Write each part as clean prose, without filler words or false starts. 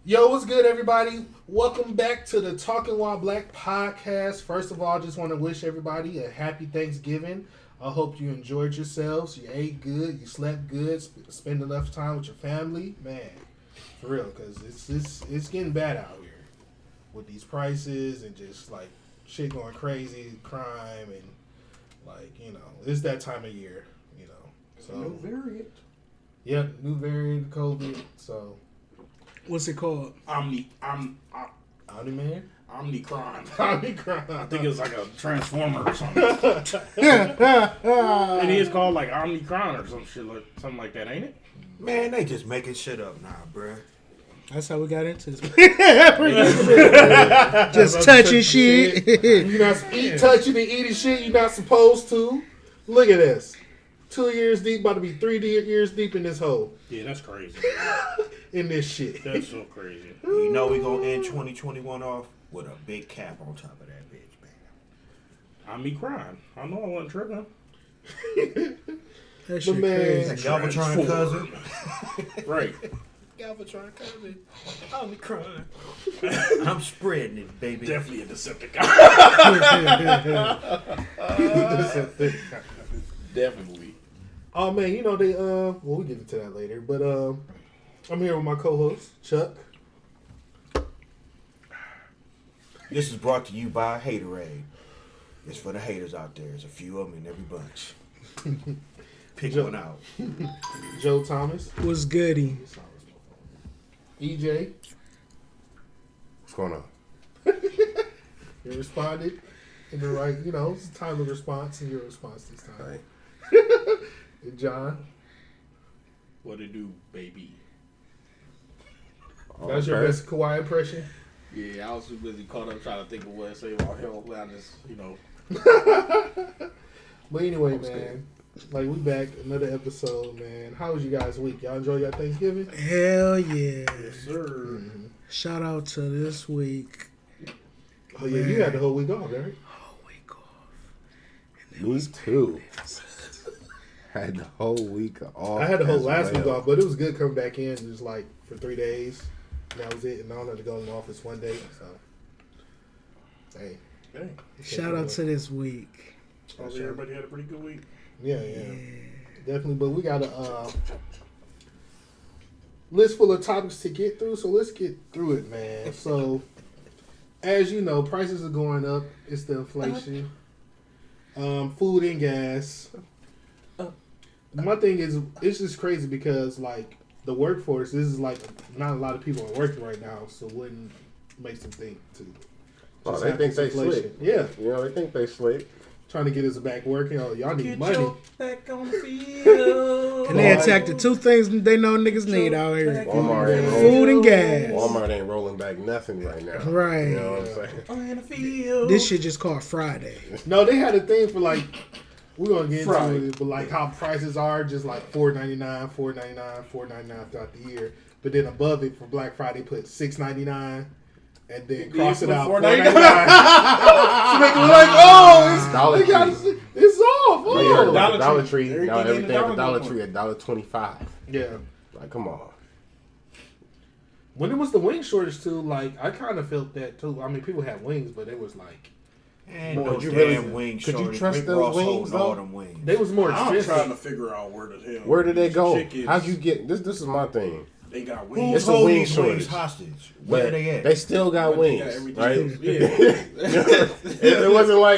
Yo, what's good, everybody? Welcome back to the Talking While Black podcast. First of all, I just want to wish everybody a happy Thanksgiving. I hope you enjoyed yourselves. You ate good, you slept good, spend enough time with your family. Man, for real, because it's getting bad out here with these prices and just like shit going crazy, crime, and like, it's that time of year, So, new variant. Yep, new variant of COVID, so. What's it called? Omni-Man? Omnicron. Omnicron. I think it's like a transformer or something. It is called like Omnicron or something like that, ain't it? Man, they just making shit up now, bruh. That's how we got into this. Just touching shit. You're not touching and eating shit you're not supposed to. Look at this. 2 years deep, about to be 3 years deep in this hole. Yeah, that's crazy. In this shit. That's so crazy. You know we gonna end 2021 off with a big cap on top of that bitch, man. Omnicron. I know I wasn't tripping. That shit man, crazy. That Galvatron cousin. Right. Galvatron cousin. Omnicron. I'm spreading it, baby. Definitely a Decepticon. Definitely. Oh man, they well, we'll get into that later, but I'm here with my co-host Chuck. This is brought to you by Haterade. It's for the haters out there. There's a few of them in every bunch. Pick one out. Joe Thomas. What's goody? EJ. What's going on? You responded in the right, it's a timely response, and your response this time. Right. And John. What it do, baby? That's your best Kawhi impression? Yeah, I was too busy caught up trying to think of what to say about him. I just, But anyway, That was man, like we back, another episode, man. How was you guys' week? Y'all enjoy your Thanksgiving? Hell yeah. Yes, sir. Mm-hmm. Shout out to this week. Oh yeah, you had the whole week off, right? Whole week off. Me too. Had the whole week off. I had the whole as last week well. off, but it was good coming back in just like for 3 days. And that was it. And I only had to go in the office one day. So, hey. Hey, Shout out to this week. hopefully everybody had a pretty good week. Yeah. Definitely. But we got a list full of topics to get through. So let's get through it, man. So, as you know, prices are going up. It's the inflation. Food and gas. My thing is, it's just crazy because, like, the workforce, this is like not a lot of people are working right now, so it wouldn't make them think to. Oh, just they have think this they inflation. slick. Yeah, They think they slick. trying to get us back working. Oh, y'all need money. Back on the field. And they attack the two things they know niggas need out here. Walmart ain't rolling. Food and gas. Walmart ain't rolling back nothing right now. Right. You know what I'm saying? On the field. This shit just called Friday. No, they had a thing for like we're gonna get into Right. it, but like how prices are just like $4.99, $4.99 throughout the year. But then above it for Black Friday, put $6.99. And then cross it out $4.99. To make it look like, Dollar it's off. You heard Oh. about the Dollar Tree. Everything Now in the everything at the Dollar Dollar Tree at $1.25. Yeah. Like, come on. When it was the wing shortage too, like I kind of felt that too. I mean, people had wings, but it was like And Boy, no could you damn really- wing could you shortage. trust Rick those Ross wings, holding though? all them wings. they was more I'm expensive. trying to figure out where the hell. Where did they go? chickens- How'd you get this? This is my thing. They got Who's wings. It's a holding wing these wings shortage. hostage? Where But they at? they still got But they got wings, everything right? else. Yeah.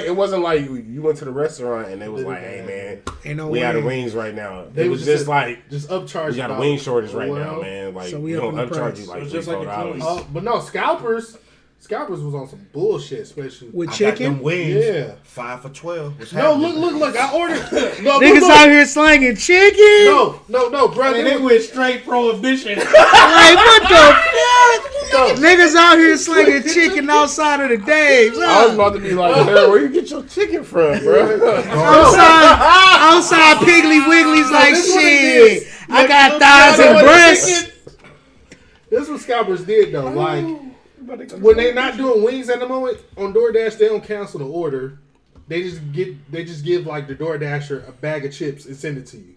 It wasn't like you went to the restaurant and they was like, "Hey man, Ain't no we out of way. wings right now." They It was was just like just upcharged. we got a about- wing shortage right now, well, man. Like So we we upping don't the upcharge price. you like It's $3 just like the $4. clothes. But no, scalpers was on some bullshit, especially With I got chicken? them wings. Yeah. 5 for $12. What's No, happening? look! I ordered. No, Niggas look. out here slanging chicken? No, bro. And they went straight prohibition. Like, what the fuck? No. Niggas out here slanging chicken outside of the days. I was about to be like, "Sarah, where you get your chicken from, bro?" Outside Piggly Wiggly's like, this what it shit. is. I got Look, thighs you know and what breasts. This is what scalpers did though. Like when they not doing wings at the moment on DoorDash, they don't cancel the order. They just give like the DoorDasher a bag of chips and send it to you.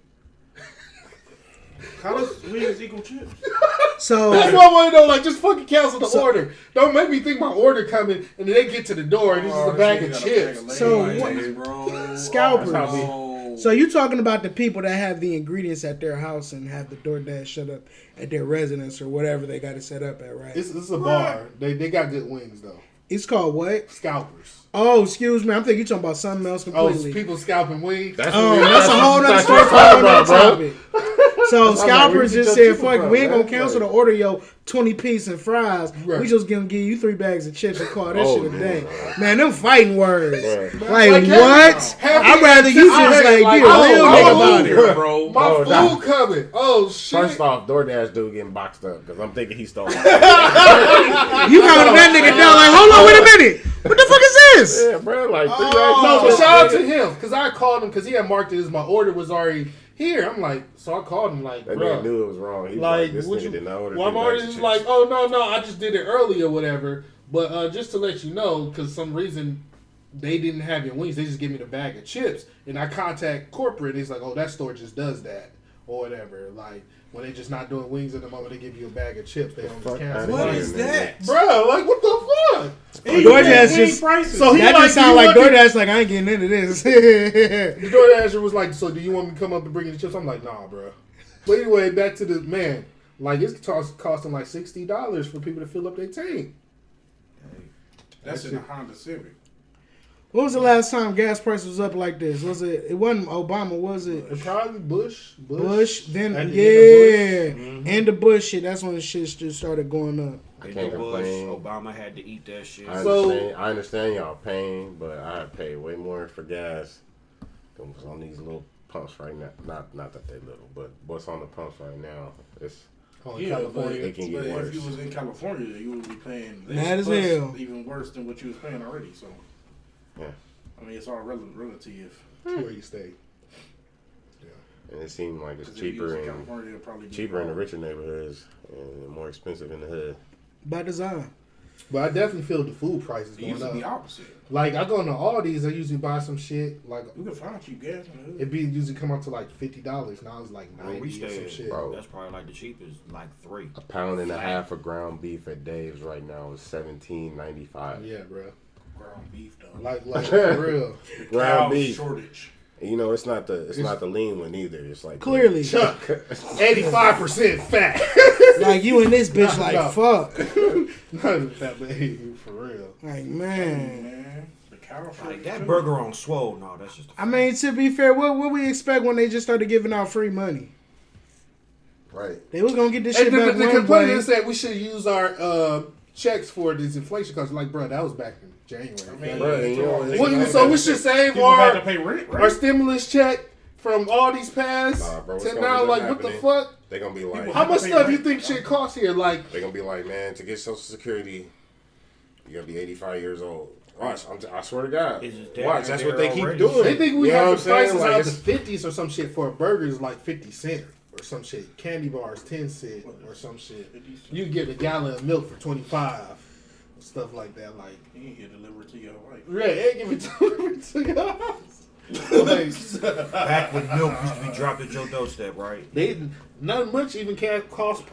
How does wings equal chips? So That's why I want to know. Like, just fucking cancel the order. Don't make me think my order coming and then they get to the door and it's just a bag of chips. So what? scalpers. So you talking about the people that have the ingredients at their house and have the DoorDash set up at their residence or whatever they got it set up at, right? It's a bar. They got good wings though. It's called what? Scalpers. Oh, excuse me. I'm thinking you're talking about something else completely. Oh, people scalping wings. That's That's a whole other story for a whole other topic. So scalpers just said, "Fuck, we ain't gonna cancel the order, yo. 20-piece and fries. Right. We just gonna give you 3 bags of chips and call this Oh, shit a day." man. Man, them fighting words. Right. Like what? I'd rather you just like be a real nigga about it. bro. My Oh, food nah. coming. Oh shit. First off, DoorDash dude getting boxed up because I'm thinking he stole it. You counted that nigga down like, hold on, wait a minute. What the fuck is this? Yeah, bro. Like, No, but shout out to him because I called him because he had marked it as my order was already here. I'm like, so I called him like, that bro. nigga knew it was wrong. He was Like, like, this what nigga you? did not order. Well, I'm 3 already bags of just chips. like, oh no, I just did it early or whatever. But just to let you know, because some reason they didn't have your wings, they just give me the bag of chips, and I contact corporate. He's like, oh, that store just does that or whatever. Like when they just not doing wings at the moment, they give you a bag of chips. They don't just cancel. What Like, is that? bro? Like what the fuck? DoorDash just So he that like, just do you sound like want DoorDash like I ain't getting into this. The DoorDasher was like, so do you want me to come up and bring you the chips? I'm like, nah, bro. But anyway, back to the man. Like it's costing like $60 for people to fill up their tank. That's in a Honda Civic. When was the last time gas prices was up like this? Was it? It wasn't Obama, was it? And probably Bush. Then At the yeah, end and the Bush shit. That's when the shit just started going up. I can't complain. Obama had to eat that shit. I So- understand y'all paying, but I pay way more for gas than what's on these little pumps right now. Not that they little, but what's on the pumps right now, it's Oh, Yeah, California. It can get but worse. if you was in California, you would be paying Mad as plus hell. even worse than what you was paying already. So, Yeah. I mean, it's all relative. Where you stay. and it seems like it's 'Cause if you was cheaper in and California, it'd probably be cheaper in the richer neighborhoods and more expensive in the hood. By design. But I definitely feel the food prices It going used to be up. opposite. Like I go into Aldi's, I usually buy some shit. Like You can find cheap gas in the hood. it be usually come up to like $50. Now it's like Where we 90 or some stay, shit. bro. that's probably like the cheapest, like 3. A pound and a half of ground beef at Dave's right now is $17.95. Yeah, bro. Ground beef, though. Like for real. Ground Cow beef. shortage. You know, it's not the lean one either. It's like Clearly, Chuck, 85% fat. like you and this bitch, like No. fuck. Not even fat, but hey, for real. Like man. Man, the cow shortage. Like that too. burger on swole, no, that's just. I mean, to be fair, what we expect when they just started giving out free money? right. They was gonna get this And shit the back one complaint way. is that we should use our checks for this inflation because, like, bro, that was back in January. I mean, Right, and you know, they- Well, so we should save people had to our pay rent, our right? stimulus check from all these past Nah, bro, what's to gonna now. end up Like, what the happening? fuck? They're gonna be like, How much pay stuff you rent. think shit costs here? Like, they're gonna be like, man, to get Social Security, you gotta be 85 years old. Watch, I swear to God. It's just down Watch, that's what there they keep already. doing. they think we You know have what the I'm saying? prices Like, out to it's- 50s or some shit for a burger is like 50 cents or some shit. Candy bars 10 cents or some shit. You can get a gallon of milk for 25. Stuff like that. Like, You can get delivered to your wife. right, they give it to your house. Like, Back when milk used to be dropped at your doorstep, right? they not much even can cost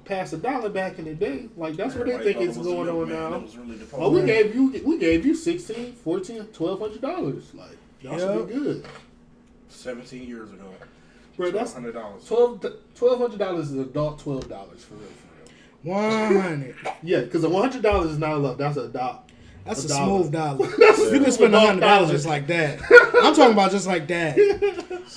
past $1 back in the day. Like that's what they Everybody think thought is it was the going on milkman. now. That was really the Oh, we problem. gave you $16, $14, $1,200. Like y'all should be good, 17 years ago. bro. That's $100. $1,200 is adult $12 for real. 100. Yeah, because $100 is not enough. That's a dollar. That's a $1. smooth dollar. That's You can spend $100 $100 just like that. I'm talking about just like that.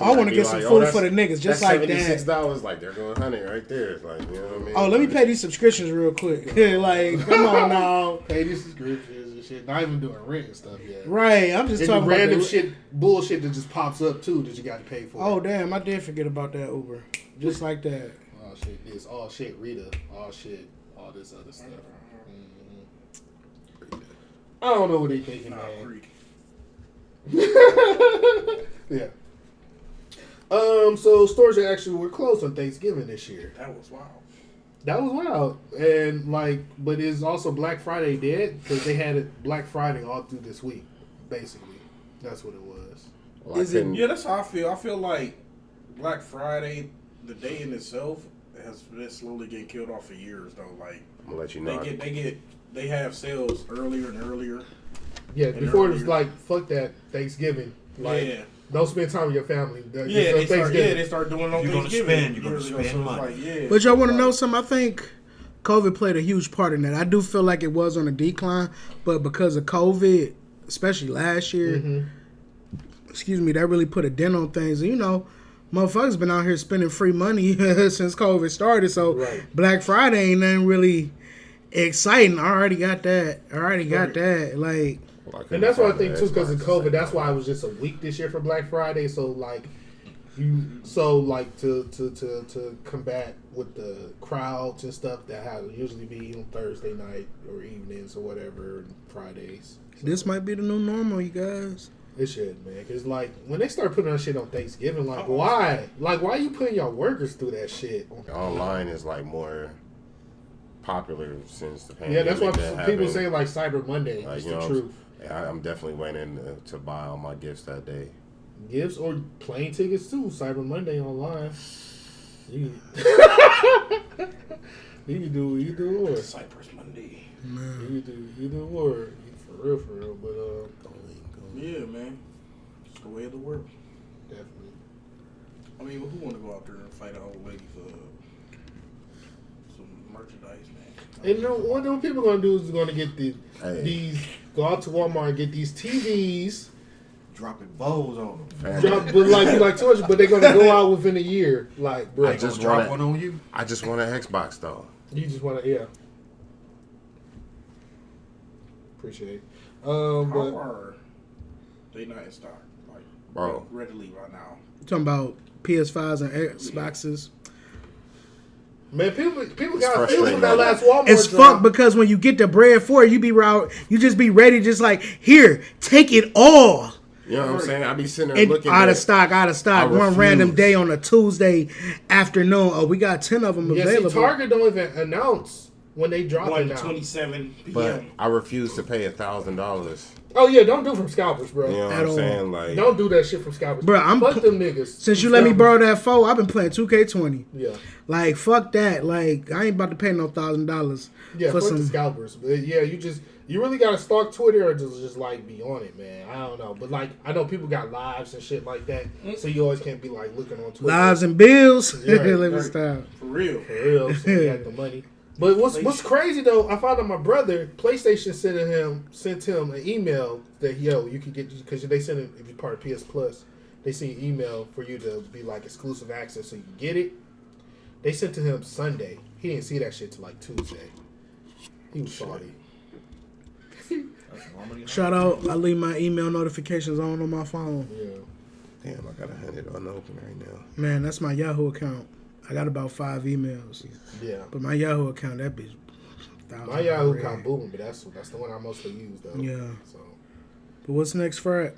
I want to be get some like, food that's- for the niggas, just that's like $76. that. Like they're going 100 right there. It's like, you know what I mean? Oh, let me pay these subscriptions real quick. Like, come on now. Pay these subscriptions and shit. Not even doing rent and stuff yet. Right, I'm just And the talking about random the, shit, bullshit that just pops up too that you got to pay for. Oh damn, I did forget about that Uber. Just like that. Oh shit, this, all shit, Rita, all shit, all this other stuff. I don't know what they thinking, Nah, man. freak. Yeah. So stores actually were closed on Thanksgiving this year. That was wild. That was wild, and like, but it's also Black Friday dead because they had it Black Friday all through this week. Basically, that's what it was. Well, I Is it- couldn't- Yeah, that's how I feel. I feel like Black Friday, the day in itself, has been slowly getting killed off for years though. Like I'm gonna let you know. they have sales earlier and earlier. Yeah, And before it was earlier. like, fuck that Thanksgiving. Like, Yeah. don't spend time with your family. Yeah, they start doing on You're gonna Thanksgiving. spend, you're gonna years ago, spend so it's money. like, yeah, But y'all want to like, know something? I think COVID played a huge part in that. I do feel like it was on a decline, but because of COVID, especially last year, Mm-hmm. excuse me, that really put a dent on things. And, you know, motherfuckers been out here spending free money since COVID started. So Right. Black Friday ain't nothing really exciting. I already got that. Like, And that's why I think too, because of COVID. That's why it was just a week this year for Black Friday. So like, to combat with the crowds and stuff that usually be on Thursday night or evenings or whatever, and Fridays. So this might be the new normal, you guys. it should, man. Because like when they start putting that shit on Thanksgiving, like why? Like why you putting your workers through that shit? Online is like more popular since the Yeah, pandemic. that's why been people happening. say like Cyber Monday. Like, It's you the know, truth. I'm definitely waiting to buy all my gifts that day. Gifts or plane tickets too. Cyber Monday online. You can do or Cypress Monday. you do or for real. But Yeah, man. It's the way of the world. definitely. I mean, who want to go out there and fight an old lady for some merchandise, man? And you know, what them people gonna do is gonna get Hey. these go out to Walmart and get these TVs. Dropping bows on them. Drop, but like 200, but they're gonna go out within a year. Like, bro, I They just gonna drop wanna- one on you. I just want an Xbox though. you just wanna, yeah. Appreciate it. How But are they not in stock? Like, Bro. readily right now. Talking about PS5s and Xboxes. man, people It's got feels frustrating, from that man. last Walmart It's drop. fucked because when you get the bread for it, you just be ready, just like, here, take it all. You know what I'm saying? I be sitting there And looking out at of stock. I One random refuse. day on a Tuesday afternoon. Oh, we got 10 of them Yeah, available. see, Target don't even announce when they drop it now. 1:27 p.m. but I refuse to pay $1,000. Oh yeah, don't do from scalpers, bro. You know what At I'm all. saying? Like, Don't do that shit from scalpers, Bruh, I'm fuck pu- them niggas. Since you from let me scalpers. borrow that phone, I've been playing 2K20. Yeah, Like, fuck that. Like, I ain't about to pay no $1,000 yeah, for fuck the some. scalpers. But yeah, you really gotta stalk Twitter or just like be on it, man. I don't know, but like I know people got lives and shit like that, so you always can't be like looking on Twitter. Lives and bills. Yeah, Let me right. stop. For real. For real, so you got the money. But what's crazy though, I found out my brother, PlayStation sent him an email that you can get, because they send it if you're part of PS Plus. They send an email for you to be like exclusive access so you can get it. They sent to him Sunday. He didn't see that shit till like Tuesday. He was salty. Shout out. I leave my email notifications on my phone. Yeah. damn, I got 100 unopened right now. Man, that's my Yahoo account. I got about 5 emails. Yeah. But my Yahoo account, that bitch. My Yahoo account booming, but that's the one I mostly use though. Yeah. So But what's next, Fred?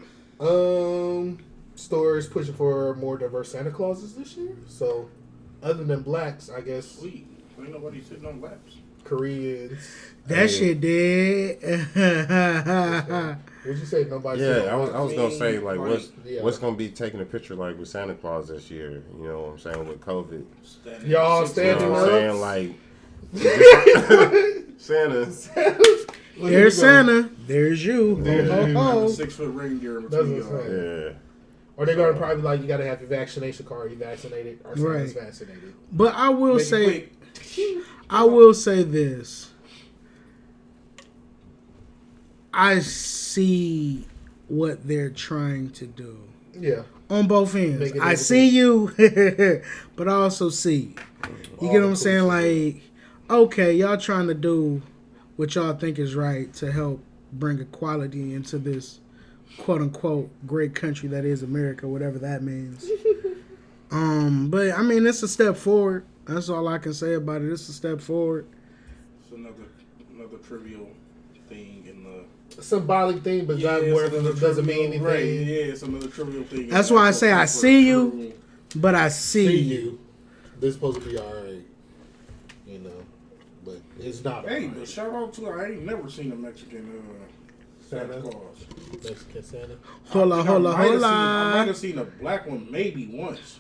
stores pushing for more diverse Santa Clauses this year. So other than blacks, I guess Sweet. Ain't nobody sitting on laps. Koreans. That shit dead. What'd you say? Nobody. Yeah, I was gonna say like Yeah. what's gonna be taking a picture like with Santa Claus this year? You know what I'm saying, with COVID. Y'all You know standing what up. I'm saying? Like Santa. There's Santa. There's you. There's Ho, you. ho, Have a ho. 6-foot reindeer in That's between what I'm y'all. saying. yeah. Or they're gonna probably like you gotta have your vaccination card. You vaccinated or Santa's Right. vaccinated. But I will Make it say, quick. I will say this. I see what they're trying to do Yeah. on both ends. Make it I see you, but I also see. You get what I'm saying? Like, okay, y'all trying to do what y'all think is right to help bring equality into this quote unquote great country that is America, whatever that means. But I mean, it's a step forward. That's all I can say about it. It's a step forward. It's another trivial thing in the Symbolic thing, but not it's where another it doesn't mean trivial- Right, anything. yeah, it's another trivial thing. That's why I say I see you. But I see you. This supposed to be alright. You know. But it's not Hey, alright. but shout out to I ain't never seen a Mexican Santa Santa? Claus. Mexican Santa. Hola, I hola, might have hola. seen a black one maybe once.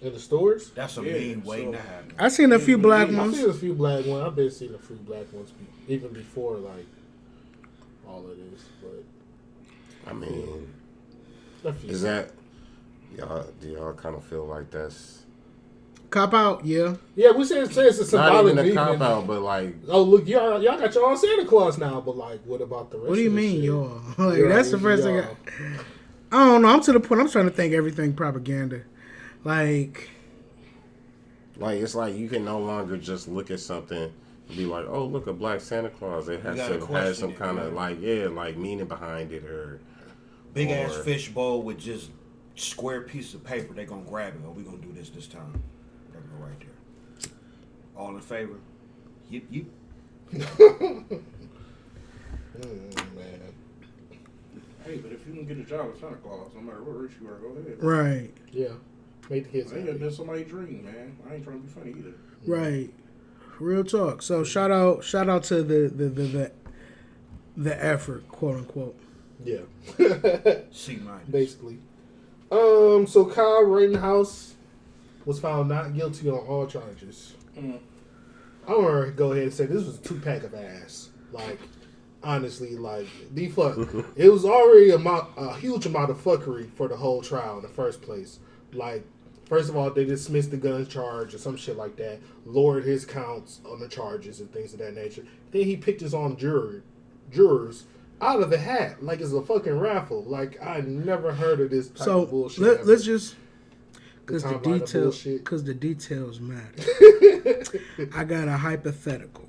In the stores? That's a Yeah, mean waiting so- to happen. I seen a few black I've ones. seen a few black ones. I've been seeing a few black ones even before like all of this. But I mean, a few. is that y'all? Do y'all kind of feel like that's Cop out, yeah. Yeah, we say it's a not symbolic even a meaning. cop out, but like Oh look, y'all got your own Santa Claus now. But like, what about the rest? What do you of the mean, shit? y'all? Like, You're that's the right, first thing. y'all. I don't know. I'm to the point. I'm trying to think everything propaganda. Like, it's like you can no longer just look at something and be like, oh, look, a black Santa Claus. It has gotta to have question some it, kind of yeah. like meaning behind it, or Big ass Or- fish bowl with just square piece of paper. They gonna grab it. Oh, we gonna do this time. There we go right there. All in favor? You. Man. Hey, but if you can get a job as Santa Claus, no matter what race you are, go ahead. right, Yeah, make the kids I ain't happy. got done somebody's dream, man. I ain't trying to be funny either. right. Real talk. So shout out to the effort, quote unquote. Yeah, C minus. basically. So Kyle Rittenhouse was found not guilty on all charges. Mm. I want to go ahead and say this was a 2-pack of ass. Like, honestly, like the fuck. It was already a huge amount of fuckery for the whole trial in the first place. Like, first of all, they dismissed the gun charge or some shit like that, lowered his counts on the charges and things of that nature. Then he picked his own jurors out of the hat, like it's a fucking raffle. Like, I never heard of this type So of bullshit. ever. let's just because the timeline of details bullshit. because the details matter. I got a hypothetical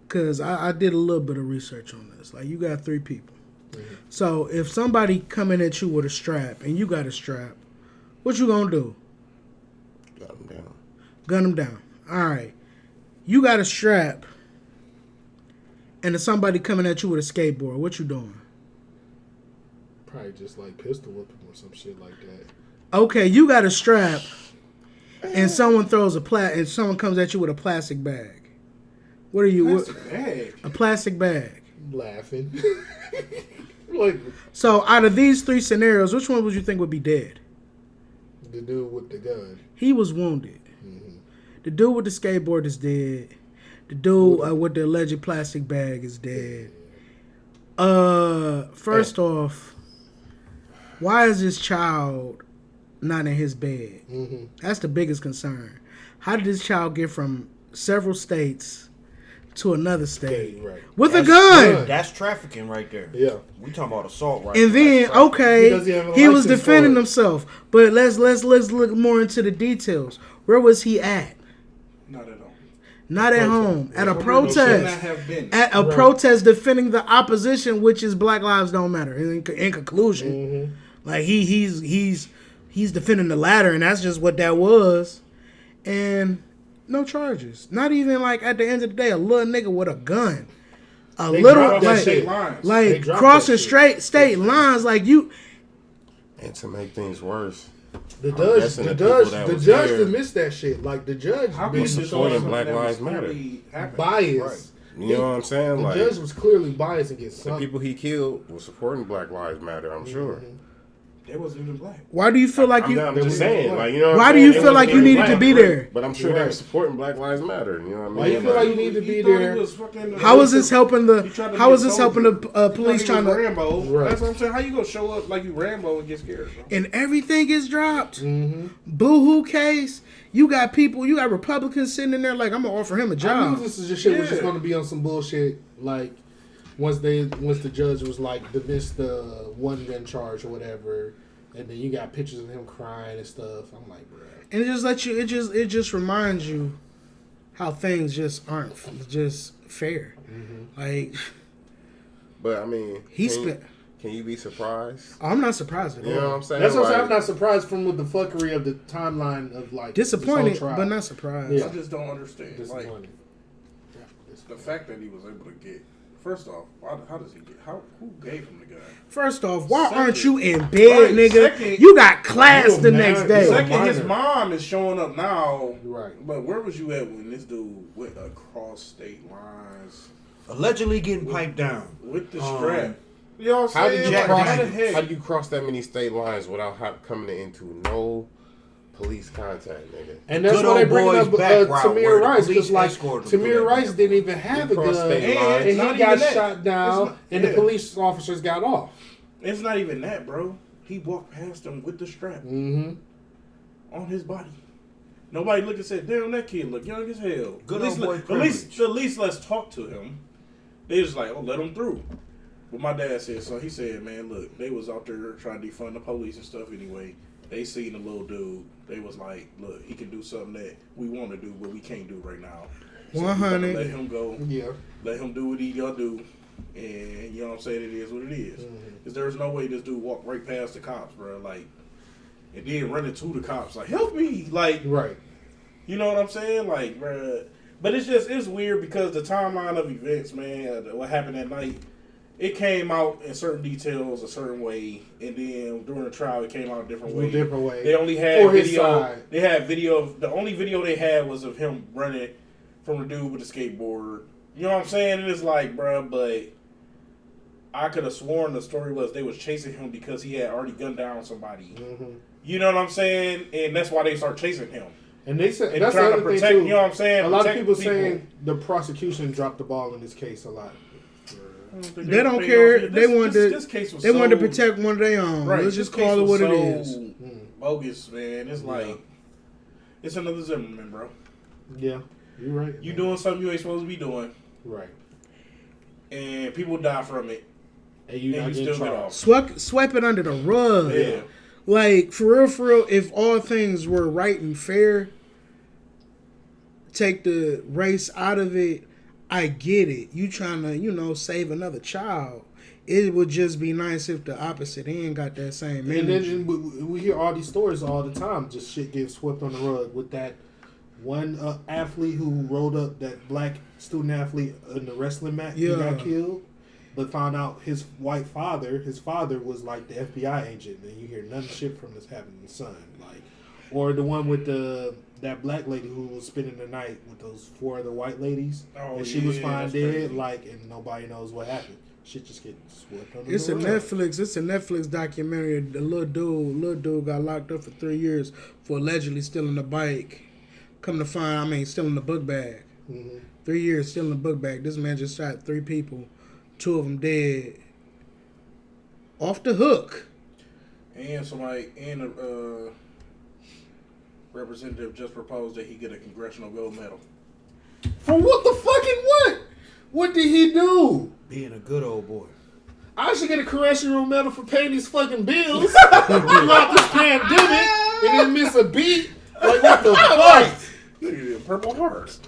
because I did a little bit of research on this. Like, you got 3 people. Mm-hmm. So if somebody coming at you with a strap and you got a strap, what you gonna do? got them down. Gun them down. All right. You got a strap and there's somebody coming at you with a skateboard. What you doing? Probably just like pistol whip him or some shit like that. Okay, you got a strap and someone throws and someone comes at you with a plastic bag. What are you? Plastic bag. A plastic bag. Laughing. Like So out of these 3 scenarios, which one would you think would be dead? the dude with the gun. He was wounded. Mm-hmm. The dude with the skateboard is dead. The dude with the alleged plastic bag is dead. First off, why is this child not in his bed? Mm-hmm. That's the biggest concern. How did this child get from several states to another state Yeah, right. with a That's gun? That's trafficking right there. Yeah. We talking about assault right And there. then, That's trafficking. okay, He doesn't have a he was license defending for it. himself. But let's look more into the details. Where was he at? Not at all. Not at home. At a Should not protest. have been. At a Right. protest defending the opposition, which is Black Lives Don't Matter. In conclusion, Mm-hmm. like he's defending the latter, and that's just what that was. And no charges. Not even like at the end of the day, a little nigga with a gun. A They little dropped that like, shit. lines. They like dropped crossing that shit. straight state lines. Like you, And to make things worse, The I'm judge, guessing the the people judge, that the was judge there- dismissed that shit. Like the judge How being can you supporting show Black something that Lives was Matter. clearly happening? biased. Right. you know what I'm saying? The Like, judge was clearly biased against the something. people he killed were supporting Black Lives Matter, I'm sure. Mm-hmm. They wasn't even black. why do you feel like I'm you? just saying, like, you know what Why I'm do you saying? feel They like you wasn't needed to black, be but- there? But I'm sure they Right. were supporting Black Lives Matter. You know what I mean? Why you feel like you need to He be thought there? He was fucking, How is this helping the? He tried to How be is a this soldier. helping the He thought police he trying was to? Rambo. Right. That's what I'm saying. How you gonna show up like you Rambo and get scared? Bro? And everything is dropped. Mm-hmm. Boo-hoo case. You got people. You got Republicans sitting in there like, I'm gonna offer him a I knew job. this is just shit was just Yeah. going to be on some bullshit. Like once the judge was like dismissed the 1 gun charge or whatever, and then you got pictures of him crying and stuff. I'm like, bruh. And it just lets you. It just reminds you how things just aren't just fair. Like But I mean, he can, spent. can you be surprised? I'm not surprised at You know what all. I'm saying? That's what I'm saying. Like, I'm not surprised from with the fuckery of the timeline of like Disappointed, this whole trial. but not surprised. Yeah. I just don't understand. Like Disappointed. the fact that he was able to get. First off, how does he get? Who gave him the gun? First off, why Second- aren't you in bed, Right, nigga? second- You got class You a the man- next you day. a Second, his minor. mom is showing up now. Right. But where was you at when this dude went across state lines Allegedly getting piped down. with the strap? You know what I'm How saying? did you Jack Like, cross? how the heck? How do you cross that many state lines without coming into no police contact, nigga. And that's Good why they old bringing boys up back route where Tamir the Rice, police because like escorted him to Tamir that Rice damn didn't even have a crossed gun, state and lines. he Not got even that. shot down, It's not- and the yeah. police officers got off. It's not even that, bro. He walked past him with the strap Mm-hmm. on his body. Nobody looked and said, "Damn, that kid look young as hell." Good at least, old boy at least let's talk to him. They just like, "Oh, let him through." But my dad said so. He said, "Man, look, they was out there trying to defund the police and stuff anyway. They seen the little dude. They was like, look, he can do something that we want to do, but we can't do right now. So we better 100. let him go. Yeah. Let him do what he gotta do, and you know what I'm saying. It is what it is. Because there's no way this dude walked right past the cops, bro. Like, and then running to the cops, like, help me, like, Right. you know what I'm saying, like, bro. But it's weird because the timeline of events, man, what happened that night, it came out in certain details a certain way, and then during the trial, it came out a different way. Different way. They only had For his video. side. They had video of the only video they had was of him running from a dude with a skateboard. You know what I'm saying? And it's like, bro, but I could have sworn the story was they was chasing him because he had already gunned down somebody. Mm-hmm. You know what I'm saying? And that's why they start chasing him. And they said And that's the trying other to thing protect. too. You know what I'm saying? A lot of Protect people saying the prosecution dropped the ball in this case a lot. They don't care. They wanted to. This case was They wanted to so- protect one of their own. Right, Let's this just case call it was what it so is. Bogus, man. It's like it's another Zimmerman, bro. Yeah, you're right. You doing something you ain't supposed to be doing, right, and people die from it, and you and not you getting still get charged. off. Swipe it under the rug. Yeah. Like, for real, if all things were right and fair, take the race out of it, I get it. You trying to, save another child. It would just be nice if the opposite end got that same And energy. then we hear all these stories all the time. Just shit gets swept on the rug with that one athlete who rolled up, that black student athlete in the wrestling match. He Yeah. got killed, but found out his white father, was like the FBI agent, and you hear none shit from this happening son. Like, or the one with that black lady who was spending the night with those 4 other white ladies, Oh, and she was yeah, found that's dead. crazy. Like, and nobody knows what happened. Shit just getting swept under It's the a rug. Netflix documentary. The little dude got locked up for 3 years for allegedly stealing a bike. Come to find, stealing the book bag. Mm-hmm. 3 years stealing the book bag. This man just shot 3 people, 2 of them dead. Off the hook. And a representative just proposed that he get a congressional gold medal. For what the fucking what? What did he do? Being a good old boy. I should get a congressional medal for paying these fucking bills throughout this pandemic and didn't miss a beat. Like, what the fuck? Look at it, Purple Heart.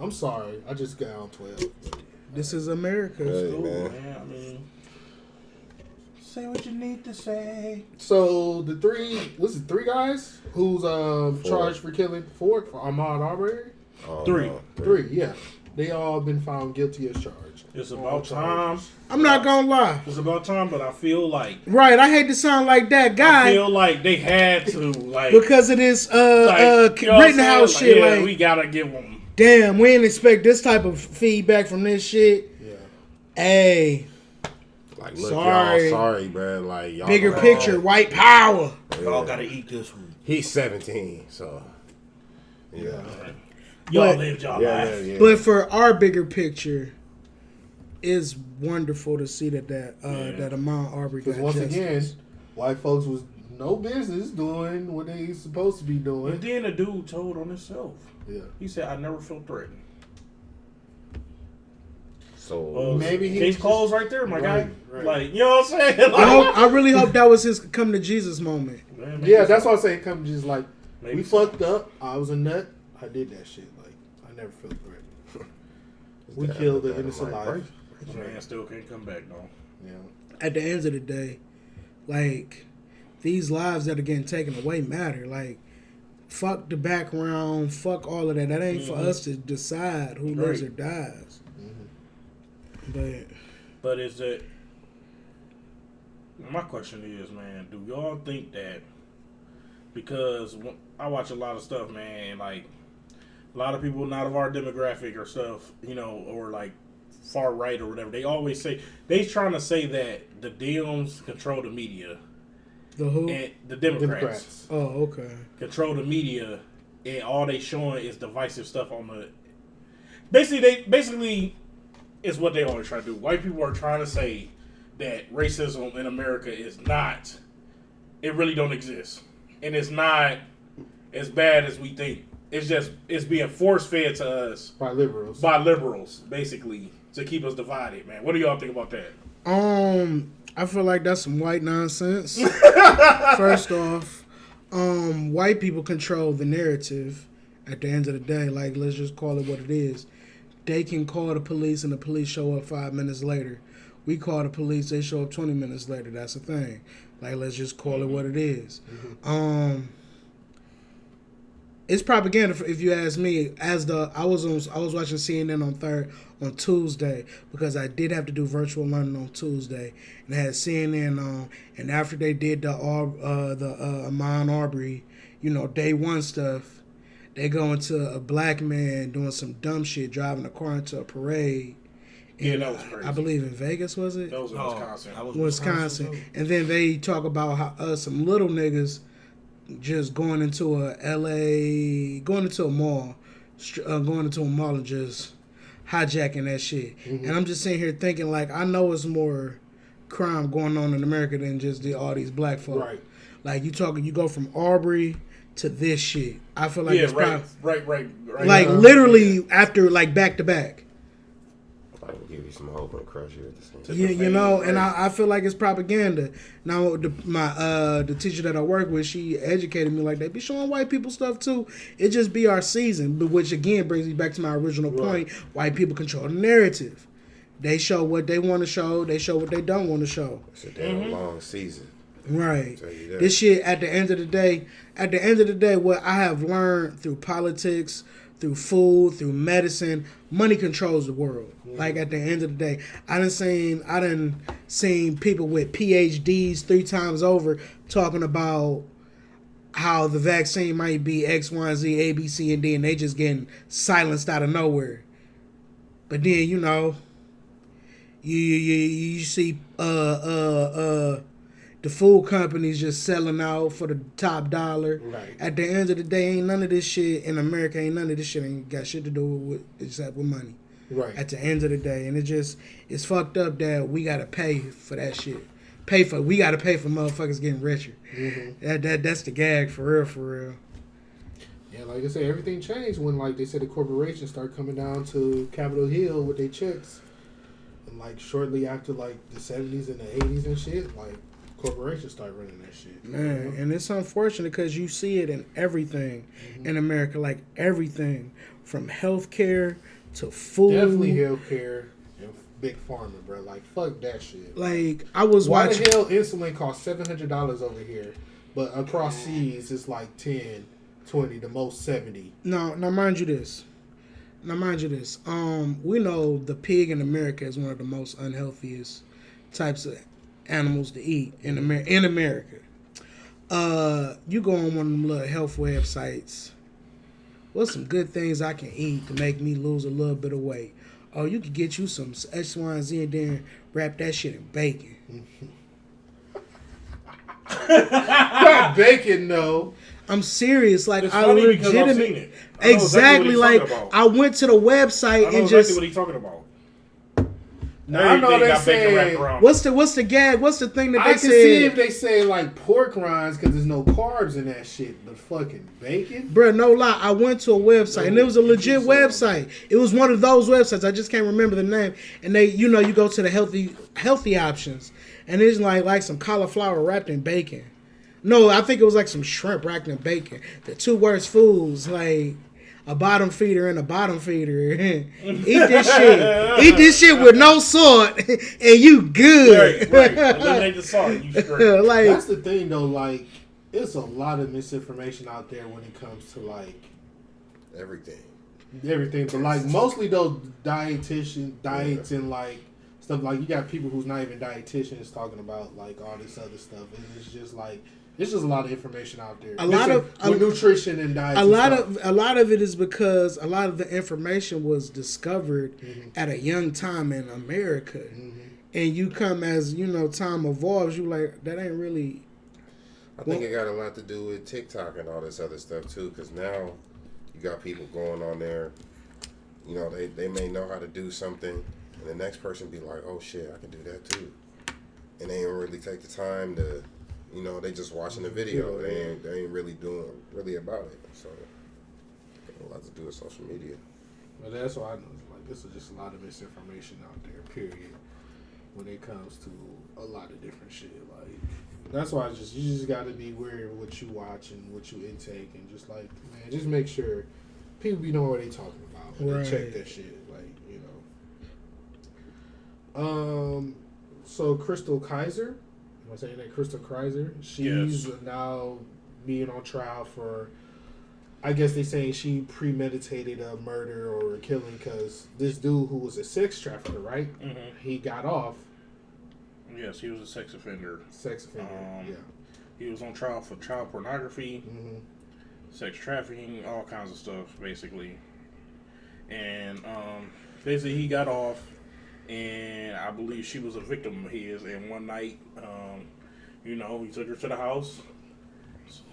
I'm sorry. I just got on 12. This is America. Hey, Cool, man. man. I mean, say what you need to say. So the 3 guys who's charged for killing for Ahmaud Arbery? Oh, 3. no. 3, yeah. They all been found guilty as charged. It's about time. I'm not gonna lie. It's about time, but I feel like Right, I hate to sound like that I guy feel like they had to like because of this you know what I'm Rittenhouse saying? shit. Yeah, Like, we gotta give them. damn, we didn't expect this type of feedback from this shit. Yeah. Hey, Like, look, Sorry. y'all sorry, bro. Like, y'all bigger know- picture, white power. Y'all gotta eat this one. He's 17, so. Yeah. Y'all But- lived y'all Yeah, life. yeah. But for our bigger picture, it's wonderful to see that Ahmaud Arbery got Because once justice. again, white folks was no business doing what they supposed to be And doing. then the dude told on himself. Yeah. He said, "I never felt threatened." So, Well, Maybe he case was closed right there, my guy. Right. Like, you know what I'm saying? Like, I really hope that was his come to Jesus moment. man, maybe Yeah, that's so. why I say come just like, Maybe we so. fucked up. I was a nut. I did that shit. Like, I never felt threatened. We that- killed that an innocent like, life. Man still can't come back though. Yeah. At the end of the day, like, these lives that are getting taken away matter. Like, fuck the background, fuck all of that. That ain't for us to decide who lives or dies. But is it? My question is, man, do y'all think that? Because I watch a lot of stuff, man. Like a lot of people not of our demographic or stuff, or like far right or whatever. They always say trying to say that the Dems control the media, The who? And the Democrats. Oh, okay. Control the media, and all they showing is divisive stuff on the. Basically, is what they always try to do. White people are trying to say that racism in America is not. It really don't exist, and it's not as bad as we think. It's being force fed to us by liberals. Basically, to keep us divided. Man, what do y'all think about that? I feel like that's some white nonsense. First off, white people control the narrative at the end of the day. Like, let's just call it what it is. They can call the police and the police show up 5 minutes later. We call the police, they show up 20 minutes later. That's the thing. Like, let's just call it what it is. It's propaganda, if you ask me. I was watching CNN on Tuesday, because I did have to do virtual learning on Tuesday, and I had CNN on. And after they did the Ahmaud Arbery, day one stuff, they go into a black man doing some dumb shit, driving a car into a parade. Yeah, that was crazy. I believe in Vegas, was it? That was in Wisconsin. Wisconsin. And then they talk about how some little niggas just going into a mall and just hijacking that shit. And I'm just sitting here thinking, like, I know it's more crime going on in America than just all these black folk. Right. Like, you go from Arbery to this shit. I feel like it's right. Like, literally after, like, back to back. I can give you some hope and crush you at the same time. Yeah, and I feel like it's propaganda. Now, the teacher that I work with, she educated me like, they be showing white people stuff too. It just be our season, but which again brings me back to my original point. White people control the narrative. They show what they want to show. They show what they don't want to show. It's a damn long season. Right. This shit, at the end of the day, what I have learned through politics, through food, through medicine, money controls the world. Like, at the end of the day, I done seen people with PhDs 3 times over talking about how the vaccine might be X, Y, Z, A, B, C, and D, and they just getting silenced out of nowhere. But then, you see the food companies just selling out for the top dollar. Right. At the end of the day, ain't none of this shit in America. Ain't got shit to do with except with money. Right. At the end of the day, and it's fucked up that we gotta pay for that shit. We gotta pay for motherfuckers getting richer. That's the gag for real. Yeah, like I said, everything changed when, like, they said the corporations start coming down to Capitol Hill with their checks, and like shortly after, like, the 70s and the 80s and shit, like, corporations start running that shit. Man, and it's unfortunate because you see it in everything in America, like everything from healthcare to food. Definitely healthcare and big pharma, bro. Like, fuck that shit. Like, I was Why watching. the hell insulin costs $700 over here, but across seas it's like 10, 20, the most 70. No, now mind you this. We know the pig in America is one of the most unhealthiest types of animals to eat in America. You go on one of them little health websites. What's some good things I can eat to make me lose a little bit of weight? Oh, you could get you some X, Y, and Z and then wrap that shit in bacon. Not bacon, no. I'm serious. Like, It's I funny because I've seen legitimate. it. I know Exactly. what Like, he's talking about. I went to the website I know and exactly just. what he's talking about. I know they say What's the gag? What's the thing that they I can said? see if they say like pork rinds because there's no carbs in that shit, but fucking bacon. Bruh, no lie. I went to a website and it was a legit website. It was one of those websites. I just can't remember the name. And they, you go to the healthy options, and it's like some cauliflower wrapped in bacon. No, I think it was like some shrimp wrapped in bacon. The two worst foods, like a bottom feeder and a bottom feeder. Eat this shit. Eat this shit with no salt, and you good. Right. Eliminate the salt. You straight. Like, That's the thing though. Like, there's a lot of misinformation out there when it comes to like Everything. everything, but like mostly those diets and like stuff. Like, you got people who's not even dietitians talking about like all this other stuff, and it's just like. There's just a lot of information out there. With nutrition and diet. a lot of it is because a lot of the information was discovered at a young time in America, and you come as time evolves, you like that ain't really I think it got a lot to do with TikTok and all this other stuff too, because now you got people going on there. You know, they may know how to do something, and the next person be like, "Oh shit, I can do that too," and they don't really take the time to, you know, they just watching the video. They ain't really doing about it. So it got a lot to do with social media. But that's why I know. Like, this is just a lot of misinformation out there. Period. When it comes to a lot of different shit, like that's why you just got to be wary of what you watch and what you intake, and just like, man, just make sure people be knowing what they talking about. When they check that shit, like, you know. So Crystal Kaiser, am I saying that? Crystal Kaiser, she's now being on trial for, I guess they saying she premeditated a murder or a killing because this dude who was a sex trafficker, right? Mm-hmm. He got off. Yes, he was a sex offender. Yeah. He was on trial for child pornography, Mm-hmm. sex trafficking, all kinds of stuff, basically. And basically, he got off, and I believe she was a victim of his. And one night, you know, he took her to the house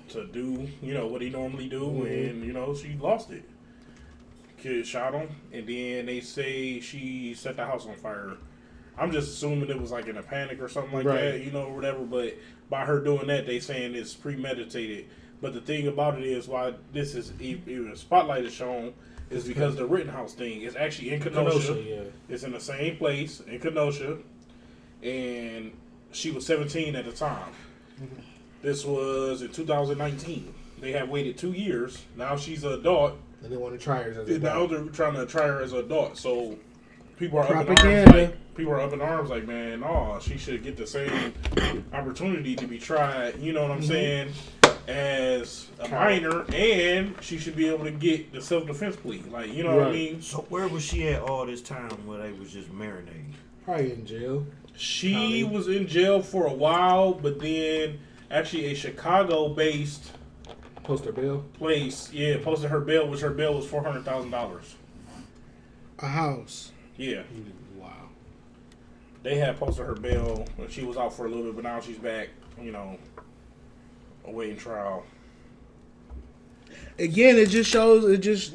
to do, you know, what he normally do, and, you know, she lost it. Kid shot him, and then they say she set the house on fire. I'm just assuming it was like in a panic or something like that, you know, or whatever. But by her doing that, they saying it's premeditated. But the thing about it is, why this is even a spotlight is shown is because the Rittenhouse thing is actually in Kenosha. It's in the same place in Kenosha, and she was 17 at the time. Mm-hmm. This was in 2019. They have waited 2 years. Now she's an adult. And they want to try her as an Now adult. they're trying to try her as an adult. So people are Propaganda. up in arms like, man, no, she should get the same opportunity to be tried, you know what I'm saying, as a minor, and she should be able to get the self-defense plea. Like, you know what I mean? So where was she at all this time where they was just marinating? Probably in jail. She was in jail for a while, but then actually a Chicago-based Post her bail. place, posted her bail, which her bail was $400,000. A house. Yeah. Wow. They had posted her bail when she was out for a little bit, but now she's back, you know, awaiting trial. Again, it just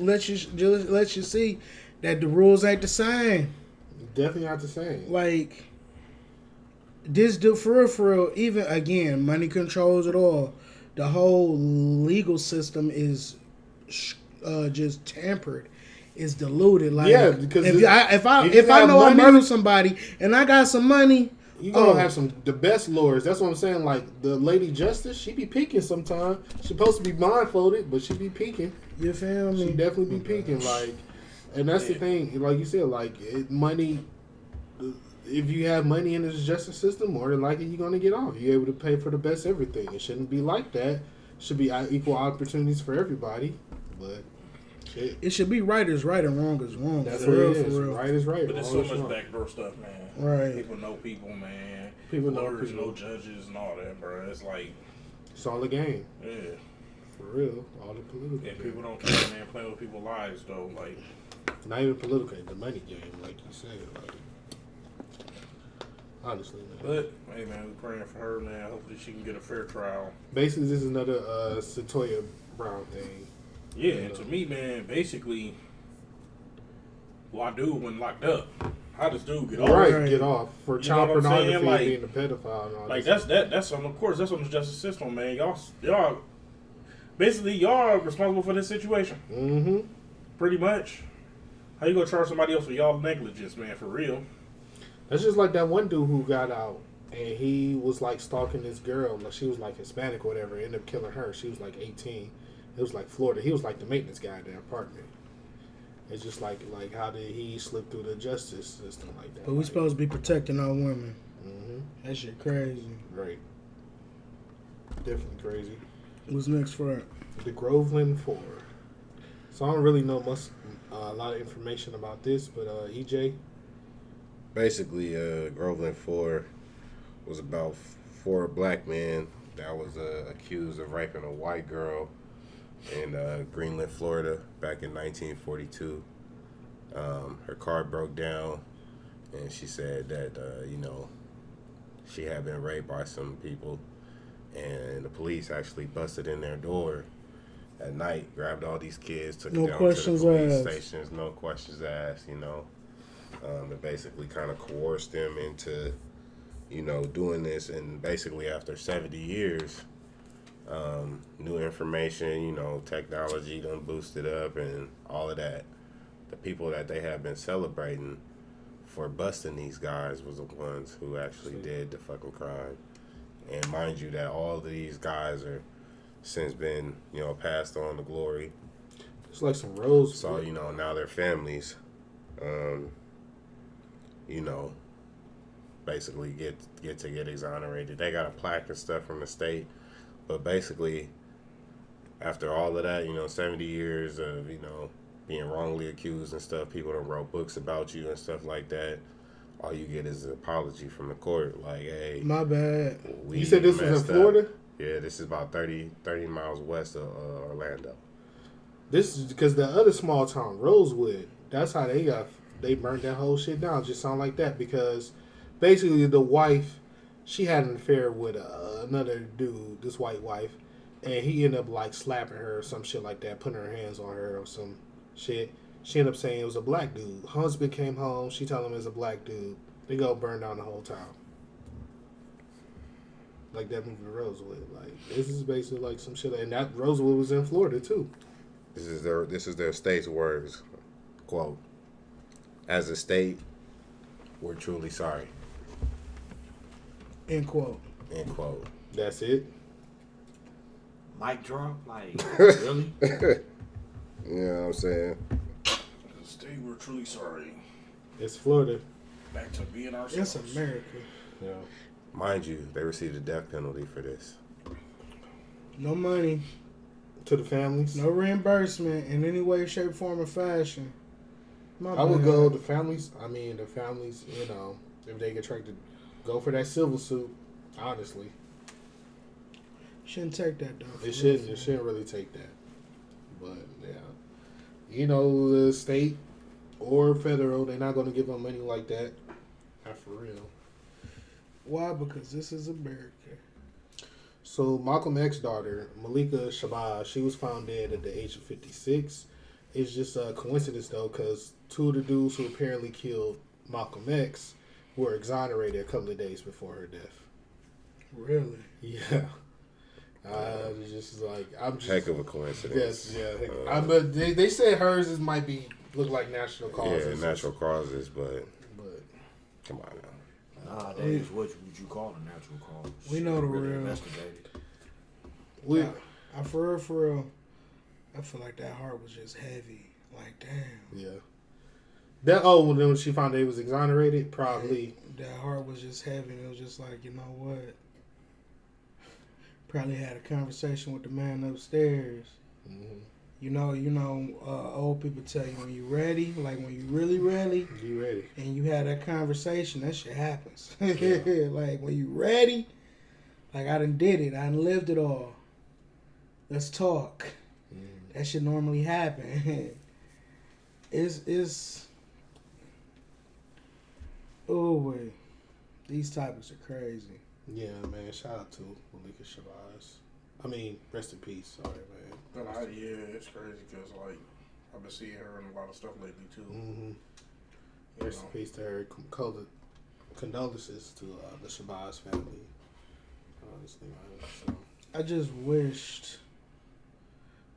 lets you see that the rules ain't the same. Definitely not the same. Like this dude, for real, even again, money controls it all. The whole legal system is just tampered. It's diluted. Like, because if I know I murdered somebody and I got some money, you gonna have the best lawyers. That's what I'm saying. Like the Lady Justice, she be peeking sometimes. She supposed to be blindfolded, but she be peeking. You feel me? She definitely be peeking. Like, and that's the thing. Like you said, like money. If you have money in this justice system, more than likely you're gonna get off. You're able to pay for the best everything. It shouldn't be like that. It should be equal opportunities for everybody. But shit. It should be right is right and wrong is wrong. That's for what real, it is. for real. Right is right. But there's so much backdoor stuff, man. Right. People know people, man. People know lawyers, people. know judges, and all that, bro. It's like, It's all a game. yeah. For real. All the political. And people don't care, man. Playing with people's lives, though. Like, Not even political. The money game, like you said. Like, honestly, man. but hey, man, we're praying for her, man. Hopefully, she can get a fair trial. Basically, this is another Satoya Brown thing. Yeah, and to me, man, basically, why dude when locked up? How does dude get off? Right, get off for You child know what I'm pornography saying? and Like- being a pedophile and all Like this. that's on, of course, that's on the justice system, man. Y'all, basically, y'all are responsible for this situation, Mm-hmm. pretty much. How you gonna charge somebody else for y'all negligence, man? For real? That's just like that one dude who got out and he was like stalking this girl. Like, she was like Hispanic or whatever. Ended up killing her. She was like 18. It was like Florida. He was like the maintenance guy in their apartment. It's just like how did he slip through the justice system like that? But we supposed to be protecting our women. Mm-hmm. That shit crazy. Right. Definitely crazy. What's next for it? The Groveland 4. So I don't really know much, a lot of information about this, but EJ. Basically, Groveland 4 was about 4 black men that was accused of raping a white girl in Greenland, Florida, back in 1942. Her car broke down, and she said that, she had been raped by some people, and the police actually busted in their door at night, grabbed all these kids, took No them down questions to the police asked. stations, no questions asked, you know. And basically kind of coerced them into, you know, doing this. And basically after 70 years, new information, you know, technology done boosted up and all of that. The people that they have been celebrating for busting these guys was the ones who actually did the fucking crime. And mind you that all of these guys are since been, you know, passed on to glory. It's like some rose. So, you know, now their families, you know, basically get exonerated. They got a plaque and stuff from the state. But basically, after all of that, you know, 70 years of, you know, being wrongly accused and stuff, people done wrote books about you and stuff like that. All you get is an apology from the court. Like, hey, My bad. we You said this was in messed Florida? up. Yeah, this is about 30 miles west of Orlando. This is because the other small town, Rosewood, that's how they burned that whole shit down. Just sound like that because basically the wife, she had an affair with another dude, this white wife, and he ended up like slapping her or some shit like that, putting her hands on her or some shit. She ended up saying it was a black dude. Husband came home, she told him it's a black dude. They go burn down the whole town. Like that movie Rosewood. Like this is basically like some shit, and that Rosewood was in Florida too. This is their state's words. Quote, as a state, we're truly sorry. End quote. End quote. That's it. Mic drop, like really? You know what I'm saying? Stay, we're truly sorry. It's Florida. Back to being ourselves. It's America. Yeah. Mind you, they received a death penalty for this. No money, To the families. no reimbursement in any way, shape, form, or fashion. My I would bad. go the families. I mean, the families. You know, if they get tried to go for that civil suit, honestly, Shouldn't take that though. it shouldn't. It shouldn't really take that. But yeah, you know, the state or federal, they're not going to give them money like that. Not for real. Why? Because this is America. So Malcolm X's daughter, Malika Shabazz, she was found dead at the age of 56. It's just a coincidence though, because two of the dudes who apparently killed Malcolm X were exonerated a couple of days before her death. Really? Yeah. It's just like I'm just Heck of a coincidence. yes, yeah. But they said hers might be look like natural Yeah, causes. natural causes, but But come on now. Nowadays, what would you call a natural cause? We know the really real. investigated. we I for real, I feel like that heart was just heavy. Like, damn. yeah. That when she found out he was exonerated, probably That heart was just heavy. And it was just like, you know what? Probably had a conversation with the man upstairs. mhm. You know, old people tell you when you ready, like when you really ready, You ready? and you had that conversation, that shit happens. Yeah. Like when you ready, like I done did it, I done lived it all. Let's talk. Mhm. That should normally happen. it's oh wait, these topics are crazy. Yeah, man. Shout out to Malika Shabazz. I mean, rest in peace. Sorry, man. But yeah, it's crazy because like I've been seeing her in a lot of stuff lately too. Mm-hmm. You Rest in know. peace to her. Condolences to the Shabazz family. Honestly, man. So. I just wished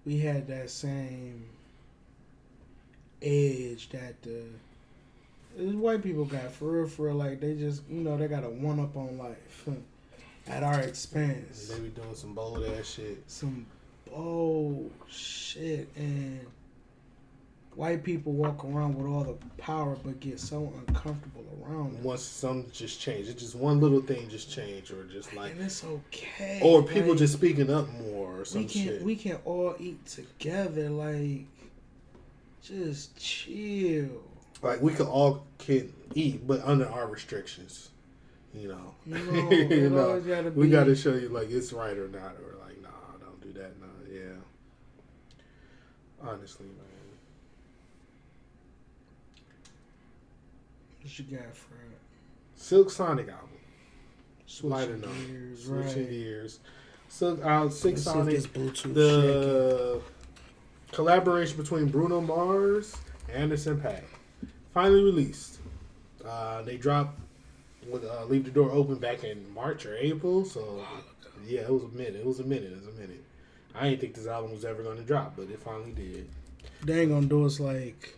we had that same edge that the white people got for real. Like they just, they got a one up on life at our expense. They be doing some bold ass shit. Some bold shit, and white people walk around with all the power but get so uncomfortable around them. Once some just change, it's just one little thing just change, or just like, And it's okay. or people like, just speaking up more, or some shit. we can all eat together. Like, just chill. Like we could all eat, but under our restrictions. You know, It always gotta we be- got to show you like it's right or not, or like nah, don't do that. Nah, yeah. Honestly, man. What you got, Fred? Silk Sonic album. Lighter note. gears, Switching right. gears. So, 6 Let's see if on this it. Bluetooth shaking. The collaboration between Bruno Mars and Anderson .Paak finally released. They dropped with Leave the Door Open back in March or April. So, yeah, it was a minute. I didn't think this album was ever going to drop, but it finally did. They ain't gonna do us like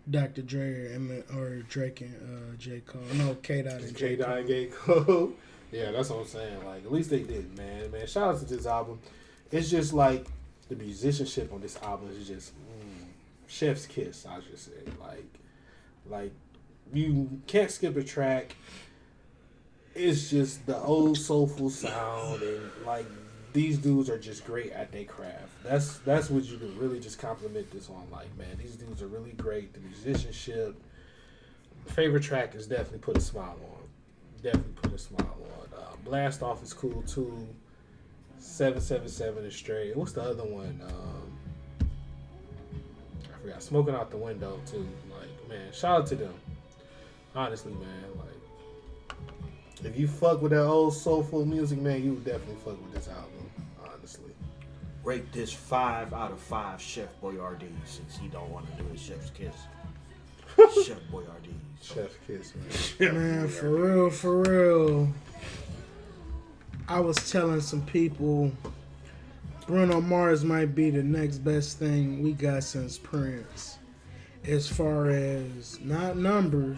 Dr. Dre or Drake and J. Cole. No, K-Dot and J. J. Cole. and J. Cole. Yeah, that's what I'm saying. Like, at least they did, man. Shout out to this album. It's just like the musicianship on this album is just chef's kiss. I should say. Like you can't skip a track. It's just the old soulful sound, and like these dudes are just great at their craft. That's what you can really just compliment this on. Like, man, these dudes are really great. The musicianship. Favorite track is definitely Put a Smile On. Blast Off is cool too. 777 is straight. What's the other one? I forgot. Smoking Out the Window too. Like, man, shout out to them. Honestly, man, like, if you fuck with that old soulful music, man, you would definitely fuck with this album. Honestly. Rate this 5 out of 5 Chef Boyardee, since he don't want to do his Chef's Kiss. Chef Boyardee. Chef's kiss, man. Man, for real. I was telling some people Bruno Mars might be the next best thing we got since Prince. As far as not numbers,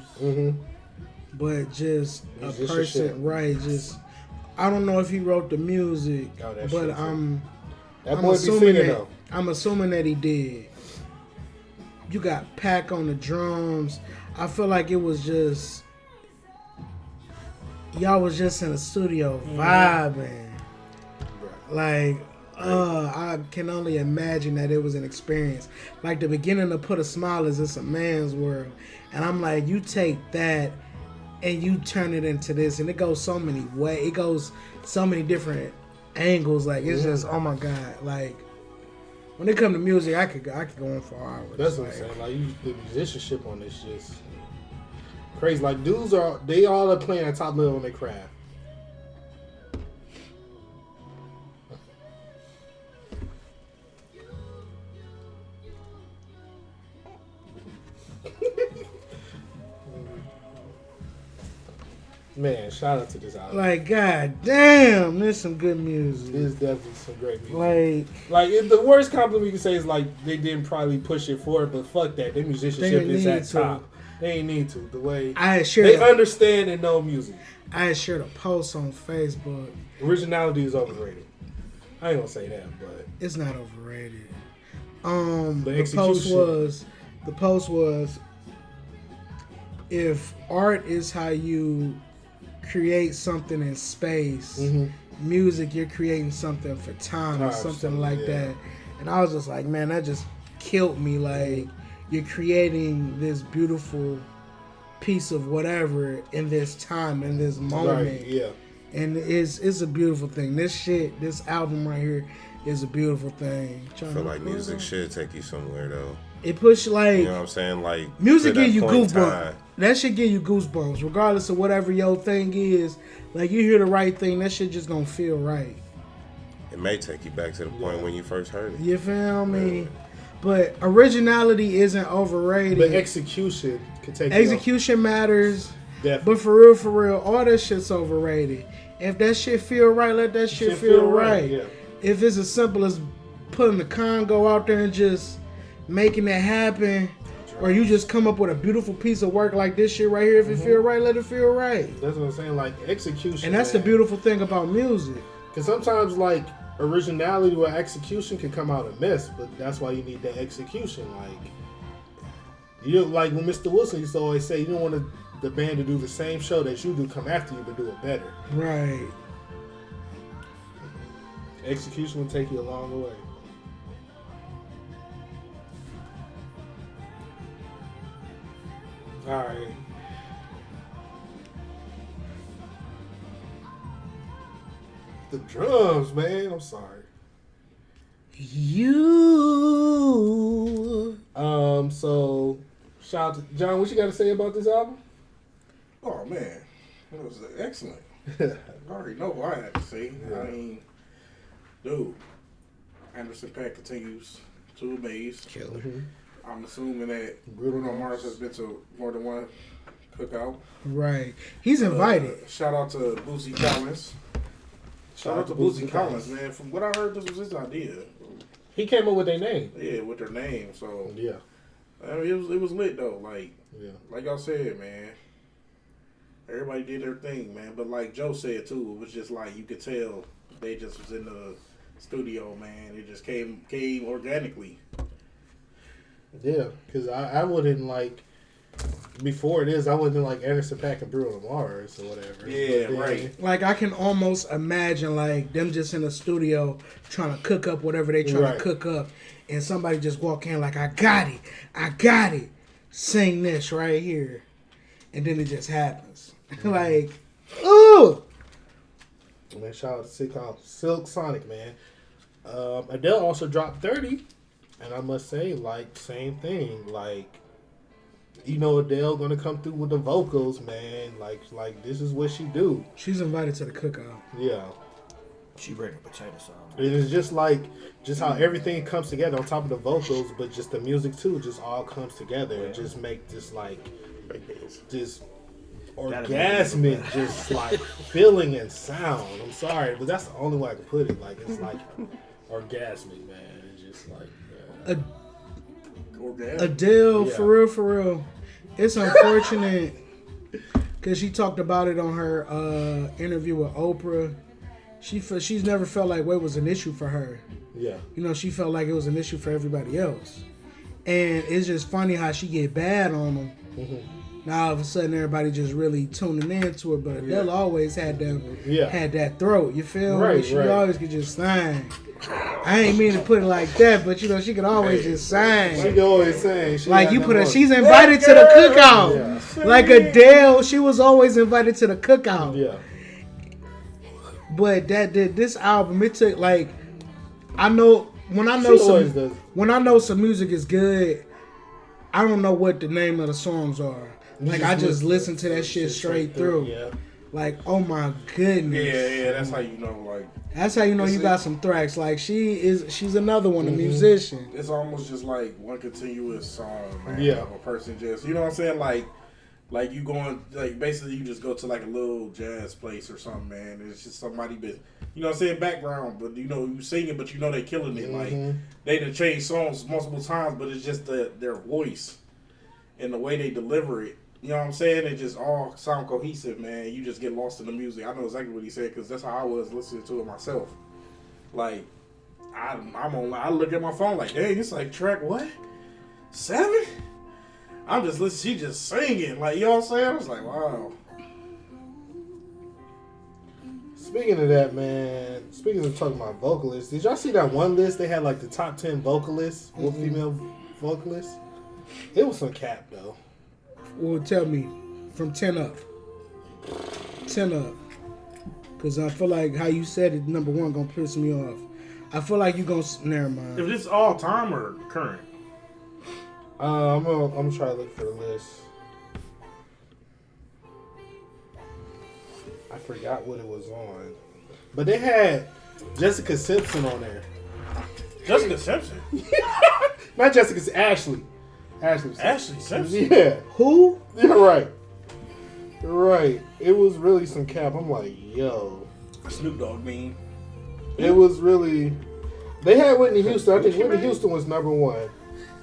but just a person, right? Just I don't know if he wrote the music, but I'm assuming that he did. You got Pac on the drums. I feel like it was just y'all was just in the studio vibing. Like, I can only imagine that it was an experience. Like the beginning of Put a Smile is It's a Man's World. And I'm like, you take that and you turn it into this, and it goes so many ways. It goes so many different angles. Like, it's just, oh my God. Like, when it comes to music, I could go on for hours. That's what I'm saying. Like, the musicianship on this just crazy. Like, dudes they all are playing at top level on their craft. Man, shout out to this album. Like, god damn, there's some good music. There's definitely some great music. Like the worst compliment you can say is like they didn't probably push it forward, but fuck that. Their musicianship is at top. They ain't need to. The way they understand and know music. I had shared a post on Facebook. Originality is overrated. I ain't gonna say that, but it's not overrated. The post was if art is how you create something in space, music, you're creating something for time or something like that. And I was just like, man, that just killed me. Like, you're creating this beautiful piece of whatever in this time, in this moment. Right, yeah. And it's a beautiful thing. This album right here is a beautiful thing. I feel like music should take you somewhere though. It push like, you know what I'm saying? Like, music give you goosebumps. That should give you goosebumps, regardless of whatever your thing is. Like, you hear the right thing, that shit just gonna feel right. It may take you back to the point when you first heard it. You feel me? Yeah. But originality isn't overrated. But execution can take. Execution matters. Definitely. But for real, all that shit's overrated. If that shit feel right, let that shit feel right. Yeah. If it's as simple as putting the Congo out there and just making that happen, or you just come up with a beautiful piece of work like this shit right here, if it feel right, let it feel right. That's what I'm saying, like execution. And that's the beautiful thing about music. Because sometimes, like, originality or execution can come out a mess, but that's why you need that execution. Like, you like when Mr. Wilson used to always say, you don't want the band to do the same show that you do come after you, but do it better. Right. Execution will take you a long way. All right. The drums, man. I'm sorry. So shout out to John. What you got to say about this album? Oh man, it was excellent. I already know what I had to say. Yeah. I mean, dude, Anderson .Paak continues to amaze. Killer. I'm assuming that Bruno Bruno Mars. Mars has been to more than one cookout. Right. He's invited. Shout out to Bootsy Collins. Shout out to Bootsy Collins, man. From what I heard, this was his idea. He came up with their name. Yeah, with their name. So Yeah. I mean, it was lit though. Yeah. Like y'all said, man. Everybody did their thing, man. But like Joe said too, it was just like you could tell they just was in the studio, man. It just came organically. Yeah, because I wouldn't like, before this, I wouldn't like Anderson .Paak and Bruno Mars or whatever. Yeah, But then- right. Like, I can almost imagine, like, them just in a studio trying to cook up whatever they trying Right. to cook up. And somebody just walk in like, I got it. Sing this right here. And then it just happens. Like, ooh. Man, shout out to Silk Sonic, man. Adele also dropped 30. And I must say, like, same thing. Like, you know Adele gonna come through with the vocals, man. Like this is what she do. She's invited to the cookout. Yeah. She ready potato salad. It is just how everything comes together on top of the vocals, but just the music too, just all comes together and just make this like this orgasmic, just like feeling and sound. I'm sorry, but that's the only way I can put it. Like it's like orgasmic, man. It's just like Adele, Yeah. for real. It's unfortunate because she talked about it on her interview with Oprah. She's never felt like weight was an issue for her. yeah. You know, she felt like it was an issue for everybody else. And it's just funny how she get bad on them. Mm-hmm. Now all of a sudden everybody just really tuning into it. But Adele always had Yeah. that throat. You feel me? Right, She right. always could just sing. I ain't mean to put it like that, but you know she could always just sing. She always saying she Like got you that put her, voice. she's invited to the cookout. Yeah. Like Adele, she was always invited to the cookout. Yeah. But this album, it took like I know She always does. when I know some music is good, I don't know what the name of the songs are. Like I just listen to that shit straight through. Yeah. Like oh my goodness. Yeah, that's how you know. Like That's how you know you got some tracks. Like she's another one, a musician. it's almost just like one continuous song, man. Yeah. Of a person just, you know what I'm saying? Like you going, like basically you just go to like a little jazz place or something, man. It's just somebody, but you know what I'm saying, background, but you know you singing, but you know they killing it. Like they done changed songs multiple times, but it's just their voice and the way they deliver it. You know what I'm saying? It just all sound cohesive, man. You just get lost in the music. I know exactly what he said because that's how I was listening to it myself. Like, I look at my phone like, dang, it's like track what? 7? I'm just listening. She just singing. Like, you know what I'm saying? I was like, wow. Speaking of that, man. Speaking of talking about vocalists, did y'all see that one list? They had like the top 10 vocalists, or female vocalists. It was some cap though. Well, tell me, from 10 up. 10 up. Because I feel like how you said it, number one, gonna piss me off. I feel like you gonna... Never mind. If this all time or current? I'm gonna try to look for the list. I forgot what it was on. But they had Jessica Simpson on there. Jessica Simpson. Not Jessica, Ashley. Ashley Simpson. Yeah. Who? You're right. Right. It was really some cap. I'm like, yo. Snoop Dogg mean. It was really... They had Whitney Houston. I think Whitney Houston was number one.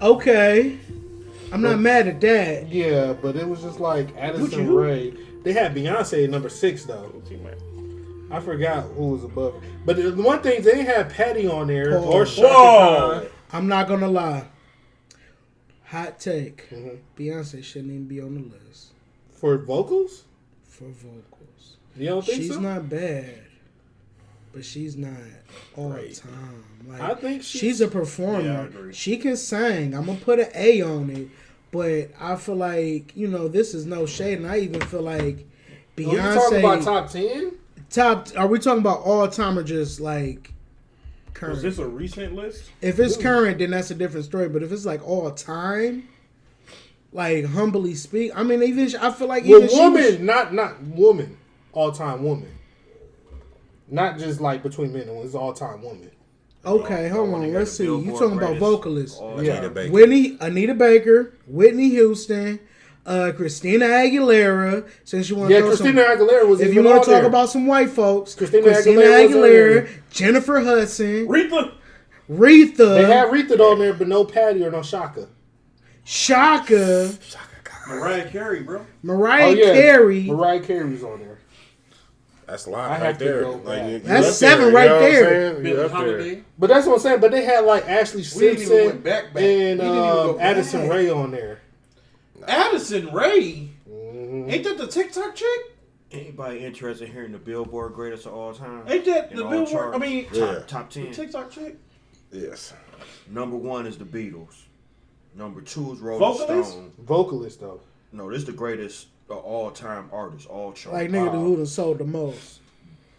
Okay. I'm not mad at that. Yeah, but it was just like Addison Rae. They had Beyonce at number 6, though. I forgot who was above. But the one thing, they had Patty on there. Whoa. Or Shaka Whoa. Khan. I'm not gonna lie. Hot take. Mhm. Beyonce shouldn't even be on the list For vocals? for vocals. You don't think She's so? not bad, but she's not all Right. time. Like I think she's a performer. Yeah, I agree. She can sing. I'm gonna put an A on it, but I feel like this is no shade, and I even feel like Are you talking Beyonce about top 10? top. Are we talking about all time or just like current? Was this a recent list? If it's current, then that's a different story. But if it's like all time, like humbly speak, I mean, even I feel like even With she woman, was- not woman. all-time woman. Not just like between men and women. It's all-time woman. Okay, hold on. Let's see. You talking about vocalists? Yeah. Anita Baker, Whitney Houston, Christina Aguilera. Since you want to Yeah, throw Christina Aguilera was if even you want on to talk there. about some white folks, Christina Christina Aguilera was on Aguilera, there. Jennifer Hudson, Aretha. Retha, They had Aretha on there, but no Patty or no Shaka. Shaka, Mariah Carey, bro. Mariah Carey. Mariah Carey's on there. That's a lot I right have to there. go Like, back. you That's up 7 there, right you know what I'm there. saying? You Billie up there. Holiday. But that's what I'm saying. But they had like Ashley We didn't even Simpson went back. and We didn't even go Addison back. Rae on there. Addison Rae. Mm-hmm. Ain't that the TikTok chick? Anybody interested in hearing the Billboard greatest of all time? Ain't that In the all Billboard? charts? I mean, Yeah. Top the 10. TikTok chick. Yes. Number 1 is the Beatles. Number 2 is Rolling Vocalist? Stone. Vocalist though. No, this is the greatest of all time artists, all charts. Like nigga who done sold the most.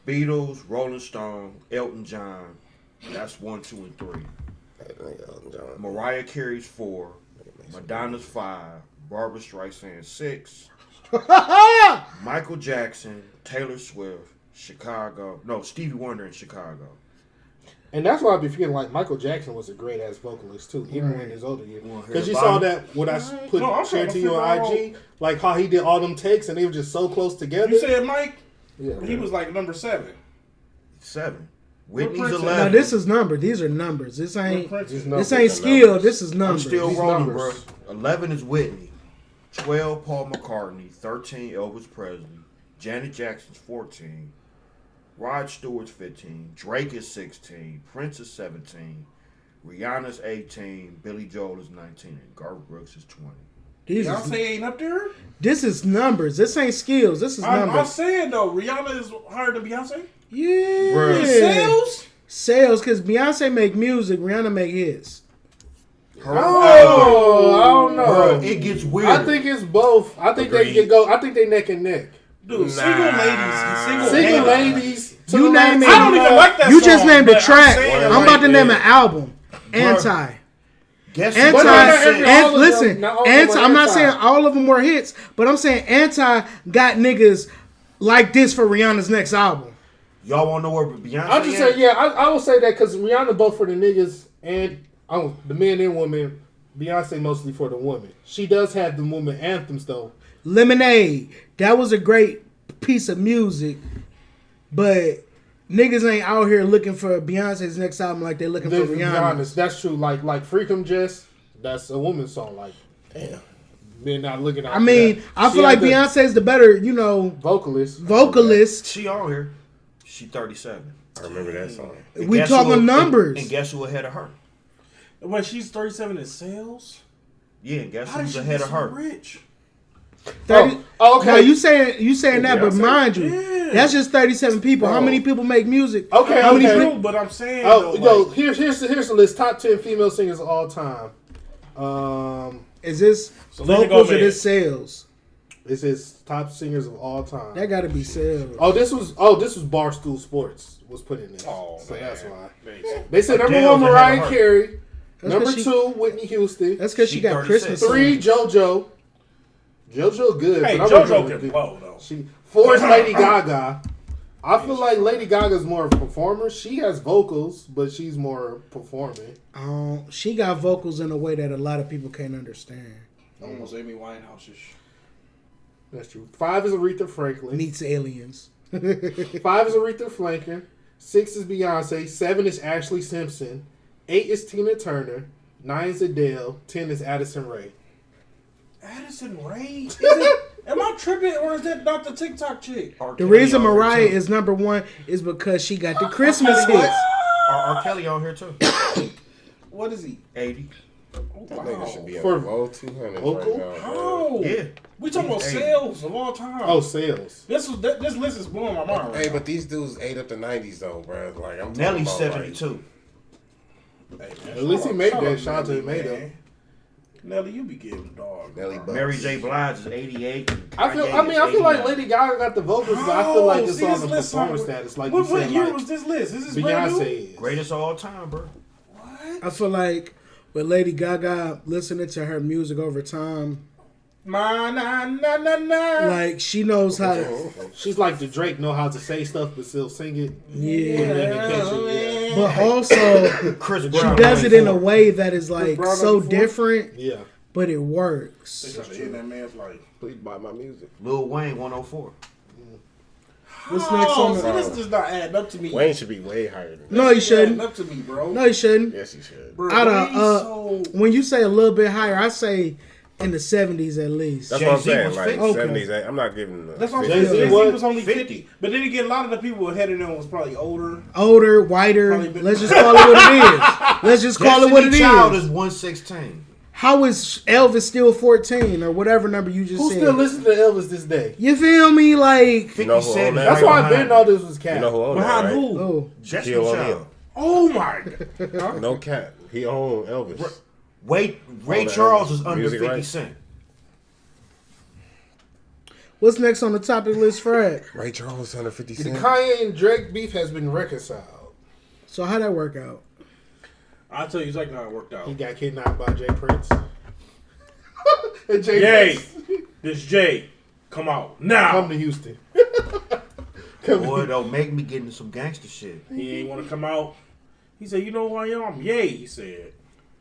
Beatles, Rolling Stone, Elton John. That's 1, 2, and 3. Hey, nigga, Elton John. Mariah Carey's 4. Madonna's 5. Barbara Streisand 6. Michael Jackson, Taylor Swift, Chicago. No, Stevie Wonder in Chicago. And that's why I be feeling like Michael Jackson was a great ass vocalist too, even in his older years. You wanna hear Because the you saw bottom? that when I put No, I'm shared trying to to you on figure IG, like how he did all them takes and they were just so close together. You said Mike. Yeah, He was like number 7. 7. Whitney's Prince is? 11. Now this is numbers. These are numbers. This ain't Just this numbers. ain't skill. This is I'm numbers. still These rolling, numbers. bro. 11 is Whitney. 12, Paul McCartney. 13, Elvis Presley. Janet Jackson's 14. Rod Stewart's 15. Drake is 16. Prince is 17. Rihanna's 18. Billy Joel is 19. And Garth Brooks is 20. These is- Beyonce ain't up there. this is numbers. This ain't skills. This is I'm numbers. saying though, Rihanna is higher than Beyonce. Yeah. Bruh. Sales. Sales, because Beyonce make music, Rihanna make hits. Her Oh, I don't know. Bruh, it gets weird. I think it's both. I think they Agreed. can go. I think they neck and neck. Dude, Nah. single ladies. Single ladies. to You the name last- it. I don't even like that You song, just named a but I'm track. saying, I'm like, about to name an album. Anti. Guess Anti. But not every- And all of them- listen, not all of them anti. are I'm not anti. saying all of them were hits, but I'm saying anti got niggas like this for Rihanna's next album. Y'all want to know where Beyonce I'm just saying, yeah, I will say that because Rihanna both for the niggas and the men and women. Beyonce mostly for the women. She does have the woman anthems though. Lemonade. That was a great piece of music, but niggas ain't out here looking for Beyonce's next album like they looking To for be Rihanna. honest, that's true. Like Freakum Jess, that's a woman's song. Like, Damn. men not looking out. I mean, for that. I She feel like had the Beyonce's the better, vocalist. vocalist. She on here. She 37. I remember that song. And We guess talking who- numbers. And guess who ahead of her? When she's 37 in sales, Yeah, and guess how did who's she ahead get of so her? rich? 30, Oh, okay. No, you saying that, but Beyonce? mind you, Yeah. that's just 37 people. How Bro. many people make music? Okay, How many okay. people? But I'm saying, Oh, though, yo, here's the list. Top 10 female singers of all time. Is this Selena vocals or Gomez. this sales? This is top singers of all time. That got to be sales. This was Barstool Sports was put in this. Oh, so man. that's why. Basically. They said number Adele's one ahead of Mariah her. Carey, That's number 'cause she- 2 Whitney Houston, That's because she She got 36. Christmas. 3 songs. JoJo. JoJo good. Hey, but I'm JoJo gonna can give- blow though. 4 is Lady Gaga. I feel like Lady Gaga's more of a performer. She has vocals, but she's more performing. She got vocals in a way that a lot of people can't understand. Almost Amy Winehouse-ish. That's true. 5 is Aretha Franklin. Meets aliens. 5 is Aretha Franklin. 6 is Beyonce. 7 is Ashley Simpson. 8 is Tina Turner. 9 is Adele. 10 is Addison Rae. Addison Rae? Is it, am I tripping or is that not the TikTok chick? R. The Kelly reason on here, Mariah too. is number 1 is because she got the Christmas Kelly hits. R. Kelly on here too. What is he? 80. That nigga should be on For the low 200s vocal? right now, bro. How? Yeah. We talking about He's 80. sales of all time. Oh, sales. This list is blowing my mind. Hey, but these dudes ate up the 90s though, bro. Like I'm talking Nelly's about, 72. At least he made that. Shout out to Nelly, made man. it. Nelly, you be getting the dog. Nelly bro. Bucks. Mary J. Blige is 88. and I feel Kanye is like 89. Lady Gaga got the vocals, but I feel like it's see, on this the list performance song- status. Like What you said, year like was this list? Is this brand new? Beyonce is. Greatest of all time, bro. I feel like with Lady Gaga, listening to her music over time, Like she knows how to. She's like the Drake, know how to say stuff but still sing it. Yeah. Let me catch it, yeah. But also, Chris she Brown does it in a 94. way that is like Brown so 94? different, Yeah. but it works. They trying to end that man's life. Please buy my music. Lil Wayne 104. What's next on See, the? this does not add up to me. Wayne should be way higher than that. No, he This ain't shouldn't. adding up to me, bro. No, he shouldn't. Yes, he should. Bro, Out Wayne's of when you say a little bit higher, I say in the 70s at least. That's what I'm Jay-Z saying. was Like 50. Okay. 70s. I'm not giving. That's what I'm 50. saying. Jay-Z Jay-Z was was only 50. 50. But then again, a lot of the people ahead of them was probably older. Older, whiter. Probably been- Let's just call it what it is. Let's just call it what it Destiny Child is. is 116. How is Elvis still 14 or whatever number you just Who said? still listens to Elvis this day? You feel me? Like, 50 know who Cent owned is that? That's right why I behind didn't know this was Cat. You know who owned that, Behind right? who? oh, Destiny Shaquille Child. O'Neal. Oh my god. No cap. He owned Elvis. Ray Owned Charles Elvis. is under Music 50 rights. Cent. what's next on the topic list, Fred? Ray Charles under 50 The Cent. Kanye and Drake beef has been reconciled. So how that work out? I'll tell you exactly how it worked out. He got kidnapped by Jay Prince. And Jay Jay, Prince, this Jay, come out now. come to Houston. Boy, don't make me get into some gangster shit. He ain't want to come out. He said, "You know who I am?" Yay, he said.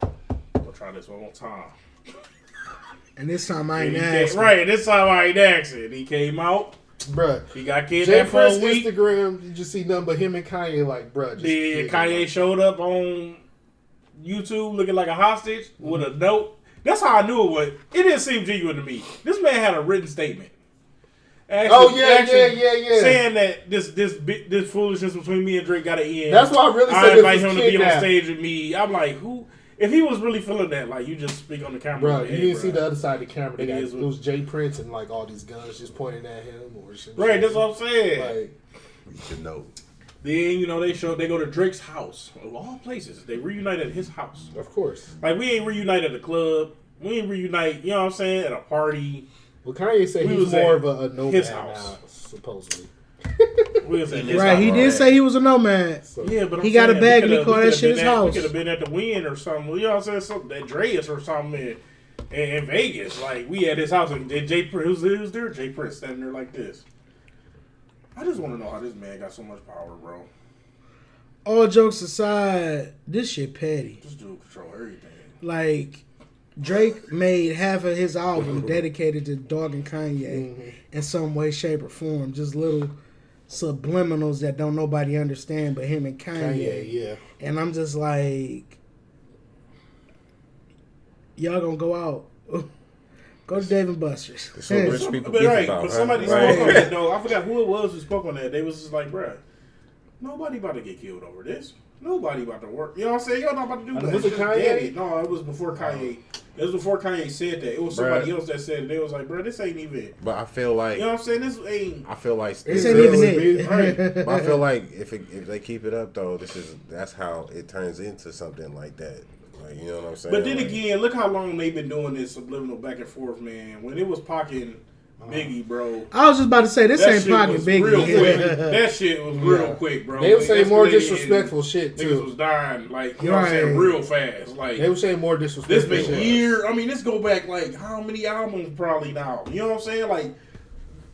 I'll try this one more time. And this time I ain't He came- asking. right, this time I ain't asking. He came out. Bruh. He got Jay kidnapped for a Prince week. Instagram, you just see nothing but him and Kanye like, bruh. Just Then Kanye showed up on YouTube looking like a hostage with a note. That's how I knew it was. It didn't seem genuine to me. This man had a written statement. Yeah. Saying that this foolishness between me and Drake got to end. That's why I really I said invite this him was to be on kidnapped. stage with me. I'm like, who? If he was really feeling that, like, you just speak on the camera. Bro, like, you hey, didn't bro. see the other side of the camera. They It got, is it what- was Jay Prince and like all these guns just pointing at him or shit. Right, that's what I'm saying. Like, You should know. Then, they go to Drake's house. Of all places. They reunite at his house. of course. Like, we ain't reunite at a club. We ain't reunite, you know what I'm saying, at a party. Well, Kanye said We he's was more at of a nomad his now, house. supposedly. We was at his Right, he house. did say he was a nomad. So, Yeah, but I'm He got a saying, bag we and he coulda- called we that coulda shit been his at- house. We could have been at the Win or something. You know what I'm saying? Something at Dreas or something in Vegas. Like, we at his house and Jay Prince, who's there? Jay Prince standing there like this. I just want to know how this man got so much power, bro. All jokes aside, this shit petty. This dude control everything. Like, Drake made half of his album dedicated to dogging Kanye in some way, shape, or form. Just little subliminals that don't nobody understand but him and Kanye. Kanye, yeah. And I'm just like, y'all gonna go out. Go to Dave and Buster's. That's what rich people But beef right, about. but huh? somebody Right. spoke on that though. I forgot who it was who spoke on that. They was just like, bruh, nobody about to get killed over this. Nobody about to work. You know what I'm saying? Y'all not about to do that. Was it Just Kanye? get it. No, it was before Kanye. It was before Kanye said that. It was somebody Bruh. else that said it. They was like, bruh, this ain't even. But I feel like You know what I'm saying? This ain't. I feel like This It's ain't even really it. Right. But I feel like if they keep it up though, that's how it turns into something like that. Like, you know what I'm saying? But then Like, again, look how long they've been doing this subliminal back and forth, man. When it was Pac and Biggie, bro. I was just about to say, this That ain't shit Pac was and real quick. Biggie. That shit was real Yeah. quick, bro. They were saying more escalated disrespectful shit, Niggas too. was dying, like, you know what I'm Right. saying, real fast. Like, They were saying more this disrespectful been shit. year. I mean, this go back, like, how many albums probably now? You know what I'm saying? Like,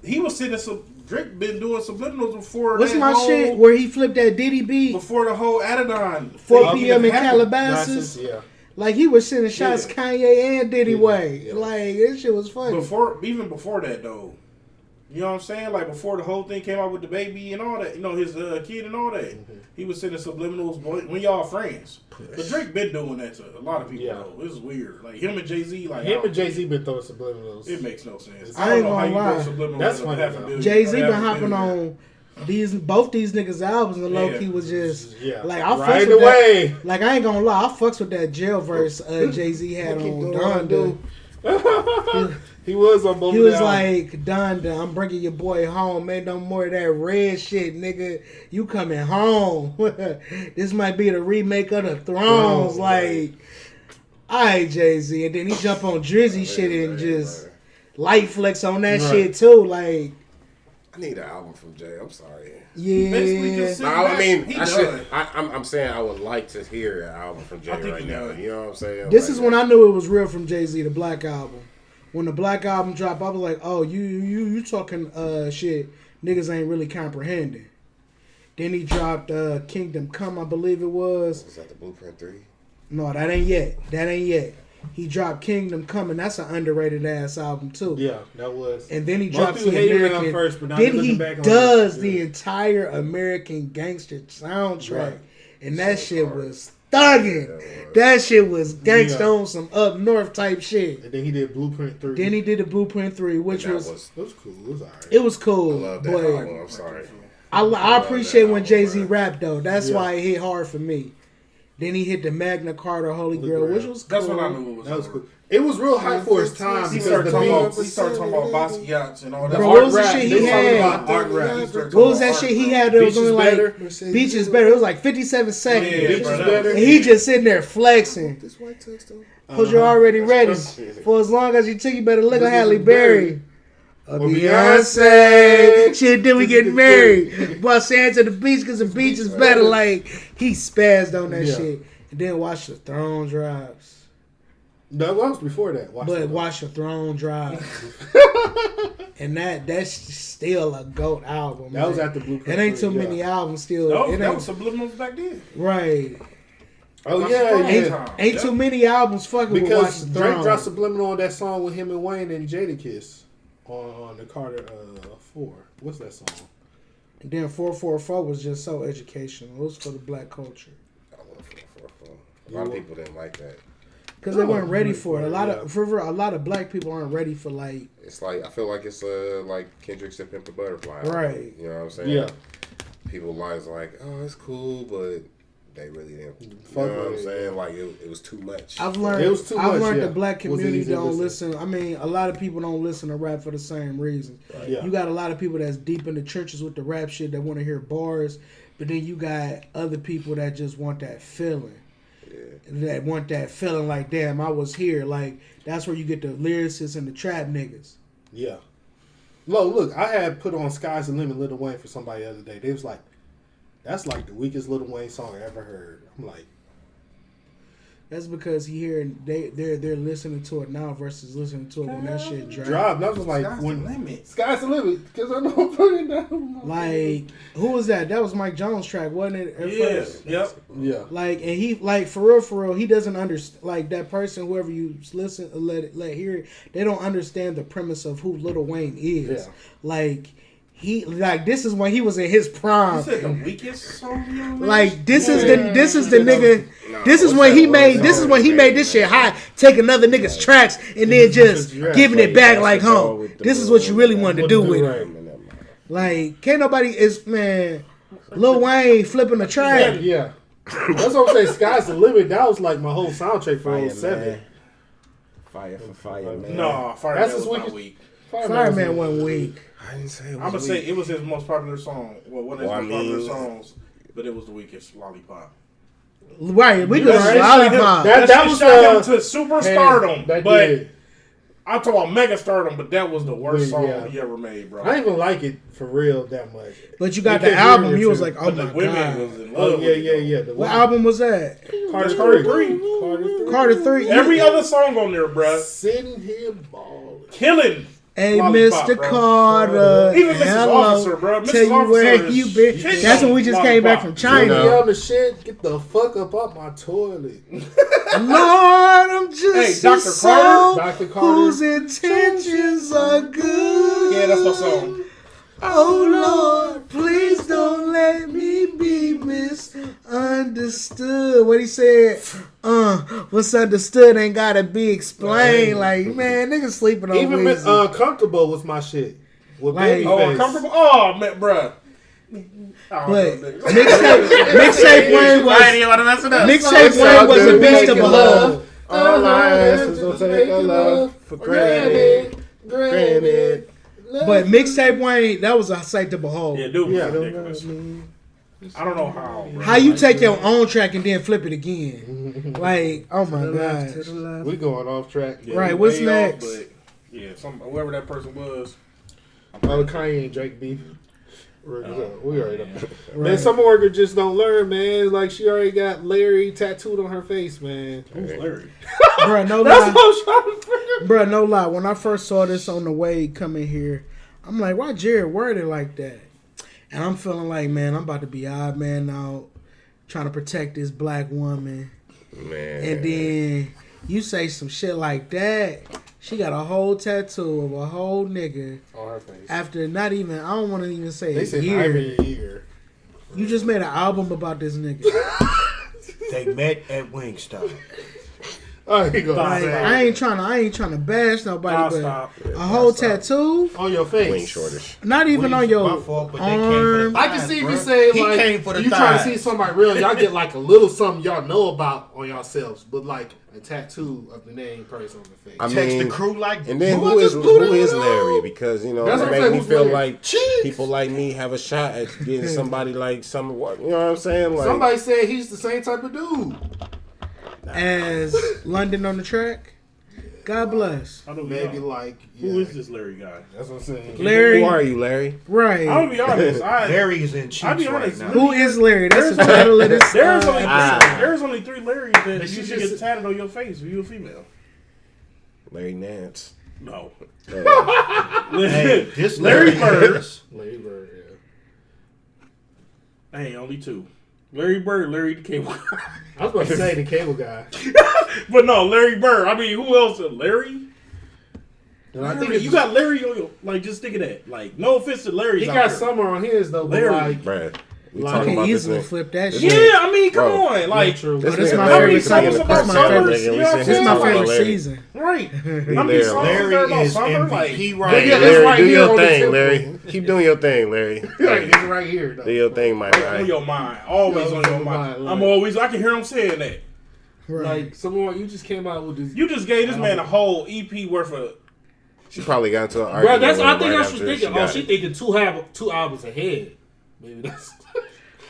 he was sitting some, Drake been doing subliminals before What's that my whole, shit where he flipped that Diddy beat? before the whole Adidon. 4 thing p.m. in even happened. Calabasas. Yeah. Like, he was sending shots Yeah. Kanye and Diddy Yeah. way. Yeah. Like, this shit was funny. Even before that, though. You know what I'm saying? Like, before the whole thing came out with the baby and all that, you know, his kid and all that. He was sending subliminals when y'all friends. But Drake been doing that to a lot of people, Yeah. though. This is weird. Like, him and Jay-Z, like, Him and Jay-Z been throwing subliminals. it makes no sense. I don't ain't know how gonna you lie. throw subliminals That's at funny, half a though. billion- Jay-Z half been a hopping billion. on both these niggas' albums, and low key was just Yeah. like, I fucks Right with away. that. Like, I ain't gonna lie, I fucks with that jail verse Jay-Z had Keep on doing what I Donda. do. He was on both He of was them. like, Donda, I'm bringing your boy home. Man, no more of that red shit, nigga. You coming home. This might be the remake of the Thrones. Thrones, Like, alright, Jay-Z. And then he jump on Drizzy shit and just light flex on that Right. shit too. Like, I need an album from Jay. I'm sorry. Basically yeah. just- No, I mean, He I done. should. I'm saying I would like to hear an album from Jay I think right he now. done. You know what I'm saying? This Like, is when I knew it was real from Jay-Z, the Black Album. when the Black album dropped, I was like, oh, you talking shit niggas ain't really comprehending. Then he dropped Kingdom Come, I believe it was. Is that the Blueprint 3? No, that ain't yet. He dropped Kingdom Come, and that's an underrated ass album too. Yeah, that was. And then he Most drops people the hated it American. on first, but now Then looking he back on does it, the yeah. entire American Gangster soundtrack, Right. and that So shit hard. was thugging. That shit was gangsta Yeah. on some up north type shit. And then he did Blueprint 3. Then he did the Blueprint 3, which And that was It was cool. It was alright. it was I cool, love that but album. I'm sorry. I appreciate that when album, Jay-Z man. rapped though. That's Yeah. why it hit hard for me. Then he hit the Magna Carta Holy Holy Grail, Grail. which was cool. That's what I knew it was. That was over. cool. It was real hype for his time He because started the talking about beat. Basquiat's and all that. Bro, art what was the rap. shit he They talking had? about art rap. He started What was talking that about shit art he rap. had? That was Beach only is like better. Beach is better. It was like 57 seconds. Yeah, Beach bro, is that better. And he just sitting there flexing. This white text though. Cause you're already ready. For as long as you took, you better look at Halle Berry. Or Beyonce. Shit, then we get married. But saying to the beach because the beach is better. Like, he spazzed on that Yeah. shit. And then Watch the Throne Drives. No, that was before that. Watch the Throne Drives. And that's still a GOAT album. That was man. at the Blueprint. It ain't too 3, many yeah. albums still. No, It that ain't, was subliminals back then. right. Oh Watch yeah, the Throne yeah. Time. Ain't Yeah. too many albums fucking with Watch Because the Drake Throne. dropped Subliminal on that song with him and Wayne and Jadakiss on the Carter 4. What's that song? And then 444 was just so educational. It was for the black culture. I love 444. A lot of people didn't like that. Because they No, weren't ready right, for it. A lot yeah. of a lot of black people aren't ready for like It's like I feel like it's like Kendrick's The Pimp a Butterfly. Right. You know what I'm saying? Yeah. People lies like, oh, it's cool, but they really didn't. You Fuck know what I'm with it, saying? Like it was too much. I've learned. It was too I've much, learned yeah. the black Wasn't community easy to don't listen. listen. I mean, a lot of people don't listen to rap for the same reasons. Yeah. You got a lot of people that's deep in the churches with the rap shit that want to hear bars, but then you got other people that just want that feeling. That want that feeling like, damn, I was here. Like, that's where you get the lyricists and the trap niggas. Yeah. Look, I had put on Sky's the Limit Lil Wayne for somebody the other day. They was like, that's like the weakest Lil Wayne song I ever heard. I'm like, That's because they're listening to it now versus listening to it when that shit dropped. Drop. That was like Sky's when the limit. Sky's the limit because I know I'm putting it down. Like, who was that? That was Mike Jones' track, wasn't it? At Yeah. first? Yep. Yeah. Like, and he, like, for real, he doesn't understand. Like, that person, whoever you listen, let hear it, they don't understand the premise of who Lil Wayne is. Yeah. Like, this is when he was in his prime. You said the weakest song you ever made? Like, this is the nigga. This is when he made. This is when he made this shit hot. Take another nigga's tracks and then just giving it back like home. This is what you really wanted to do with it. Like, can't nobody man. Lil Wayne flipping the track. Yeah. That's what I'm saying. Sky's the limit. That was like my whole soundtrack for 07. Fire for fire, man. No, Fireman That's was his not weakest- weak. Fireman wasn't weak. I didn't say it was I'm gonna say it was his most popular song. Well, one of his Well, I most popular mean- songs, but it was the weakest. Lollipop. Right, we You could right. lollipop. That That was, shot him to superstardom, that but did. I'm talking about mega stardom. But that was the worst song Yeah. he ever made, bro. I didn't even like it for real that much. But you got You the can't hear album. it You was too. like, oh But my the women god. was in love. Oh yeah, with yeah, it, yeah. though. What album was that? Carter Carter 3. 3. Carter 3. Carter 3. Every other song on there, bro, Sitting here balling. killing. Hey, Lollipop, Mr. bro. Carter. Even Mrs. hello. Officer, bro. Mrs. Tell you Officer where is you been. shit That's when we on just came back Lollipop. from China. Be on the shit. Get the fuck up off my toilet. Lord, I'm just Hey, a Dr. soul Carter. Dr. Carter. whose intentions are good. Yeah, that's my song. Oh Lord, please don't let me be misunderstood. What he said, what's understood ain't gotta be explained. Like, man, niggas sleeping on Even Weezy. Uncomfortable was my shit. With Like- Babyface. Oh, uncomfortable. Oh, man, bruh. But mixtape Wayne was It's all Wayne was a good. beast to Making behold. All I ask is don't take a love for granted. Granted. But mixtape Wayne, that was a sight to behold. Yeah, dude, Yeah. ridiculous. I don't know how. Bro. How you take your own track and then flip it again? Like, oh my gosh. We going off track. Yeah, Right, we what's way off, next? but yeah, whoever that person was. Oh, Kanye and Drake beef. We already know. Right. Man, some worker just don't learn, man. Like she already got Larry tattooed on her face, man. Who's Larry? Bruh, no That's lie. what I'm trying to figure. Bruh, no lie. When I first saw this on the way coming here, I'm like, why Jared worded like that? And I'm feeling like, man, I'm about to be odd man out, trying to protect this black woman. Man. And then you say some shit like that. She got a whole tattoo of a whole nigga On her face. after not even, I don't want to even say They a said year. not even a year. You just made an album about this nigga. They met at Wingstop. Oh, you go. Like, I ain't trying to bash nobody, I'll but stop. a whole tattoo, On your face. Wing shortage. not even on your My fault, but they came for the arm. I can see if you say He like came for the you trying to thighs. see somebody real, y'all get like a little something y'all know about on yourselves, but like a tattoo of the name person on the face. I Text the mean, crew like, And then Who who just is blew that Larry? up? Because you know That's it what I'm make saying, me who's feel Larry? like Cheeks. people like me have a shot at getting somebody like some work. You know what I'm saying? Like Somebody said he's the same type of dude. As London on the track. God bless. I don't Maybe know. like Who is yeah, this Larry guy? That's what I'm saying. Larry, who are you, Larry? right? I'm gonna be honest. Larry is in I'll Chiefs be right honest, now. Who is Larry? That's the title of this. There's only episode. there's only 3 Larrys that But you she should just- get tatted on your face if you're a female. Larry Nance. No. Hey, this Larry Larry Bird. is- Larry Bird, yeah. Hey, only 2. Larry Bird, Larry the Cable Guy. I was about to say the cable guy. But no, Larry Bird. I mean, who else? Larry? And I think Larry, it's, you got Larry on your, like, just think of that. Like, no offense to Larry's he out got there. summer on his though, but Larry. like Bruh, we Like, I talking can about this easily nigga. flip that This shit. Yeah, I mean, come Bro, on. Like, true. This this nigga my Larry favorite be talking season. about This my summer, favorite- nigga. We this sitting This here is my talking about favorite Larry. season. right. How many Larry. songs Larry there about is summer? Like, MVP Hey, right Yeah, now. that's Larry, right do here your on the thing, temple. Larry. Keep doing your thing, Larry. like it's right here though. Do your thing, my on guy. your mind. Always Yeah, on your on my mind. mind, I'm like- always, I can hear him saying that. Right. Like someone you just came out with this. You just gave this man a whole EP worth of. She probably got into an Bro, argument. that's with I him think right that's what after she's thinking. Oh, got she it. thinking two albums ahead. Maybe that's.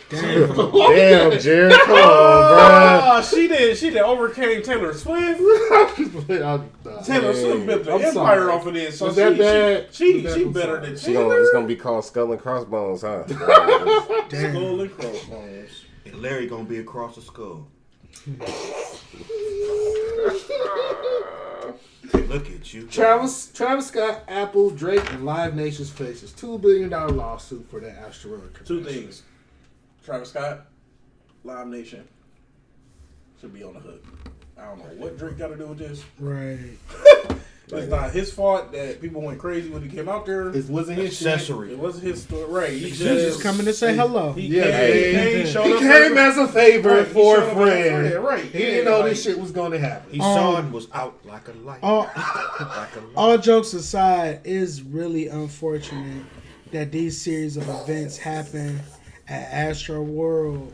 Damn. Damn, Jared, come on, Oh, she did overcame Taylor Swift. Taylor Swift built the I'm empire sorry. off of this. So Was that bad? She Was that- I'm better sorry. than She gonna, Taylor. it's gonna be called Skull and Crossbones, huh? Damn. Skull and Crossbones. And Larry gonna be across the skull. Look at you. Travis Scott, Apple, Drake, and Live Nation's faces $2 billion lawsuit for that asteroid. 2 connection. things. Travis Scott, Live Nation should be on the hook. I don't know what Drake got to do with this. Right. It's not his fault that people went crazy when he came out there. It wasn't his shit. Accessory. It wasn't his story. Right. He He's just coming to say hello. He Yeah, came, showed he up came for- as a favor Right, he for showed a up as a friend. friend, right. He didn't know Yeah, this shit was going to happen. His son was out like a light. All, Like a light. all jokes aside, it's really unfortunate that these series of events happen at Astro World.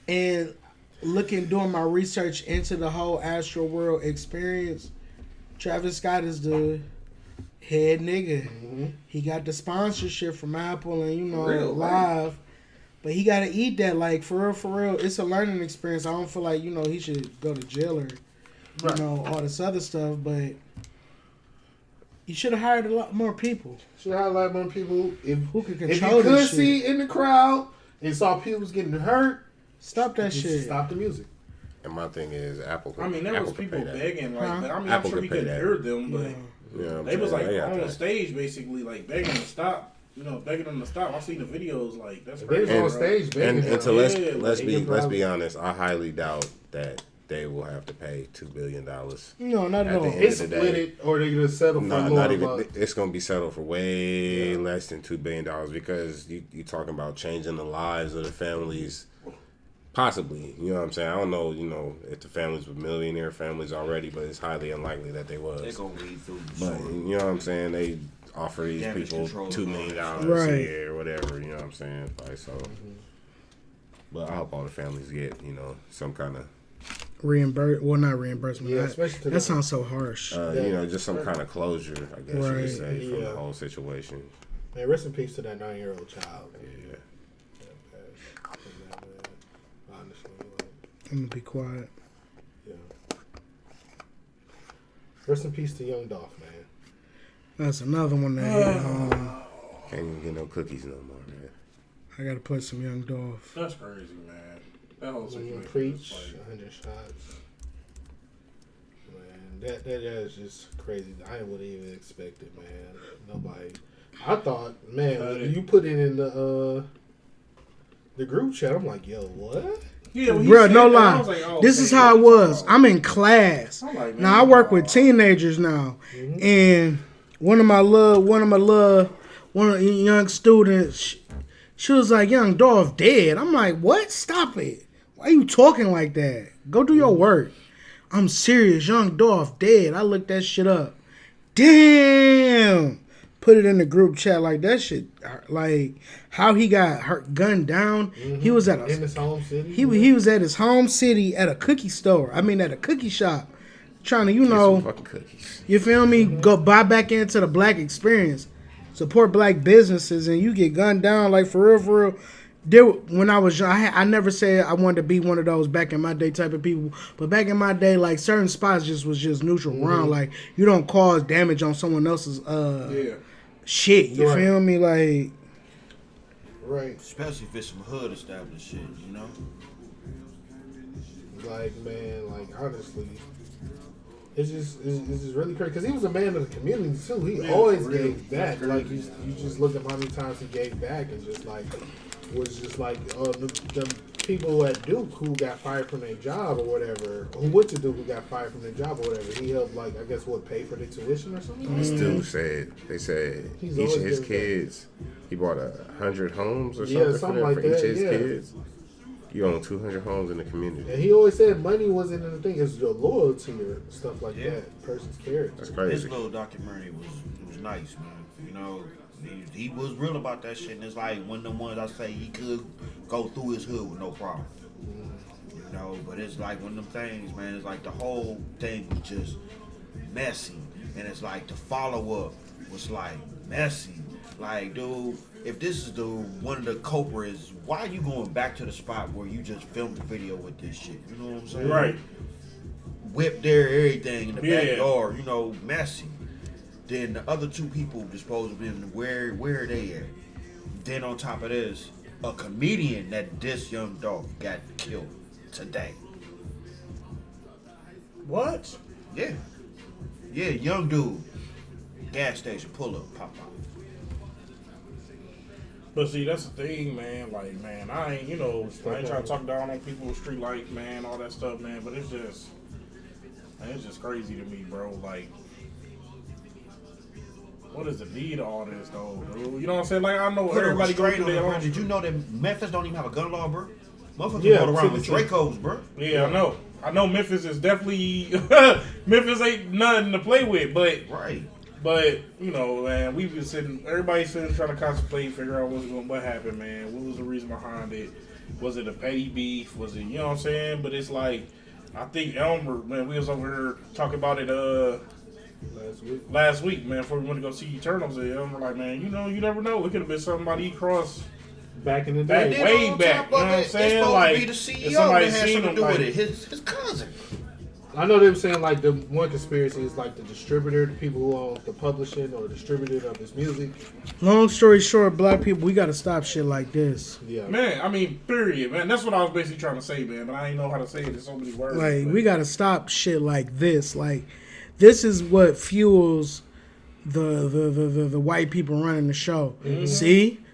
And doing my research into the whole Astro World experience, Travis Scott is the head nigga. Mm-hmm. He got the sponsorship from Apple and Real, right? Live. But he gotta eat that, like, for real. It's a learning experience. I don't feel like, he should go to jail or Right. all this other stuff, but you should have hired a lot more people Should highlight more people. who could If control you could this shit. see in the crowd and saw people was getting hurt, Stop that just shit. stop the music. And my thing is, Apple. I mean, there Apple was could people pay that. begging, like, Huh? but I mean, Apple I'm sure could he pay couldn't that. hear them, but Yeah. You know what I'm they was saying? like They got on that. stage, basically, like begging to stop. Begging them to stop. I seen the videos, like that's If they was crazy. on bro. stage begging And to them, let's Yeah, let's like, be they let's probably- be honest. I highly doubt that they will have to pay $2 billion. No, not at At the all. end- they of the split day. it or they gonna settle for No, more. not even. But It's gonna be settled for way less than $2 billion because you talking about changing the lives of the families. Possibly, you know what I'm saying. I don't know, if the families were millionaire families already, but it's highly unlikely that they They're was. gonna read through the But story. you know what I'm saying. They offer these Damage people control $2 million Right. a year or whatever. You know what I'm saying. Like so. But I hope all the families get some kind of Not reimbursement. Yeah, That- especially to that the- sounds so harsh. just some kind of closure, I guess you Right. could say, from Yeah. the whole situation. man, rest in peace to that 9-year-old child. Yeah. Honestly, like, I'm gonna be quiet. yeah. Rest in peace to Young Dolph, man. That's another one that hit home. Can't even get no cookies no more, man. I gotta play some Young Dolph. That's crazy, man. That whole When you situation. preach, is like- 100 shots. Man, that is just crazy. I wouldn't even expect it, man. Nobody. I thought, man, when you put it in the group chat, I'm like, yo, what? Yeah, when he Bro, said no that, I lie. was like, oh, This okay, is how it what you was. talking I'm in class. about? I'm like, Now I man, work with teenagers now, and one of the young students, she was like, "Young Dolph dead." I'm like, "What? Stop it! Why are you talking like that? Go do your work." I'm serious. Young Dolph dead. I looked that shit up. Damn. Put it in the group chat like that shit. Like how he got hurt, gunned down. He was at In his home city. he was at his home city at a cookie store. I mean, at a cookie shop, trying to Get some know, fucking cookies. you feel me? Go buy back into the black experience, support black businesses, and you get gunned down like for real, for real. There, when I was young, I never said I wanted to be one of those back in my day type of people. But back in my day, like certain spots was just neutral ground. Like you don't cause damage on someone else's shit. You Right. feel me? Like Right. Especially if it's some hood established shit, you know? Like, man, like, honestly, it's just really crazy. Because he was a man of the community, too. He always for real. gave back. That's Like, crazy. you just look at how many times he gave back and just, like, was just like, the people at Duke who got fired from their job or whatever, who went to Duke who got fired from their job or whatever, he helped, like, I guess, pay for their tuition or something? This dude said, they said He's each always of his giving back. kids, he bought 100 homes or Yeah, something, something for, like for that, each of his yeah. kids. You own 200 homes in the community. And he always said money wasn't in the thing. It's your loyalty or stuff like Yeah. that. Person's character. That's His crazy. little documentary was nice, man. You know, he was real about that shit, and it's like one of them ones I say he could go through his hood with no problem. You know, but it's like one of them things, man. It's like the whole thing was just messy, and it's like the follow up was like messy. Like, dude, if this is one of the culprits, why are you going back to the spot where you just filmed the video with this shit? You know what I'm saying? Right. Whip there, everything in the Yeah. backyard, you know, messy. Then the other two people disposed of him. Where are they at? Then on top of this, a comedian that this Young Dolph got killed today. What? Yeah, young dude, gas station, pull up, pop out. But see, that's the thing, man. Like, man, I ain't trying to talk down on people with street lights, man, all that stuff, man. But it's just crazy to me, bro. Like, what is the need of all this, though, dude? You know what I'm saying? Like, I know Put a everybody go restraint through on their it, bro. own. Did you know that Memphis don't even have a gun law, bro? Motherfuckers Yeah, go around with typically. Dracos, bro. Yeah, I know. I know Memphis is definitely Memphis ain't nothing to play with, but Right. man, we've been sitting. Everybody's sitting trying to contemplate, figure out what happened, man. What was the reason behind it? Was it a petty beef? Was it, you know what I'm saying? But it's like, I think Elmer, man, we was over here talking about it last week, man, before we went to go see Eternals. And Elmer like, man, you never know. It could have been somebody crossed Back in the back day. Then way on back. top You know of what I'm it, saying? it's supposed Like, to be the if CEO somebody that had seen something him, to do like, with it. His cousin. I know they were saying like the one conspiracy is like the distributor, the people who own the publishing or distributor of his music. long story short, black people, we gotta stop shit like this. Yeah. Man, I mean, period, man. That's what I was basically trying to say, man. But I ain't know how to say it in so many words. Like but- we gotta stop shit like this. Like this is what fuels the white people running the show.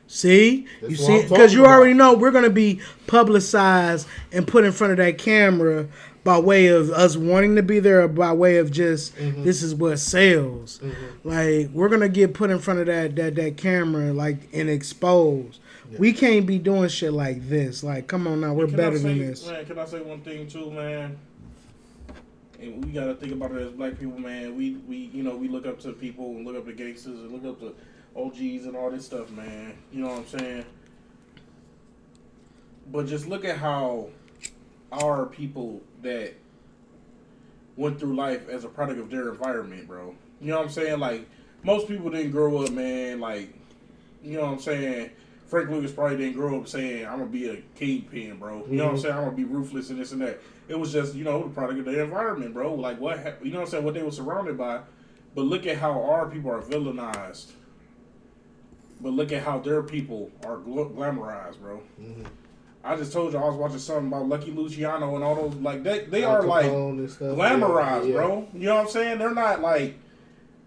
See, you That's what see, I'm because talking you already about. know we're gonna be publicized and put in front of that camera by way of us wanting to be there, or by way of just this is what sells. Like we're gonna get put in front of that camera, like and exposed. We can't be doing shit like this. Like, come on now, we're Can better I say, than this. Man, can I say one thing too, man? And we gotta think about it as black people, man. We look up to people and look up to gangsters and look up to OGs and all this stuff, man. You know what I'm saying? But just look at how our people that went through life as a product of their environment, bro. You know what I'm saying? Like, most people didn't grow up, man, like, you know what I'm saying? Frank Lucas probably didn't grow up saying, I'm going to be a kingpin, bro. You know what I'm saying? I'm going to be ruthless and this and that. It was just, the product of their environment, bro. Like, you know what I'm saying? What they were surrounded by. But look at how our people are villainized but look at how their people are glamorized, bro. Mm-hmm. I just told you I was watching something about Lucky Luciano and all those, like, they Al are, like, Capone and stuff. glamorized, Yeah. bro. You know what I'm saying? They're not, like,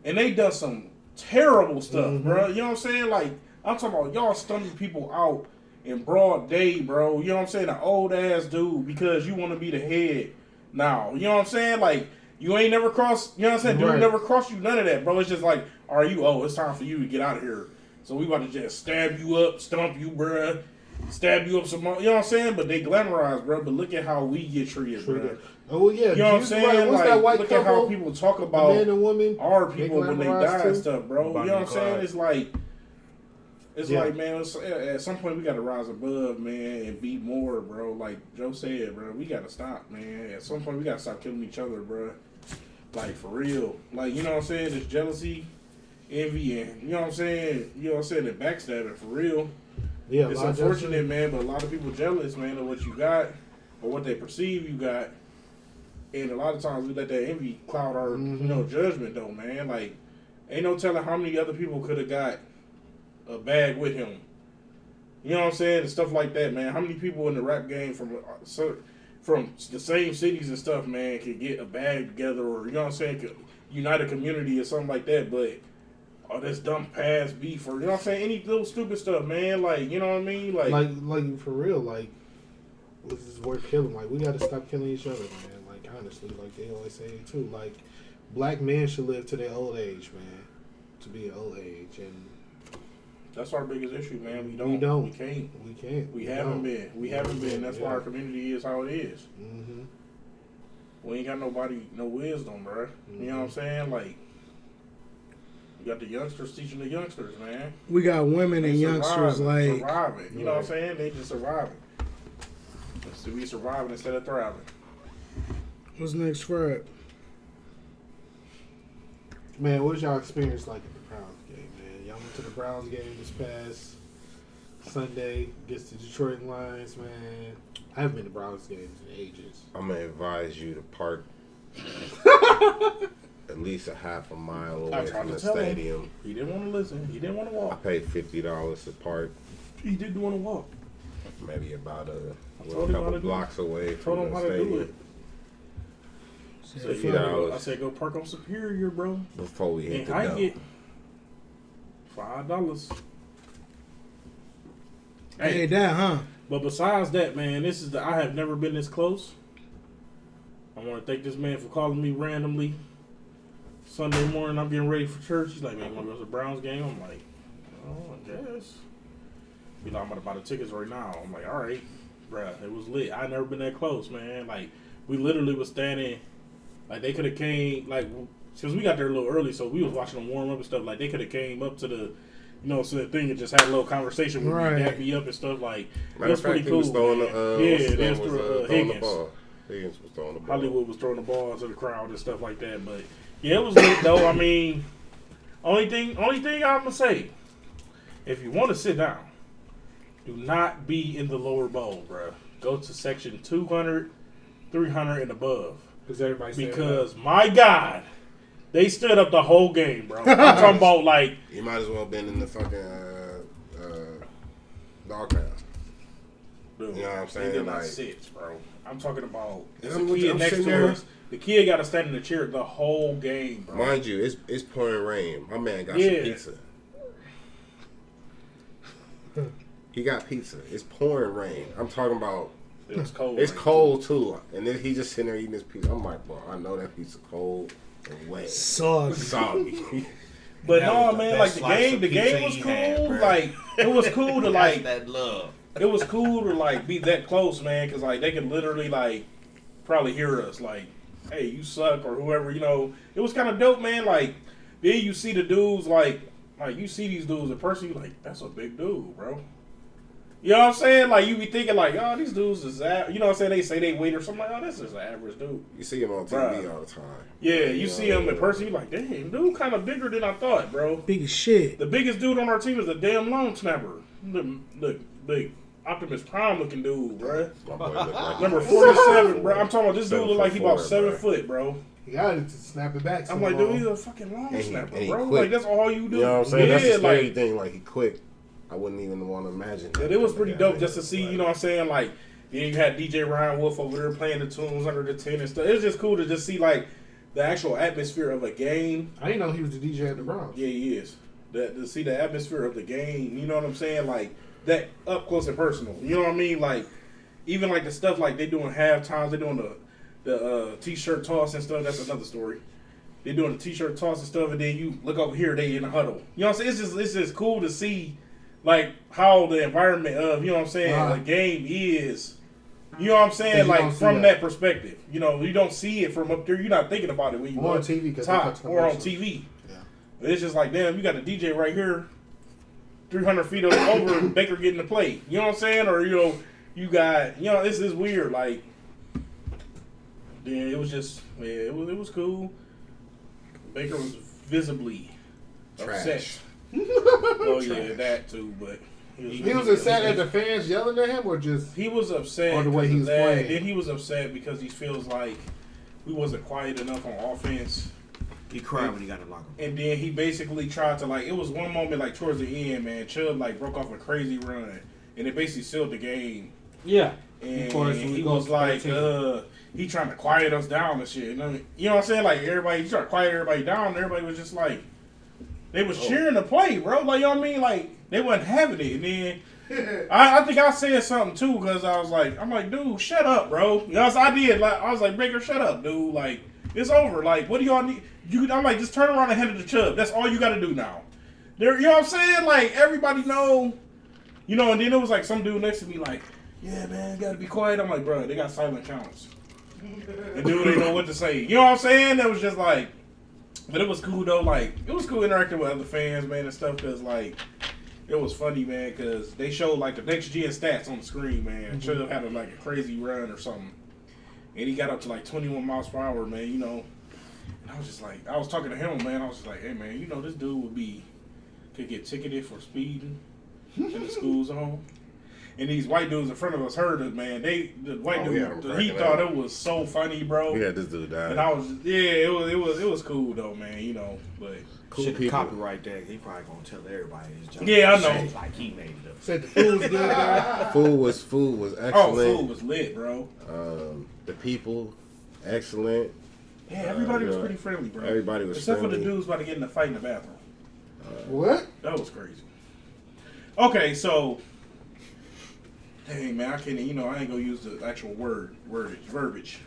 and they done some terrible stuff, bro. You know what I'm saying? Like, I'm talking about y'all stunning people out in broad day, bro. You know what I'm saying? An old-ass dude because you want to be the head now. You know what I'm saying? Like, you ain't never crossed, you know what I'm saying? Dude Right. never crossed you, none of that, bro. It's just like, it's time for you to get out of here. So we about to just stab you up, stomp you, bruh. Stab you up some more, you know what I'm saying? But they glamorize, bro. But look at how we get treated, bro. Oh yeah, You know what I'm saying? Right. What's Like, that white look couple? at how people talk about man and woman. our people when they glamorize die too? and stuff, bro. Bonnie you know what I'm and saying? Clyde. It's Yeah. like, man, at some point we got to rise above, man, and be more, bro. Like Joe said, bro, we got to stop, man. At some point we got to stop killing each other, bro. Like, for real. Like, you know what I'm saying? There's jealousy, envy, and, you know what I'm saying? You know what I'm saying? And backstabbing, for real. Yeah, It's a lot of unfortunate, man, but a lot of people jealous, man, of what you got or what they perceive you got. And a lot of times we let that envy cloud our, judgment, though, man. Like, ain't no telling how many other people could have got a bag with him. You know what I'm saying? And stuff like that, man. How many people in the rap game from the same cities and stuff, man, could get a bag together or, you know what I'm saying, could unite a community or something like that, but this dumb past beef or, you know what I'm saying, any little stupid stuff, man, like, you know what I mean? like for real, like, this is worth killing. Like, we got to stop killing each other, man. Like, honestly, like they always say too. Like, black men should live to their old age, man. To be an old age, and that's our biggest issue, man. We don't. don't. We can't. we can't. We haven't been. We haven't been. That's why our community is how it is. Mm-hmm. We ain't got nobody, no wisdom, bro. You know what I'm saying? Like, you got the youngsters teaching the youngsters, man. We got women They and youngsters surviving. like You know what I'm saying? They just surviving. So we surviving instead of thriving. what's next for it? Man, what was y'all experience like at the Browns game, man? Y'all went to the Browns game this past Sunday against the Detroit Lions, man. I haven't been to Browns games in ages. I'm gonna advise you to park at least a half a mile I away tried from to the tell him. stadium. He didn't want to listen. He didn't want to I walk. paid $50 to park, He didn't want to walk. maybe about told a him how couple to do blocks away Told from him the how to do stadium. it. $50 I said, go park on Superior, bro. before we hit And the I dough. get $5. Hey, that, huh? But besides that, man, I have never been this close. I want to thank this man for calling me randomly Sunday morning. I'm getting ready for church. He's like, man, you want to go to the Browns game? I'm like, oh, I guess. You know, I'm about to buy the tickets right now. I'm like, all right, bruh, it was lit. I never been that close, man. Like, we literally was standing, like, they could have came, like, because we got there a little early, so we was watching them warm up and stuff. Like, they could have came up to the, to the thing and just had a little conversation with me, dap me up and stuff. Like, Matter of fact, he was throwing the throwing the Higgins. ball. Higgins was throwing the ball. Hollywood was throwing the ball to the crowd and stuff like that. But yeah, it was lit though. I mean, only thing I'm gonna say, if you want to sit down, do not be in the lower bowl, bro. Go to section 200, 300 and above. Because my God, they stood up the whole game, bro. I'm talking about like You might as well have been in the fucking dog pound. dude, You know what I'm they saying? did not Like- sit, bro. I'm talking about there's I'm a kid next sitting to there. us. The kid got to stand in the chair the whole game, bro. Mind you, it's pouring rain. My man got Yeah. some pizza. He got pizza. It's pouring rain. I'm talking about. It was cold. It's man. cold too, and then he just sitting there eating his pizza. I'm like, bro, I know that pizza cold and wet, Sauce. soggy. But That no, was the man, like best the slice game of was pizza he cool. had, bro. Like it was cool to like that love. it was cool to like be that close, man, because like they could literally like probably hear us like, hey, you suck or whoever, It was kind of dope, man. Like then you see the dudes like you see these dudes in person, you like that's a big dude, bro. You know what I'm saying? Like you be thinking like, oh, these dudes is that. You know what I'm saying? They say they wait or something like, oh, this is an average dude. You see him on TV Bruh. all the time. Yeah, you see him in person, you like, damn, dude, kind of bigger than I thought, bro. Big as shit. The biggest dude on our team is a damn long snapper. The Optimus Prime looking dude, bro. My boy look like Number 47, bro. I'm talking about this dude look like he about 7'4", 7 foot, bro. He got it to snap it back. I'm like, dude, he's a fucking long snapper, he bro. quick. Like, that's all you do. You know what I'm saying? Yeah, That's the scary like, thing. Like, he quick. I wouldn't even want to imagine. yeah, it was pretty dope just to see, you know what I'm saying? Like, then you had DJ Ryan Wolf over there playing the tunes under the tent and stuff. It was just cool to just see, like, the actual atmosphere of a game. I didn't know he was the DJ at the Browns. Yeah, he is. To see the atmosphere of the game, you know what I'm saying? Like, that up close and personal. You know what I mean? Like, even like the stuff like they doing half times, they doing the t-shirt toss and stuff. That's another story. They doing the t-shirt toss and stuff, and then you look over here, they in the huddle. You know what I'm saying? It's just cool to see like how the environment of, you know what I'm saying, the game is. You know what I'm saying? Like from that perspective. You know, you don't see it from up there. You're not thinking about it when you on TV or on TV. Yeah. But it's just like, damn, you got a DJ right here, 300 feet over, and Baker getting the play. You know what I'm saying? Or, you know, you got, you know, this is weird. Like, then it was just, yeah, it was cool. Baker was visibly upset. Oh yeah, that too. But he was upset at the fans yelling at him, or just he was upset or the way he was playing. Then he was upset because he feels like we wasn't quiet enough on offense. He cried when he got in the locker room. And then he basically tried to, like, it was one moment like towards the end, man. Chubb like broke off a crazy run, and it basically sealed the game. Yeah. And he was like, he trying to quiet us down and shit. You know what I'm saying? Like, everybody, he tried to quiet everybody down, and everybody was just like, they was cheering the play, bro. Like, you know what I mean? Like, they wasn't having it. And then I think I said something too, because I'm like, dude, shut up, bro. You know what I did? Like, I was like, Baker, shut up, dude. Like, it's over. Like, what do y'all need? I'm like, just turn around and hand it to Chubb. That's all you got to do now. You know what I'm saying? Like, everybody know, you know. And then it was like some dude next to me, like, yeah, man, gotta be quiet. I'm like, bro, they got silent counts. And dude ain't know what to say. You know what I'm saying? That was just like, but it was cool though. Like, it was cool interacting with other fans, man, and stuff. Cause like, it was funny, man, cause they showed like the next gen stats on the screen, man. Chubb had like a crazy run or something, and he got up to like 21 miles per hour, man. You know, and I was just like, I was talking to him, man. I was just like, hey, man, you know, this dude could get ticketed for speeding in the school zone. And these white dudes in front of us heard it, man. The white dude, he thought it was so funny, bro. Yeah, this dude died. And I was, it was cool though, man. You know, but cool Shit, the people. copyright that he probably gonna tell everybody his job. Yeah, I know. Like he made it up. said the food was good. Man. Food was excellent. oh, food was lit, bro. The people, excellent. Yeah, everybody was pretty friendly, bro. Everybody was except friendly. for the dudes about to get in a fight in the bathroom. What? That was crazy. Okay, so. Dang, man, I can't, you know, I ain't gonna use the actual verbiage.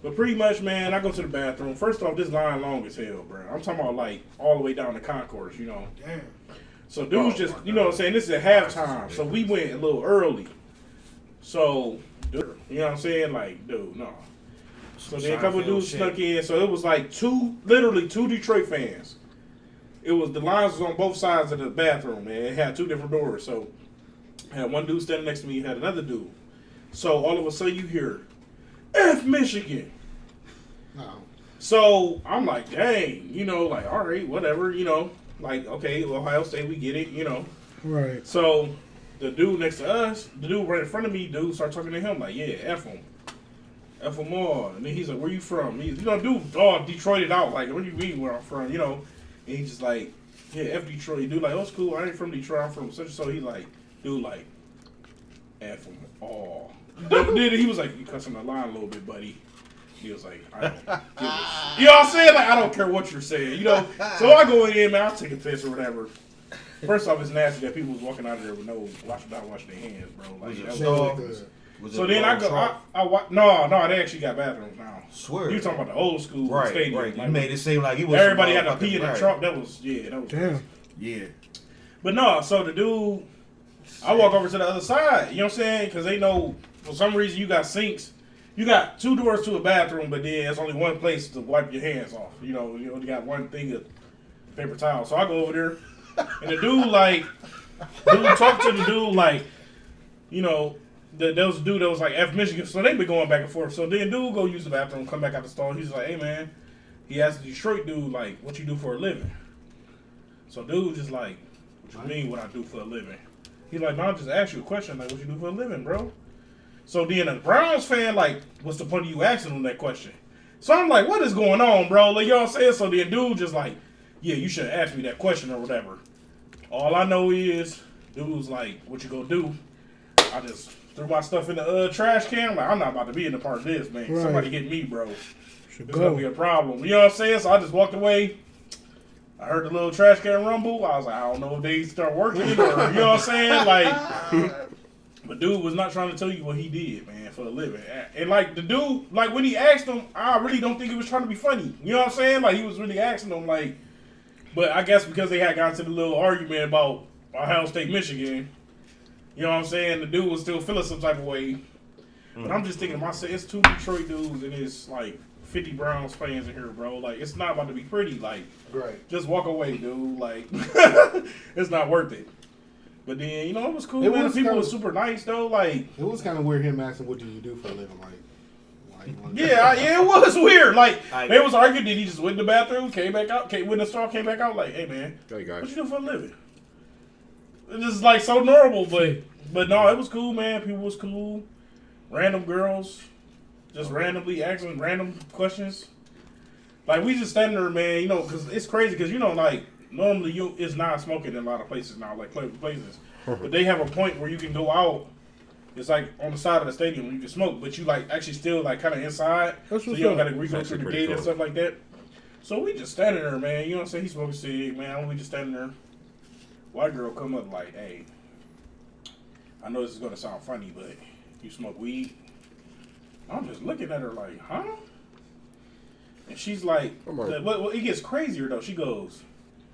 But pretty much, man, I go to the bathroom. First off, this line long as hell, bro. I'm talking about, like, all the way down the concourse, you know. Damn. So dudes just, you know what I'm saying, this is at halftime, so we went a little early. So, dude, you know what I'm saying? Like, dude, no. So then a couple of dudes snuck in, so it was like literally two Detroit fans. It was, the lines was on both sides of the bathroom, man. It had two different doors, so I had one dude standing next to me, had another dude. So all of a sudden you hear, F Michigan. No. So I'm like, dang, you know, like, all right, whatever, you know. Like, okay, Ohio State, we get it, you know. Right. So the dude next to us, the dude right in front of me, dude started talking to him, like, yeah, F him. F him all. And then he's like, where you from? He's, you know, dude, Detroited out, like, where you mean where I'm from, you know. And he's just like, yeah, F Detroit. Dude, like, oh, it's cool, I ain't from Detroit, I'm from such and so. He's like, dude, like, F them all. Then he was like, you cussing the line a little bit, buddy. He was like, I don't give a shit. You know what I'm saying? Like, I don't care what you're saying, you know? So I go in, man, I'll take a piss or whatever. First off, it's nasty that people was walking out of there with no, not washing their hands, bro. Like, so then I go, no, they actually got bathrooms now. Swear. You talking about the old school stadium. Right, like, you made it seem like it was everybody had to pee in the trunk. That was Damn. crazy. Yeah. But no, so the dude, I walk over to the other side, you know what I'm saying? Because they know for some reason you got sinks. You got two doors to a bathroom, but then there's only one place to wipe your hands off. You only got one thing of paper towel. So I go over there, and the dude talked to the dude like, you know, there was a dude that was like F Michigan. So they been going back and forth. So then dude go use the bathroom, come back out the stall. He's like, hey man, he asked the Detroit dude like, what you do for a living? So dude just like, what you mean what I do for a living? He's like, no, I just asked you a question, like, what you do for a living, bro? So then a Browns fan, like, what's the point of you asking him that question? So I'm like, what is going on, bro? Like, you know what I'm saying? So the dude just like, yeah, you should ask me that question or whatever. All I know is, dude was like, what you gonna do? I just threw my stuff in the trash can. I'm like, I'm not about to be in the part of this, man. Right. Somebody hit me, bro. Should It's gonna be a problem. You know what I'm saying? So I just walked away. I heard the little trash can rumble. I was like, I don't know if they start working or, you know what I'm saying? Like, but dude was not trying to tell you what he did, man, for a living. And like the dude, like when he asked him, I really don't think he was trying to be funny. You know what I'm saying? Like he was really asking him, like, but I guess because they had gotten to the little argument about Ohio State, Michigan, you know what I'm saying? The dude was still feeling some type of way. But I'm just thinking to myself, it's 2 Detroit dudes and it's like 50 Browns fans in here, bro. Like, it's not about to be pretty. Like, Right. just walk away, dude. Like, it's not worth it. But then, you know, it was cool, It man. was The people kinda- were super nice, though. Like, It was kind of weird him asking, "What do you do for a living?" yeah, it was weird. Like, I- they was arguing. Then he just went in the bathroom, came back out, went in the store, came back out. Like, hey, man, Hey, guys. what you do for a living? It's just like so normal, but no, it was cool, man. People was cool. Random girls, just randomly asking random questions. Like we just standing there, man. You know, because it's crazy. Because you know, like normally it's not smoking in a lot of places now, like places. But they have a point where you can go out. It's like on the side of the stadium where you can smoke, but you like actually still like kind of inside, That's so what's you don't up. got to go That's through the pretty gate and cool. stuff like that. So we just standing there, man. You know what I'm saying? He smoking cig, man. We just standing there. White girl come up like, hey, I know this is gonna sound funny, but you smoke weed? I'm just looking at her like, huh? And she's like, I'm like- well, it gets crazier though. She goes,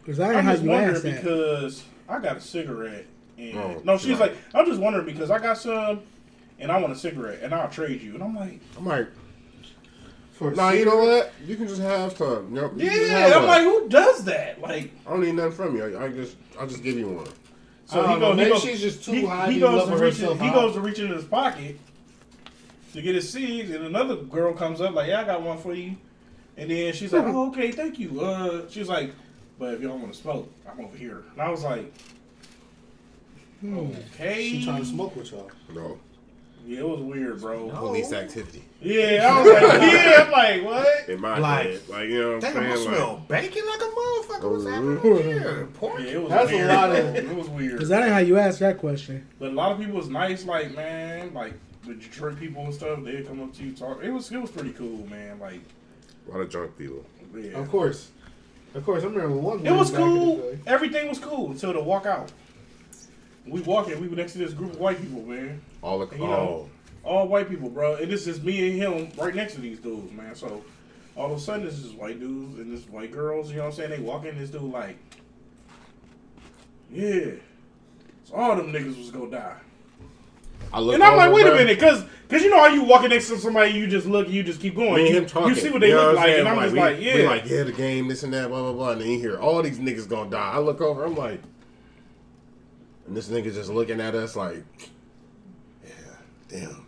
Because I ain't I'm how just you wondering ask that. because I got a cigarette. And Oh, no, she's right. like, I'm just wondering because I got some and I want a cigarette and I'll trade you. And I'm like, Nah, you know what? You can just have some. You know, you can just yeah. have I'm one. like, who does that? Like, I don't need nothing from you. I'll just give you one. so Maybe she's just too high. He to goes love to reach. herself He out. goes to reach into his pocket to get his seeds, and another girl comes up like, "Yeah, I got one for you." And then she's like, "Oh, okay, thank you." She's like, "But if y'all want to smoke, I'm over here." And I was like, "Okay." She trying to smoke with y'all. No. Yeah, it was weird, bro. Police activity. Yeah, I was like, yeah, I'm like, what? In my Like, head. Like, you know what I'm Damn, I saying? smell bacon like a motherfucker. What's happening Mhm. over here? Pork? Yeah, it was That's a weird. lot of- It was weird. Because that ain't how you ask that question. But a lot of people was nice, like, man, like the Detroit people and stuff. They'd come up to you, talk. It was pretty cool, man. Like, A lot of drunk people. yeah. Of course. I remember one. It was back in the cool. day. Everything was cool until the walkout. We walking. We were next to this group of white people, man. All the And, you know, all white people, bro. And this is me and him right next to these dudes, man. So all of a sudden, this is white dudes and this white girls. You know what I'm saying? They walk in. This dude like, yeah. So all them niggas was gonna die. I look And I'm like, over, wait a bro. minute, cause you know how you walking next to somebody, you just look, you just keep going. Me and you, him talking. you see what they You know look I'm like, saying? and I'm just like, we yeah. like, yeah, the game, this and that, blah, blah, blah. And then you hear all these niggas gonna die. I look over, I'm like, and this nigga just looking at us like, yeah, damn.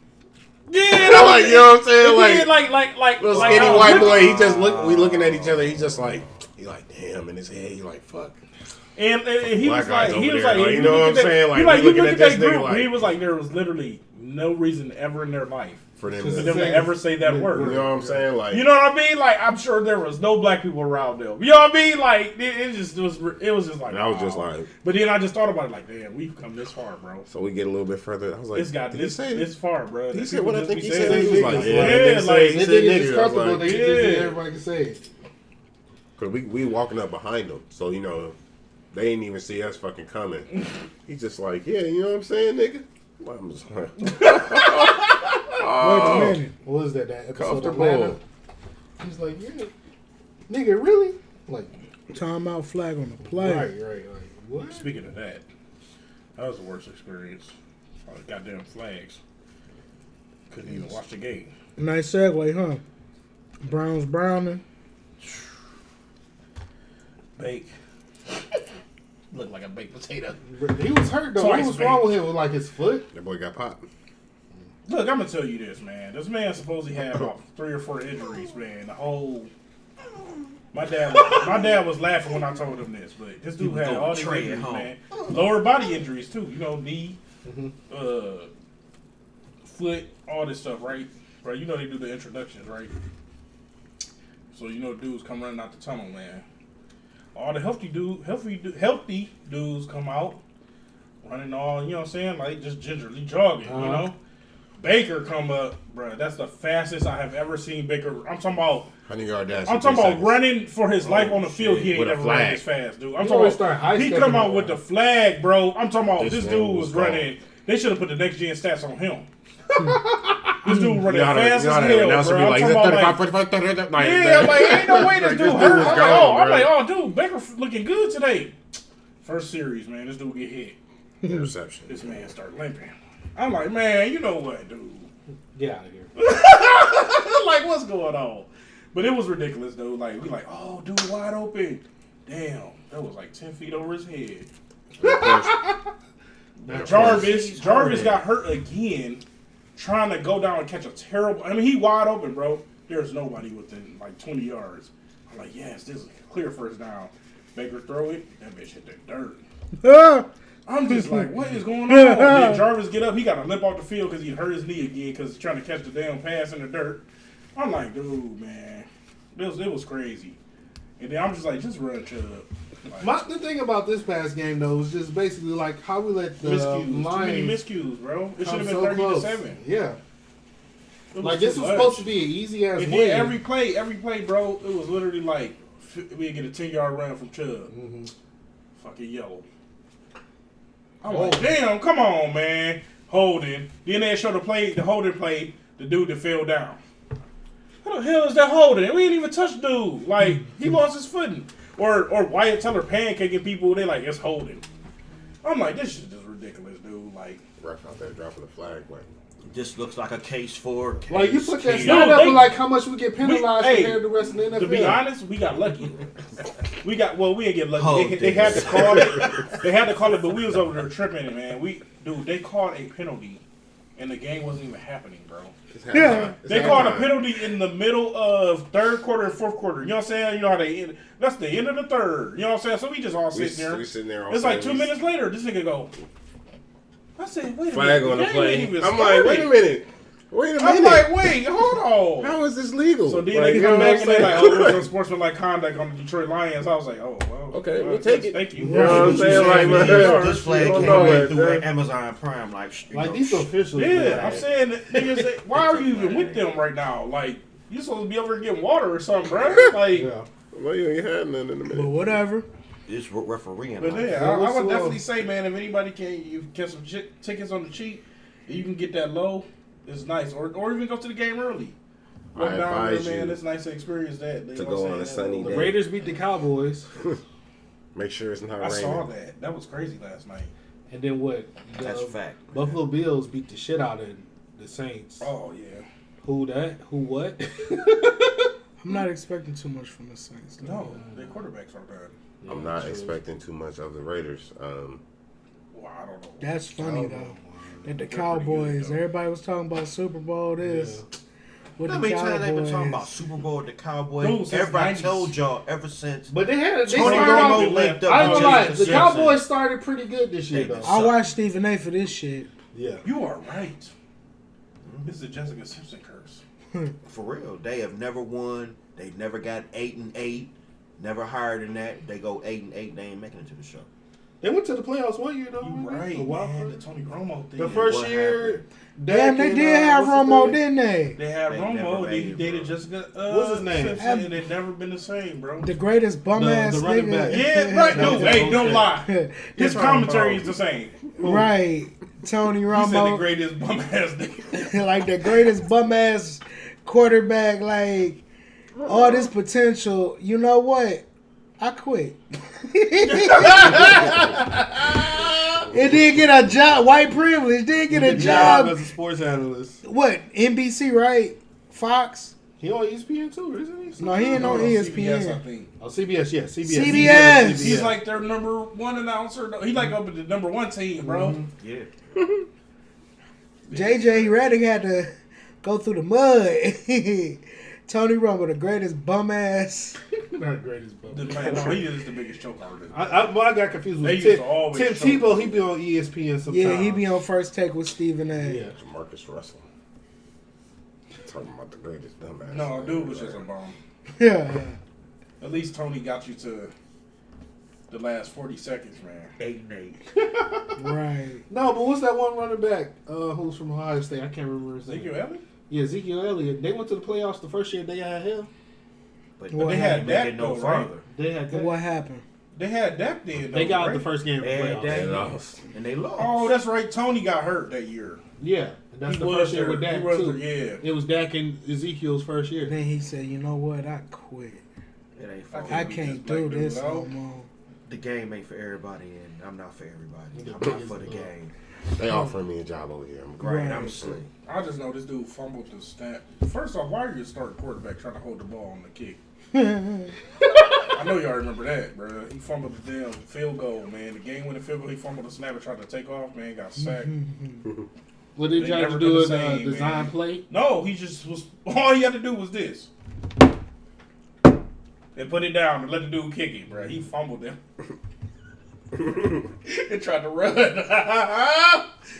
Yeah, I'm like, you know what I'm saying? and Like, then, like little like, skinny I was white looking- boy, he just we looking at each other, he like, damn, in his head, he like, fuck. And he Black was guys like, he over was there, like, like, if you know look what at I'm that- saying? Like, he we you looking look at at that this nigga group, like- he was like, there was literally no reason ever in their life For them, for to, them to ever say that you word. know what I'm saying? Like, You know what I mean? Like, I'm sure there was no black people around them. You know what I mean? Like, it was just like, and I was just wow. like, But then I just thought about it, like, damn, we've come this far, bro. so we get a little bit further. I was like, It's got did he this say this far, bro. He That said people what I just think be he saying said. He was niggas. like, Yeah, yeah, that nigga like, say- he They said think it's niggas. I was comfortable. like, They just need yeah. everybody can say it. Cause we walking up behind him, so you know, they ain't even see us fucking coming. He's just like, yeah, you know what I'm saying, nigga. I'm just like, Wait a minute. What was that episode of comfortable. Atlanta? He's like, yeah, nigga, really? Like, Timeout flag on the play. right. Like, what? Speaking of that was the worst experience. All the goddamn flags. Couldn't even watch the game. Nice segue, huh? Browns Browning. Bake. Looked like a baked potato. He was hurt though. Twice, What was wrong baby. with him? With like his foot? that boy got popped. Look, I'm gonna tell you this, man. This man supposedly had about 3 or 4 injuries, man. The whole. My dad was laughing when I told him this, but this dude had all these Trey at injuries, home. man. Lower body injuries too. You know, knee, foot, all this stuff, right? Right? You know they do the introductions, right? So dudes come running out the tunnel, man. All the healthy dudes come out running all, you know what I'm saying, like just gingerly jogging, you know. Baker come up, bro. That's the fastest I have ever seen Baker. I'm talking about 100-yard dash. I'm talking about running for his life on the field. He ain't With a never flag. ran this fast, dude. I'm He talking always about start high he stepping come out around. with the flag, bro. I'm talking about This this man dude was was running. They should have put the next gen stats on him. This dude running fast as hell, bro. I'm talking about 45, 35, like, yeah, I'm like, ain't no way this Like, dude this dude hurt. was I'm gone, like, bro. oh, dude, Baker looking good today. First series, man, this dude get hit. Interception. This man start limping. I'm like, man, you know what, dude? Get out of here. Like, what's going on? But it was ridiculous, though. Like, we like, oh, dude, wide open. Damn, that was like 10 feet over his head. Jarvis got hurt again, trying to go down and catch a terrible. I mean, he wide open, bro. There's nobody within like 20 yards. I'm like, yes, this is a clear first down. Baker throw it, that bitch hit the dirt. I'm just like, what is going on? Then Jarvis get up, he got to limp off the field because he hurt his knee again because he's trying to catch the damn pass in the dirt. I'm like, dude, man, it was crazy. And then I'm just like, just run Chubb. Like, The thing about this past game though is just basically like how we let the miscues, too many Lions miscues, bro. It should come have been so 30-7. Yeah, It was like this too was much. supposed to be an easy ass And win. then every play, bro, it was literally like we get a 10-yard run from Chubb. Mm-hmm. Fucking yellow. I'm like, damn, come on, man. Holding. Then they show the holding play, the dude that fell down. How the hell is that holding? We didn't even touch dude. Like, he lost his footing. Or Wyatt Teller pancaking people, they like, it's holding. I'm like, this shit is just ridiculous, dude. Like, Ref out there dropping the flag. Like, This looks like a case for case. Like you put that Dude, stat up they- with like how much we get penalized hey, compared to the rest of the NFL. to be honest, we got lucky. We didn't get lucky. Oh, They had to call it. They had to call it, but we was over there tripping it, man. They called a penalty, and the game wasn't even happening, bro. it's Yeah. halftime. It's They called a halftime. penalty in the middle of third quarter and fourth quarter. You know what I'm saying? You know how they end. That's the end of the third. You know what I'm saying? So we just all sitting there. We sitting there. All It's like 2 saying, minutes later, this nigga go. I said, wait a Flag minute. on the game play. ain't even I'm like, wait a started. minute. Wait a minute. I'm like, wait, hold on. How is this legal? So then Like, they you come know back what and I'm they like, saying? oh, there's some sportsmanlike conduct on the Detroit Lions. I was like, oh, well. Okay, well, we'll take it. Thank you. You know what I'm saying? Like, man, This flag you don't came know in it, through man. Amazon Prime, like these officials. Yeah, man. I'm saying, that niggas, why are you even with them right now? Like, you supposed to be over there getting water or something, bro. Like, Yeah. Well, you ain't had none in a But minute. whatever. It's refereeing. but like, yeah, I what's would the definitely low? say, man, if anybody can get some tickets on the cheap, and you can get that low, it's nice. Or even go to the game early. Go I down there, advise man. you It's nice to experience that. You to know go what I'm on a saying? sunny The day. Raiders beat the Cowboys, Make sure it's not I raining. saw that. That was crazy last night. and then what? that's The a fact. Buffalo Bills beat the shit out of the Saints. Oh, yeah. Who that? Who what? I'm not expecting too much from the Saints. No, their quarterbacks are done. I'm not expecting too much of the Raiders. Well, I don't know. That's funny Oh, though. man. That the They're pretty good, Cowboys, though. everybody was talking about Super Bowl this. With How the many times they been talking Cowboys. about Super Bowl with the Cowboys? Dude, since Everybody 90s. told y'all ever since. But they had they Tony started Romo off. linked up I ain't with gonna lie, Jessica the Simpson. Cowboys started pretty good this year They though. been I watched Stephen A. for this shit. Yeah. You are right. This is a Jessica Simpson curse. For real, they have never won. They never got 8-8. Never higher than that. They go 8-8. They ain't making it to the show. They went to the playoffs one year though. You remember? right, The wild man. card. The Tony Romo thing. The first What year, happened? Damn, they and, did have what's his Romo, name? didn't they? They had They Romo. never Then he made it, dated bro. Jessica What's his name? Simpson, and they've never been the same, bro. The greatest bum ass the running nigga. back. Yeah, right. That Dude, was hey, that don't bullshit. lie. His commentary is the same. Right. Tony He said the Romo. greatest bum ass nigga. Like the greatest bum ass quarterback, like all this potential. You know what? I quit. It didn't get a job. White privilege didn't get a job. as a sports analyst. What? NBC, right? Fox? He on ESPN too, isn't he? No, he ain't on CBS, I ESPN. think. Oh, CBS, yeah, CBS. CBS. He's like their number one announcer. He's like up at the number one team, bro. Yeah. JJ Redick had to go through the mud. Tony Romo, the greatest bum ass. not the greatest, but The man, no, he is the biggest choke artist. I got confused They with used Tim. to always Tim show- Tebow. He be on ESPN sometimes. Yeah, he be on First Take with Stephen A. Yeah. Marcus Russell. Talking about the greatest dumbass. No, dude was just a bum. Yeah. At least Tony got you to the last 40 seconds, man. 8-8. Right. No, but what's that one running back who's from Ohio State? I can't remember his name. Ezekiel Elliott? Yeah, Ezekiel Elliott. They went to the playoffs the first year they had him. But What they happened? had make it that no though, right? further. They had that. What happened? They had that then. They though, got right? the first game of the They had playoffs. that, They lost. and they lost. Oh, that's right. Tony got hurt that year. Yeah, and that's He the was first year there. with Dak He was too. there, yeah. It was Dak and Ezekiel's first year. Then he said, "You know what? I quit. It ain't for I we can't just do like this dude, no no. more." The game ain't for everybody, and I'm not for everybody. The I'm not biggest for the love. game. They offering me a job over here. I'm Right, Right. I'm slick. I just know this dude fumbled the snap. First off, why are you a starting quarterback trying to hold the ball on the kick? I know y'all remember that, bro. He fumbled the damn field goal, man. The game-winning field goal, he fumbled the snap and tried to take off, man. Got sacked. What they They tried never to do been is the same, design man. play. No, he just was. All he had to do was this. And put it down and let the dude kick it, bro. He fumbled him. And tried to run.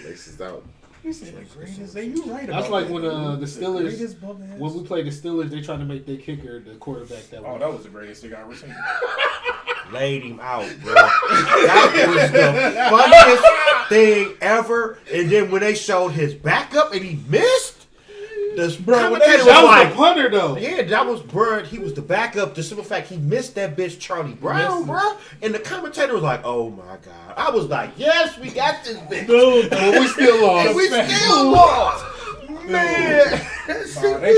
Laces out. He said, the greatest. Hey, you right about That's like that, when dude. the Steelers, greatest bum ass. when we played the Steelers, they tried to make their kicker the quarterback that Oh, way. that was the greatest thing I ever seen. Laid him out, bro. That was the funniest thing ever. And then when they showed his backup and he missed, the commentator was That was like, the punter though. yeah, that was Bird. He was the backup. The simple fact he missed that bitch Charlie Brown, Missed bro. And the commentator was like, "Oh my god!" I was like, "Yes, we got this bitch." Dude, but we still lost. And we still lost, man.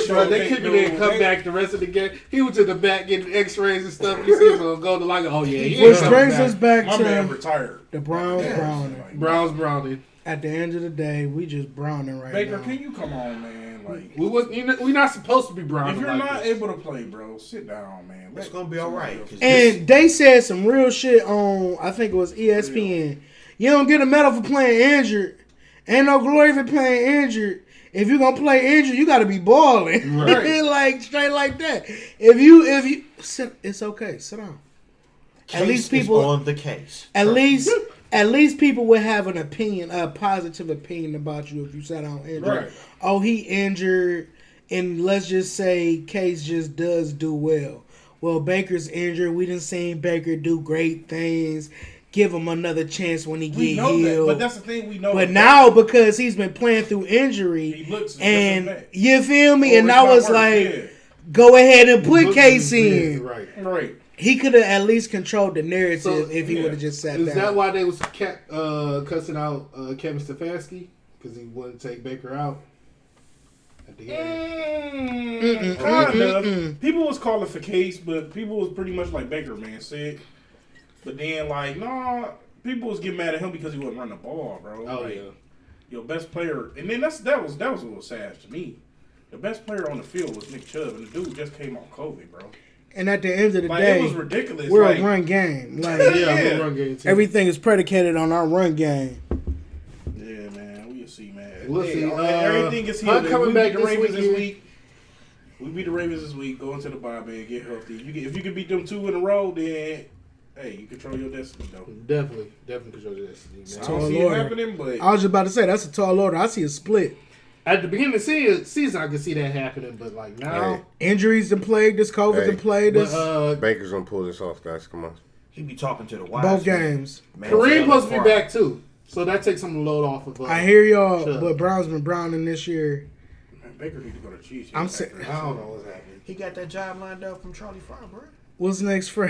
Bro, they kicker didn't come back the rest of the game. He was in the back getting X-rays and stuff. You see him go to like, oh yeah, he ain't Which coming brings back. us back My man to retired. the Browns Yeah. browning. Browns Browning. At the end of the day, we just browning right Baker, now. can you come on, man? Like, We're not supposed to be Browning. if you're like not this. able to play, bro, sit down, man. It's Let gonna be all somebody right, else- 'cause And they said some real shit on, I think it was ESPN. You don't get a medal for playing injured. Ain't no glory for playing injured. If you're gonna play injured, you gotta be balling. Right. Like straight like that. If you sit, it's okay. Sit down. Case At least is people on the case. At least people would have an opinion, a positive opinion about you if you sat down injured. Right. Oh, he injured, and let's just say Case just does do well. Well, Baker's injured. We done seen Baker do great things. Give him another chance when he We get know that, healed. but that's the thing we know. But that now, because he's been playing through injury, he looks just as and bad. you feel me, Or and it's I not was worse, like, go ahead and put Case in. Right. yeah. Right. He could have at least controlled the narrative So, if he yeah. would have just sat Is down. that why they was cussing out Kevin Stefanski? Because he wouldn't take Baker out at the game. Kind of. People was calling for Case, but people was pretty much like Baker, man, said. But then, like, nah, people was getting mad at him because he wouldn't run the ball, bro. Oh like, yeah. Your best player, and then that was what was sad to me. The best player on the field was Nick Chubb, and the dude just came off COVID, bro. And at the end of the Like, day, it was ridiculous. we're like, a run game. Like Yeah, Yeah. we'll run game too. everything is predicated on our run game. Yeah, man, we'll see, man. We'll Hey, see. Everything is Hunt healed. coming We back beat the this Ravens this weekend. week. We beat the Ravens this week. Go into the bye, man. Get healthy. If you can beat them 2 in a row, then hey, you control your destiny, though. Definitely control the destiny, man. I Tall don't see it order. happening, but I was just about to say that's a tall order. I see a split. At the beginning of the season, I could see that happening, but like now, Injuries done played this. COVID Hey. done played but, this. Baker's gonna pull this off, guys. Come on. He be talking to the wise Both man. games. Man, Kareem the supposed to be other back too, so that takes some load off of. I hear y'all, Chubb. but Brown's been browning this year. man, Baker need to go to Chiefs. I'm saying- I don't know what's happening. He got that job lined up from Charlie Fry, bro. What's next for?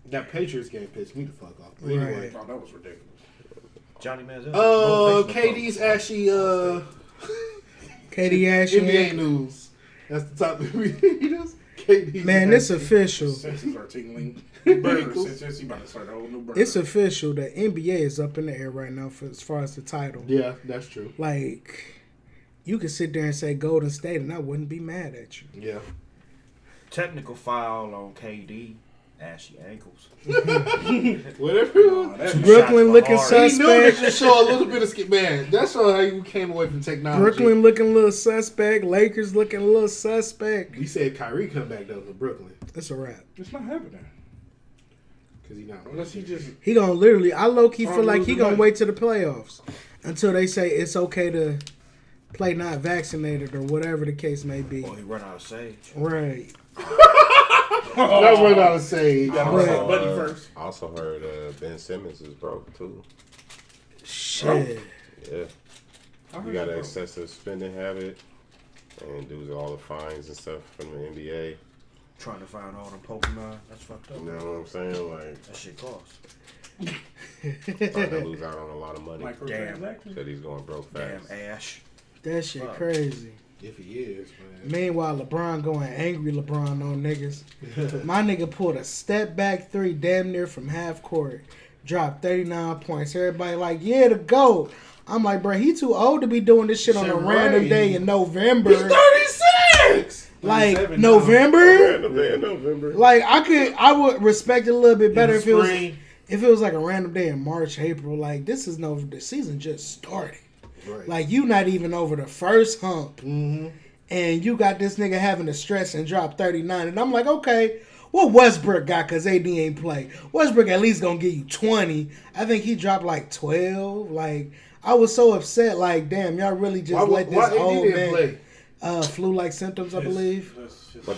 That Patriots game pissed me the fuck off. But anyway, Oh, that was ridiculous. Johnny Manziel. KD's actually KD Ashley. NBA news. That's the top of news. KD. Man, it's official. Senses are tingling. Cool. Senses, he about to start a whole new burn. It's official. The NBA is up in the air right now for as far as the title. Yeah, that's true. Like, you could sit there and say Golden State, and I wouldn't be mad at you. Yeah. Technical foul on KD. Ashy ankles. Whatever. Oh, that's Brooklyn looking Shots He for knew that suspect. to show a little bit of skip. Man, that's how you came away from technology. Brooklyn looking a little suspect. Lakers looking a little suspect. We said Kyrie come back though to Brooklyn It's a wrap. It's not happening. because he not. Unless he just. He gonna literally. I low key feel like he losing gonna money. wait to the playoffs until they say it's okay to play not vaccinated or whatever the case may be. Or he run out of sage. Right. That's what I was saying. Gotta But- press Buddy first. Also heard Ben Simmons is broke too. Shit. Yeah, you got an excessive spending habit, and dudes all the fines and stuff from the NBA. Trying to find all them Pokemon. That's fucked up. You know what I'm saying? Like, That shit costs. trying to lose out on a lot of money. Microtransactions. Said he's going broke Damn fast. Ash. That shit Fuck. crazy. If he is, man. Meanwhile, LeBron going angry LeBron on niggas. My nigga pulled a step back three damn near from half court. Dropped 39 points. Everybody like, yeah, the GOAT. I'm like, bro, he too old to be doing this shit on a Shit, random right. day in November. He's 36! Like 37 now. November? Random day in November. Like I would respect it a little bit better In if the it was spring. like a random day in March, April. Like the season just started. Right. Like you not even over the first hump. Mm-hmm. And you got this nigga having to stress and drop 39. And I'm like, okay, what Westbrook got because AD ain't play? Westbrook at least going to give you 20. I think he dropped like 12. Like, I was so upset. Like, damn, y'all really just let this old man flu-like symptoms, I believe. That's just- But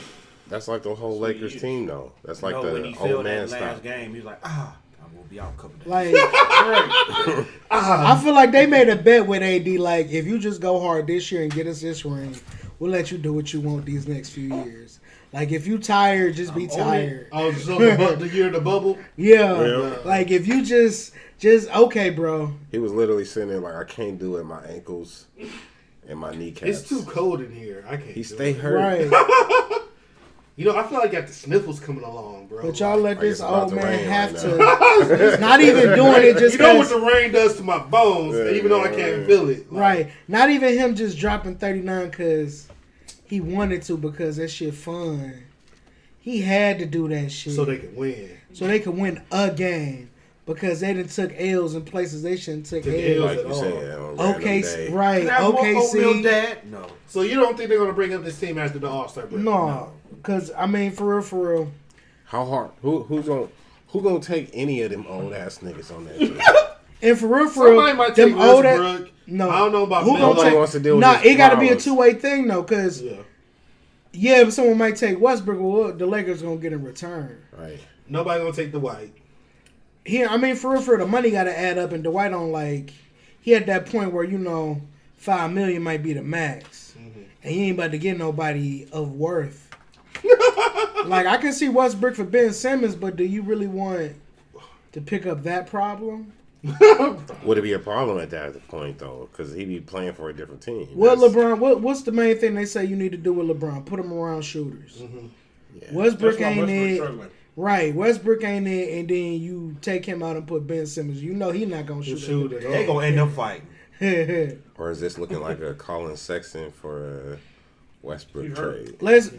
that's like the whole Lakers team, though. That's like When he the failed old man that last stuff. game, he was like, I'm going to be out a couple days. Like, I feel like they made a bet with AD. Like, if you just go hard this year and get us this ring, we'll let you do what you want these next few years. Like, if you tired, just be tired. Oh, so the year of the bubble? Yeah. Yeah. Like, if you just okay, bro. He was literally sitting there like, I can't do it. My ankles and my kneecaps. It's too cold in here. I can't He do stay it. hurt. Right. You know, I feel like I got the sniffles coming along, bro. But y'all let Like this it's about old to man rain have right to. Not even doing it just you know what because. the rain does to my bones, Yeah, even though I yeah, can't yeah. feel it. Like, Right. Not even him just dropping 39 because he wanted to because that shit fun. He had to do that shit. so they can win. So they could win a game because they done took L's in places they shouldn't take Took L's. L's. Like you at said, on a random Okay, day. right. Can I have more oatmeal, OKC. Dad? No. So you don't think they're going to bring up this team after the All-Star break? No, because I mean, for real. How hard? Who gonna take any of them old ass niggas on that team? And for real, Somebody might take them old Westbrook. no, I don't know about who Melo. gonna Nobody take? wants to deal with Nah, his it got to be a flowers. two-way thing though, because Yeah. but someone might take Westbrook. Well, the Lakers gonna get in return. Right. Nobody going to take the White. Here, I mean, for real, the money got to add up, and Dwight on like he at that point where $5 million might be the max, and he ain't about to get nobody of worth. Like I can see Westbrook for Ben Simmons, but do you really want to pick up that problem? Would it be a problem at that point though? Because he'd be playing for a different team. Well, That's- LeBron, what's the main thing they say you need to do with LeBron? Put him around shooters. Yeah. Westbrook That's why ain't Westbrook's it. struggling. Right, Westbrook ain't it, and then you take him out and put Ben Simmons. You know he not gonna To shoot. shoot it They all. going to end up fighting. Or is this looking like a Colin Sexton for a Westbrook He hurt. trade? Let's.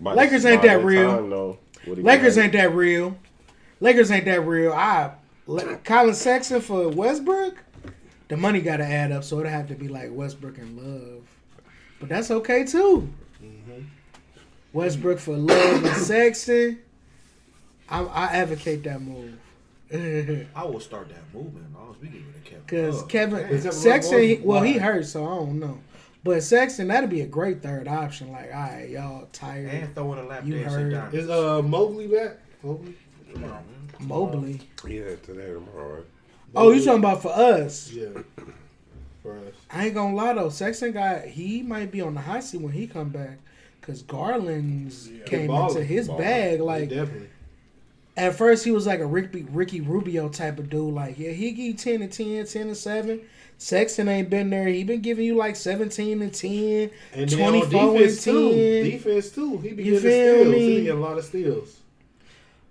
By Lakers the- ain't by that the real. time, though, would he be Lakers like- ain't that real. Lakers ain't that real. Colin Sexton for Westbrook, the money got to add up, so it'll have to be like Westbrook and Love. But that's okay too. Westbrook for Love and Sexton. I advocate that move. I will start that movement. Always we get rid of Kevin. Because Love. Kevin Is that Sexton, what- he why? hurt, so I don't know. But Sexton, that'd be a great third option. Like, all right, y'all tired. And throwing a lap You dance heard. at Is Diamond. Mobley back? Mobley? Mobley. Yeah, today or tomorrow. Right? Oh, you talking about for us? Yeah. For us. I ain't gonna lie though, Sexton he might be on the hot seat when he come back, cause Garland's came Ballin'. into his Ballin'. bag. Yeah, Like definitely. at first he was like a Ricky Rubio type of dude. Like yeah, he give you 10 and 10, 10 and 7. Sexton ain't been there. He been giving you like 17 and 10, And then on 24 and defense 10. too. Defense too. He be You getting feel steals. me? He be getting a lot of steals.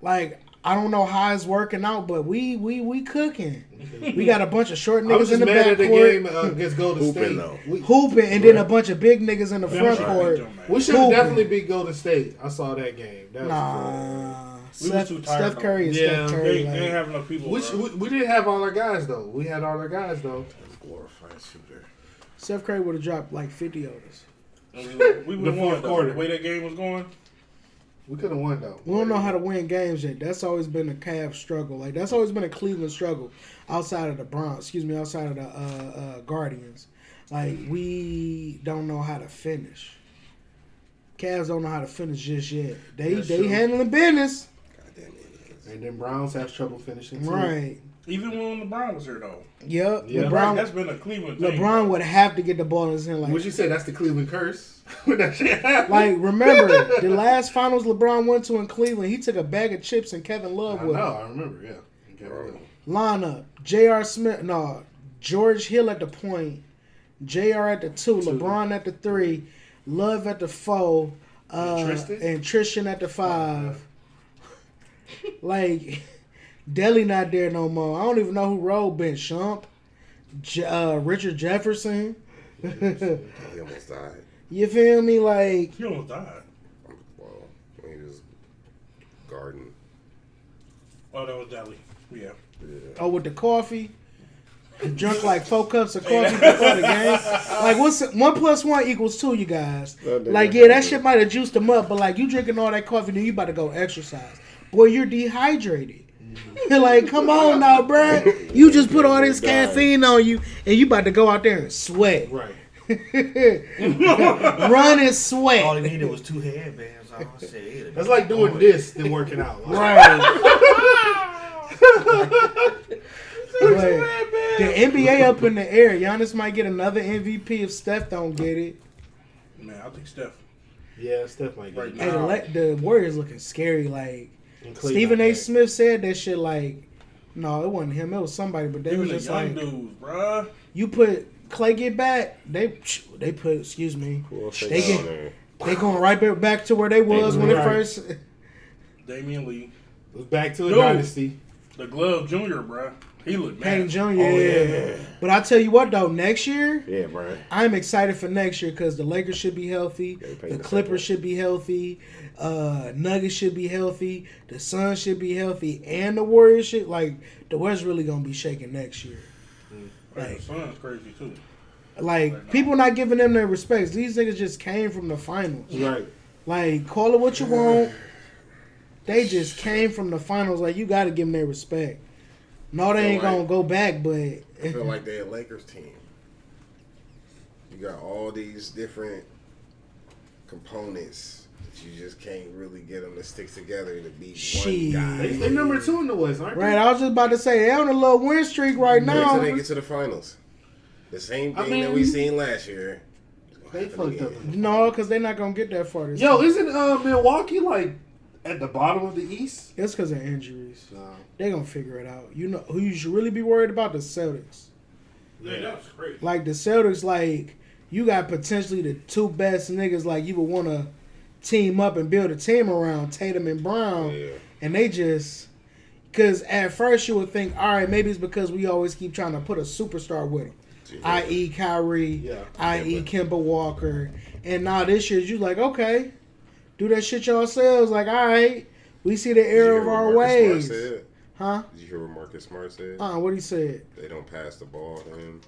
Like I don't know how it's working out, but we cooking. We got a bunch of short I was niggas in just the mad at the game backcourt against Golden Hooping, State. though. hooping, and then a bunch of big niggas in the front court. We should have Hooping. definitely beat Golden State. I saw that game. That was Nah, We was too tired, Steph Curry is Yeah, Steph They, Curry. they like- ain't have enough people. Which bro. we didn't have all our guys though. We had all our guys though. Glorified shooter. Steph Curry would have dropped like 50 of us. We The would have fourth won quarter. the way that game was going. We could have won though. We don't know how to win games yet. That's always been a Cavs struggle. Like that's always been a Cleveland struggle. Outside of the outside of the Guardians. Like we don't know how to finish. Cavs don't know how to finish just yet. That's They true. handling business. Goddamn idiots. And then Browns have trouble finishing too. Right. Even when LeBron was here, though. Yep. Yeah. Right, that's LeBron, been a Cleveland thing. LeBron would have to get the ball in his hand. Would you say that's the Cleveland curse when that shit happened? Like, remember, the last finals LeBron went to in Cleveland, he took a bag of chips and Kevin Love I with know, him. I remember, yeah. Okay, Lineup, J.R. Smith, no, George Hill at the point, J.R. at the 2, LeBron at the 3, Love at the 4, and Tristan at the 5. Like, Deli not there no more. I don't even know who rolled Ben Shump, Richard Jefferson. He almost died. You feel me? Like, He almost died. Well, when he was guarding. Oh, that was Dally. Yeah. oh, with the coffee. Drunk like 4 cups of coffee before the game. Like, what's 1 + 1 = 2, you guys? Like, yeah, that shit might have juiced them up, but like, you drinking all that coffee, then you about to go exercise. Boy, you're dehydrated. Like, come on now, bruh. You just put all this caffeine on you, and you about to go out there and sweat. Right. Run and sweat. All he needed was 2 headbands. I said, That's like doing this than working out. Like, Right. But the NBA up in the air. Giannis might get another MVP if Steph don't get it. Man, I think Steph. yeah, Steph might get Right it. now. Hey, the Warriors looking scary. Like, And Klay Stephen not A. back. Smith said that shit like, no, it wasn't him. It was somebody, but they Even was the just young like, dudes, bruh. you put Clay get back, they put, excuse me, Who else they They got get- on there? they going right back to where they was when they Right. first. Damian Lee. It was back to a Dude. dynasty. The Glove Jr., bruh. He looked Payne mad. Jr. Oh, yeah. But I tell you what though, next year Yeah, bro. I'm excited for next year because the Lakers should be healthy, Yeah, Payne the the Clippers second. should be healthy, Nuggets should be healthy, the Suns should be healthy, and the Warriors should like the West really gonna be shaking next year. Hey, the Sun's crazy, too. Like people not giving them their respects. These niggas just came from the finals. Right. Like call it what you want. They just came from the finals. Like you got to give them their respect. No, they Feel ain't like- gonna go back, but I feel like they're a Lakers team. You got all these different components that you just can't really get them to stick together to be Shit. one guy. They number 2 in the West, aren't they? right. I was just about to say they on a little win streak right Wait now. till they get to the finals. The same I thing that mean, we seen last year. They fucked up. No, because they're not gonna get that far. This Yo, time. isn't Milwaukee like at the bottom of the East? It's because of injuries. No. They gonna figure it out. You know who you should really be worried about? The Celtics. Yeah, that was crazy. Like the Celtics, like you got potentially the 2 best niggas. Like you would want to team up and build a team around Tatum and Brown, Yeah. and they just because at first you would think, all right, maybe it's because we always keep trying to put a superstar with them, i.e. Kyrie, Yeah. i.e. Kemba Walker, and now this year you like, okay, do that shit yourselves. Like, all right, we see the Did you error hear of what our Marcus Smart ways, said? huh? Did you hear what Marcus Smart said? What he said? They don't pass the ball to him.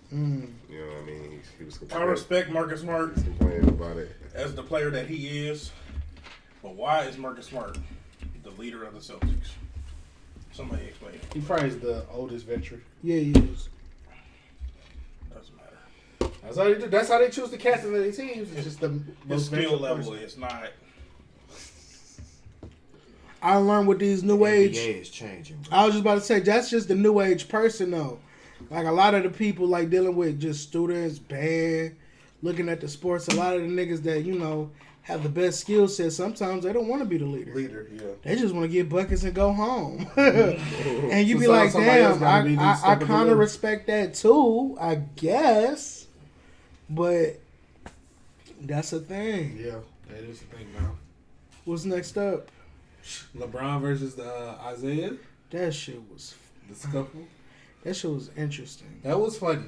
You know what I mean? He was I complaining, respect Marcus Smart complaining about it. as the player that he is, but why is Marcus Smart the leader of the Celtics? Somebody explain it. He probably is the oldest veteran. Yeah, he is. Doesn't matter. That's how they do. That's how they choose the captain of their teams. It's just the His most skill veteran level person. is not. I learned with these new age. NBA is changing. Bro. I was just about to say that's just the new age person though. Like a lot of the people like dealing with just students, band, looking at the sports. A lot of the niggas that have the best skill set. Sometimes they don't want to be the leader. Leader, yeah. They just want to get buckets and go home. And you So be like, somebody else damn, gotta be the I step of the kind of ladder. respect that too, I guess. But that's a thing. Yeah, that is the thing now. What's next up? LeBron versus Isaiah, That shit was interesting. That was funny.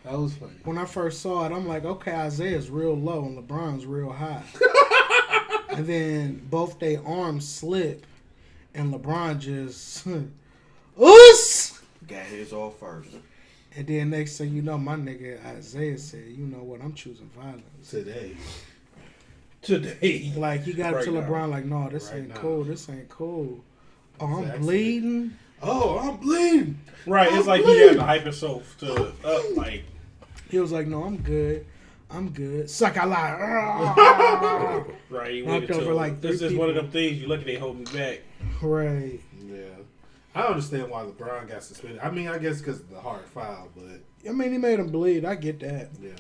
That was funny. When I first saw it, I'm like, okay, Isaiah's real low and LeBron's real high. And then both their arms slip, and LeBron just, oos! Got his off first. And then next thing you know, my nigga Isaiah said, you know what, I'm choosing violence. Today. Like, he got up to Right now. LeBron like, no, this Right ain't now. cool, this ain't cool. Oh, I'm Exactly. bleeding. Oh, I'm bleeding. Right, it's I'm like he bleeding. had to hype himself to up, like, He was like, no, I'm good. I'm good. Suck a lot. Right, he Knocked waited over till like this 3 is one of people. them things. You lucky they hold me back. Right. Yeah. I understand why LeBron got suspended. I mean, I guess because of the hard foul, but I mean, he made him bleed. I get that. yeah.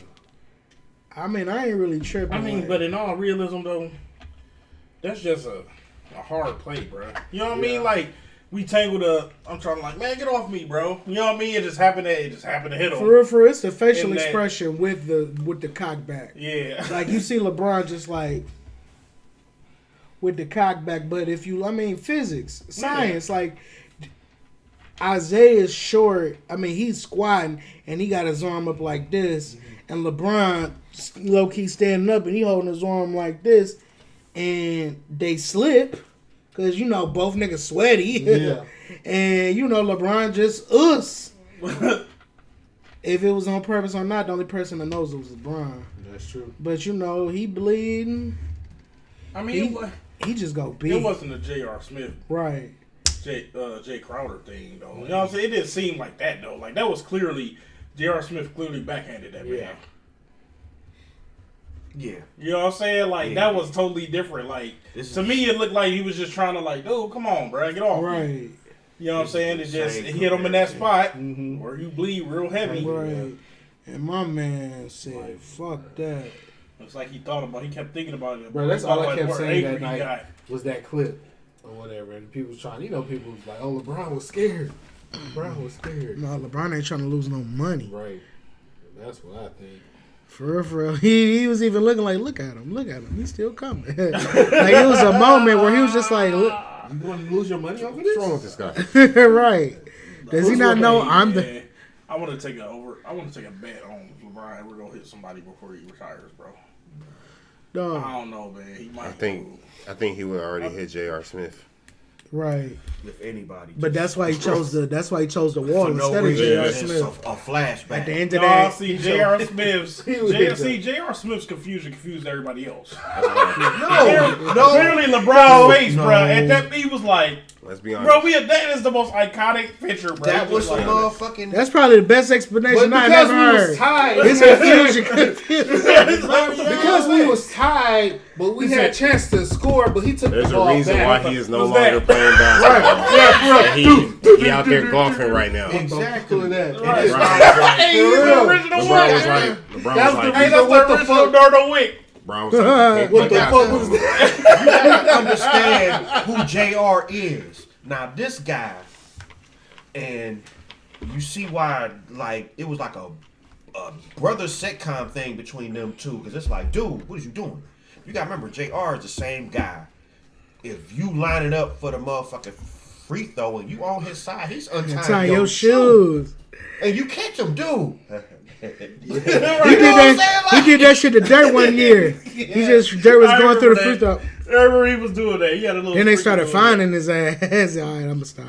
I mean, I ain't really tripping. I mean, like- but in all realism, though, that's just a hard play, bro. You know what I mean? Like, we tangled up. I'm trying to like, man, get off me, bro. You know what I mean? It just happened to hit him. For real, it's the facial In that- expression with the cock back. Yeah. Like you see LeBron just like with the cock back, but if you, I mean, physics, science, like Isaiah's short. I mean, he's squatting and he got his arm up like this, and LeBron low key standing up and he holding his arm like this, and they slip because you know both niggas sweaty. Yeah. And you know LeBron just us. If it was on purpose or not, the only person that knows it was LeBron. That's true. But you know he bleeding. I mean, He just go it big. wasn't a J.R. Smith, Right. Jay Crowder thing, though. You know what I'm saying? It didn't seem like that, though. Like, that was clearly, J.R. Smith clearly backhanded that man. Yeah. You know what I'm saying? Like, Yeah. that was totally different. Like, This to is- me, it looked like he was just trying to, like, dude, come on, bro, get off. me. Right. You know what I'm saying? It This is just insane hit him in that spot Mm-hmm. where you bleed real heavy. Right. And my man said, "Fuck that." It's like he kept thinking about it. Bro, that's He all thought I about kept what saying anger that he night. got. Was that clip or whatever. And people was trying, people was like, oh, LeBron was scared. LeBron was scared. No, LeBron ain't trying to lose no money. Right. That's what I think. For real. He was even looking like, look at him. He's still coming. Like it was a moment where he was just like, look. You want to lose your money over What's this? wrong with this guy? Right. Does he not know I'm the? Man, I want to take a bet on LeBron. We're gonna hit somebody before he retires, bro. I Dog. don't know, man. He might. I think he would already hit J.R. Smith. Right. If anybody. But that's why he chose the wall For no instead of reason. J.R. It's Smith. a flashback. At the end of No, that, see, J.R. Smith's was- J.R. Smith's confusion confused everybody else. No. Clearly, LeBron's face, No. bro. At that, he was like, Let's be honest. bro, that is the most iconic picture, bro. That was Just some like, motherfucking. that's probably the best explanation But I've because ever we was heard. tied, His confusion. because we was tied, but we had a chance to score, but he took There's the a ball reason back. why he is no What's longer that? playing basketball. Yeah, And he out there golfing right now. Exactly. Exactly that. Right. LeBron Hey, he's For the real. original LeBron was one. like, That's the Hey, reason- that's what the the original fuck? Dardo Wick. LeBron was like, What the fuck was that? You gotta understand who JR is. Now this guy, and you see why, like, it was like a brother sitcom thing between them two, because it's like, dude, what is you doing? You gotta remember, JR is the same guy. If you line it up for the motherfucking free throw and you on his side, he's untying Tie your your shoe. shoes. And you catch him, dude. He did that shit to Dirt one year. He just Dirt was I going through the free remember throw. I remember he was doing that. He had a little. Then they freak started doing finding his ass. All right, I'm gonna stop.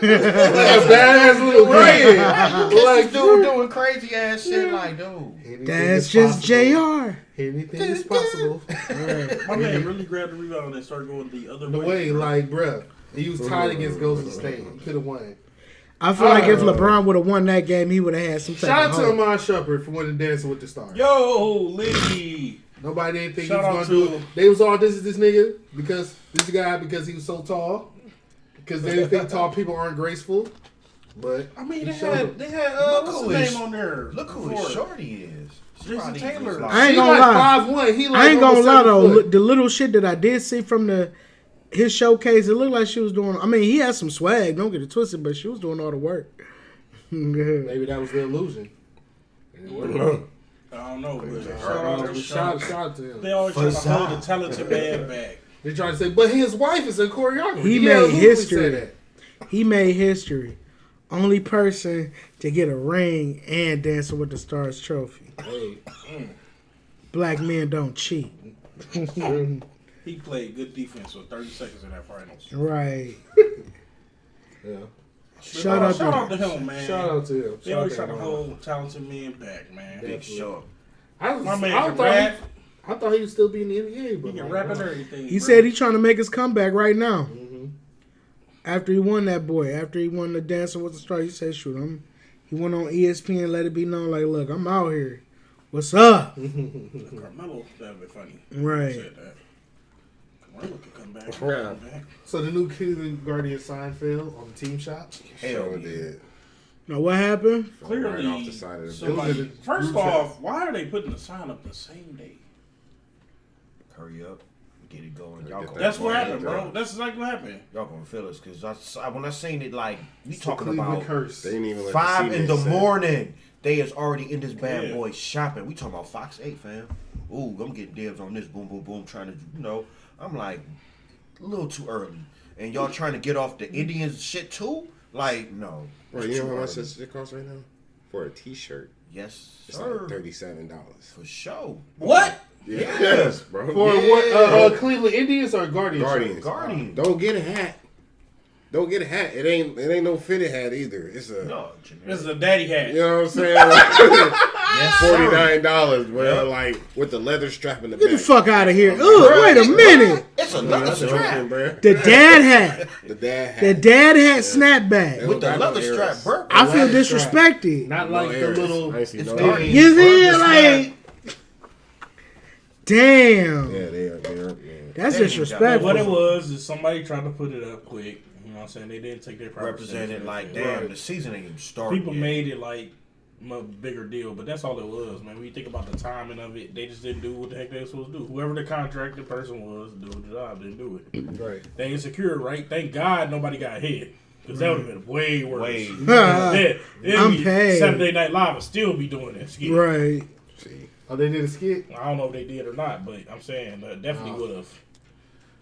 Badass little kid. Like, dude doing crazy ass shit, like, dude. Anything That's is just possible. Jr. Anything is possible. that. My man really grabbed the rebound and started going the other The way, like, bruh, he was tied against Golden State. He could have won. I feel like if LeBron would have won that game, he would have had some type Shout of out to hope. Amon Shepard for winning Dancing with the Stars. Yo, Lee. Nobody didn't think Shout he out was gonna to- do it. They was all, this is this nigga because this guy because he was so tall. Because they didn't think tall people aren't graceful. But I mean, he they showed had Look what's who his is- name on there? Look who his shorty is. Jason Probably Taylor. was like- I ain't he gonna like lie. 5'1". He like I ain't gonna almost lie 7 though, foot. the little shit that I did see from his showcase, it looked like she was doing. I mean, he had some swag. Don't get it twisted, but she was doing all the work. Maybe that was the illusion. It worked. I don't know, but Shout out to him. they always try to hold the talented man back. They trying to say, but his wife is a choreographer. He Yeah, made who history. said that? He made history. Only person to get a ring and Dancing with the Stars trophy. Hey, Black men don't cheat. He played good defense for 30 seconds in that finals. Right. yeah. Shout out to him, man. Shout out to him. They Shout always out try to to him. hold talented men back, man. Big Short. My man I can thought rap. I thought he would still be in the NBA, He but can like, rap and no. everything. He bro. said he's trying to make his comeback right now. Mhm. After he won that boy, after he won the Dancing with the Stars, he said, shoot, he went on ESPN and let it be known, like, look, I'm out here What's up? Carmelo, that'd be funny. Right. Said that. Carmelo could come back. Yeah. Come back. So the new Cleveland Guardian sign fell on the team shop. Hell Sure yeah. did. Now what happened? Clearly, Right off the side of the somebody, building. first Group chat. off, why are they putting the sign up the same day? Hurry up, get it going. Get Y'all that gonna That's what Yeah, happened, bro. bro. That's exactly what happened. y'all gonna feel us because when I seen it, like we It's the talking Cleveland about curse. They didn't even let 5 the in the CNA say. morning. They is already in this bad Yeah. boy shopping. We talking about Fox 8, fam. Ooh, I'm getting dibs on this. Boom, boom, boom. Trying to, I'm like a little too early, and y'all trying to get off the Indians shit too. Like, no. Bro, It's you know too how much early. it costs right now for a T-shirt? Yes, It's sir. like $37. For sure. What? Yes, bro. For Yeah. what? Cleveland Indians or Guardians? Guardians. Guardian. Don't get a hat. Don't get a hat. It ain't no fitted hat either. It's a. No, This is a daddy hat. You know what I'm saying? Like, yes, sir. $49, bro. Yeah. Like with the leather strap in the Get back. the fuck out of here. Ugh, wait a minute. It's another That's strap joking, bro. The dad hat. The dad hat. The dad hat snapback. with the Got no leather strap, errors. bro. I feel leather strap. disrespected. Not No like the errors. little. I ain't seen It's no dark. errors. You see, Or the like, damn. Yeah, they are. That's They But ain't disrespectful. what it was is somebody tried to put it up quick. You know what I'm saying? They didn't take their proper Represented steps. like, Right. damn, the season ain't even started. People yet. made it like a bigger deal, but that's all it was, man. When you think about the timing of it, they just didn't do what the heck they were supposed to do. Whoever the contracted person was doing the job didn't do it. Right. They insecure, right? Thank God nobody got hit. Because that would have been way worse. Way. I'm paid. Saturday Night Live would still be doing that skit. Right. See, Oh, they did a skit. I don't know if they did or not, but I'm saying definitely would have.